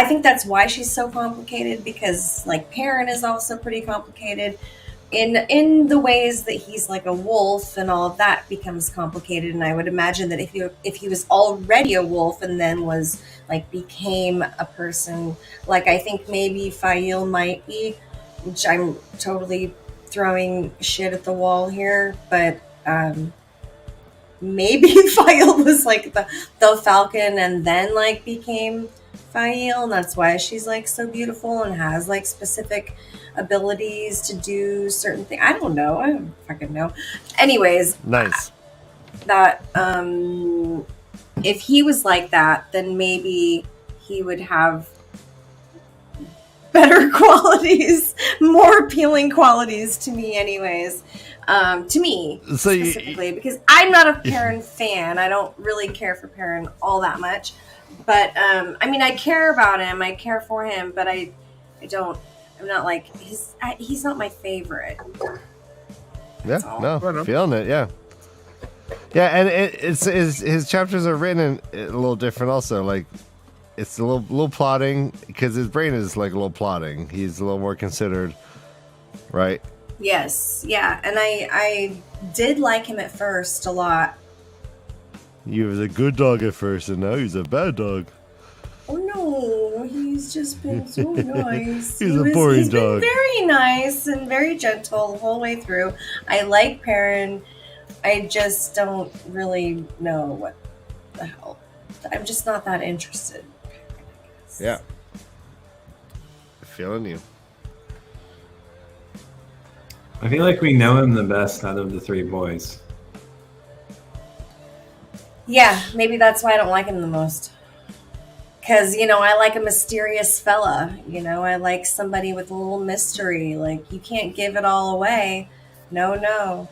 think that's why she's so complicated, because like Perrin is also pretty complicated in the ways that he's like a wolf, and all of that becomes complicated. And I would imagine that if he was already a wolf and then was like became a person, like I think maybe Fael might be, which I'm totally throwing shit at the wall here, but maybe Fael was like the Falcon and then like became Fael, and that's why she's like so beautiful and has like specific abilities to do certain things. I don't know. I don't fucking know. Anyways, nice. That if he was like that, then maybe he would have better qualities, more appealing qualities to me anyways. To me, so specifically, because I'm not a Perrin fan. I don't really care for Perrin all that much. But, I mean, I care about him. I care for him, but I'm not like, he's not my favorite. Yeah, no, feeling it, yeah. Yeah, and his chapters are written a little different also. Like, it's a little plotting, because his brain is like a little plotting. He's a little more considered, right? Yes, yeah. And I did like him at first a lot. He was a good dog at first, and now he's a bad dog. Oh no, he's just been so nice. He's a boring he's dog. Been very nice and very gentle the whole way through. I like Perrin. I just don't really know what the hell. I'm just not that interested. Yeah. Feeling you. I feel like we know him the best out of the three boys. Yeah, maybe that's why I don't like him the most. Because, I like a mysterious fella. I like somebody with a little mystery. Like, you can't give it all away. No.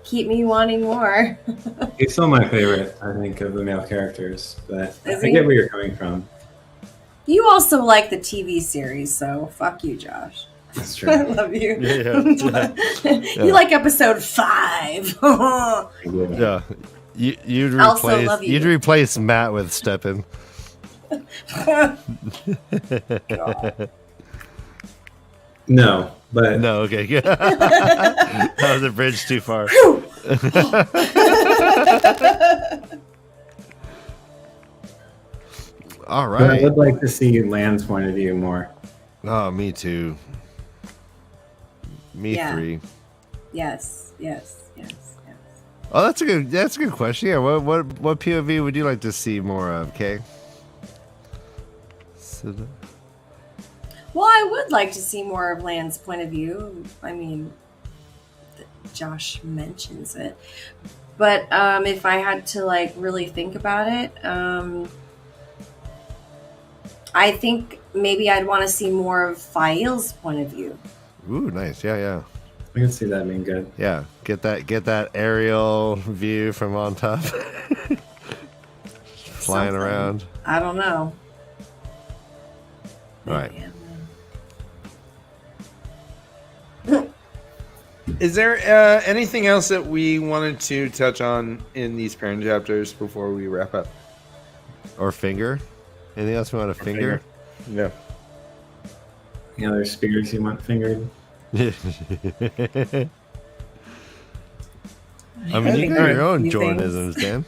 Keep me wanting more. He's still my favorite, I think, of the male characters. But I he? get where you're coming from. You also like the TV series, so fuck you, Josh. That's true. I love you. Yeah. You like episode 5. Yeah. You'd Also love replace you. you'd replace Matt with Steppen. No, but No, okay. That was a bridge too far. All but I right. would like to see Land's point of view more. Oh, me too. Me Yeah. 3. Yes. Oh, that's a good question. Yeah, what POV would you like to see more of, Kay? Well, I would like to see more of Land's point of view. I mean, Josh mentions it. But if I had to, really think about it, I think maybe I'd want to see more of Fail's point of view. Ooh, nice. Yeah. I can see that being good. Yeah, get that aerial view from on top. Flying Something. around. I don't know. All right. Is there anything else that we wanted to touch on in these parent chapters before we wrap up? Or finger? Anything else we want to finger? Yeah. Any other spears you want fingered? I mean, you got your own Jordanisms, Dan.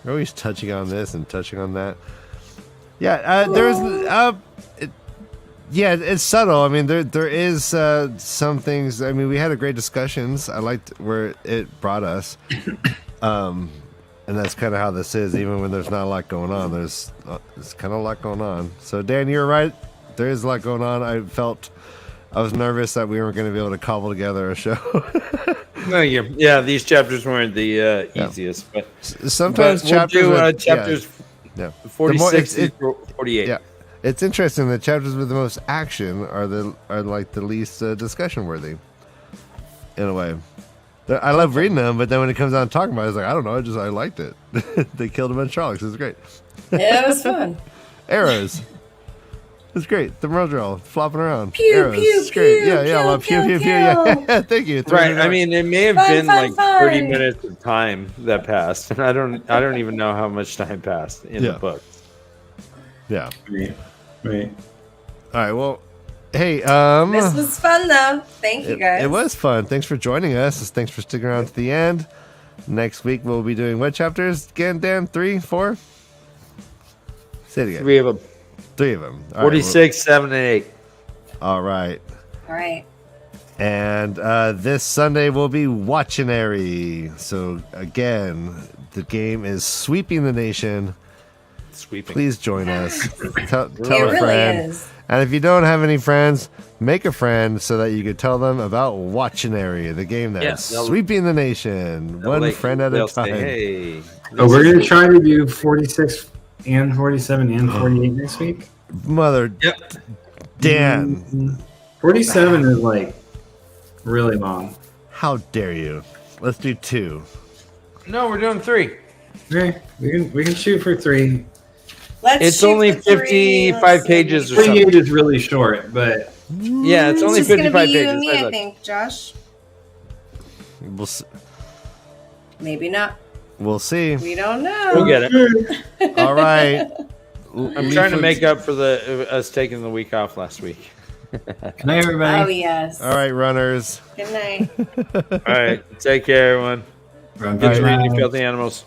You're always touching on this and touching on that. Yeah, it's subtle. I mean, there is some things. I mean, we had a great discussions. I liked where it brought us, and that's kind of how this is. Even when there's not a lot going on, there's kind of a lot going on. So, Dan, you're right. There is a lot going on. I was nervous that we weren't going to be able to cobble together a show. No, yeah. These chapters weren't the easiest, but sometimes we'll chapters do chapters 46 through 48. Yeah, it's interesting. The chapters with the most action are like the least discussion worthy. In a way, I love reading them, but then when it comes down to talking about it, it's like I don't know. I liked it. They killed a bunch of Trollocs. It was great. Yeah, it was fun. Arrows. It's great. The Rodrell flopping around. Pew, Arrows. pew, It's great. pew, Yeah, pew, I love pew, pew, pew, pew. pew. Yeah, thank you. Right. I mean, it may have been Fun, 30 fun. minutes of time that passed, and I don't even know how much time passed in the book. Yeah. Right. All right. Well, hey. This was fun, though. Thank you, guys. It was fun. Thanks for joining us. Thanks for sticking around to the end. Next week we'll be doing what chapters again, Dan? 3, 4? Say it again. 3 of them. 3 of them. All 46, 7, and 8. All right. All right. And this Sunday will be Watchinary. So again, the game is sweeping the nation. Sweeping. Please join us. Tell It a really friend. is. And if you don't have any friends, make a friend so that you can tell them about Watchinary, the game that's sweeping the nation, one friend at a they'll time. Say, hey, Oh, we're going to try to do 46 and 47 and 48 next week? Mother. Yep. Dan. 47 is really long. How dare you? Let's do 2. No, we're doing 3. Okay, we can shoot for 3. It's only 55 pages or 48 something. is really short, but Yeah, it's only just gonna 55 be you pages. and me, How's I that? think, Josh. Maybe not. We'll see. We don't know. We'll get it. All right. I'm trying to make up for us taking the week off last week. Good night, everybody. Oh, yes. All right, runners. Good night. All right. Take care, everyone. Run Get good reading, you round. filthy animals.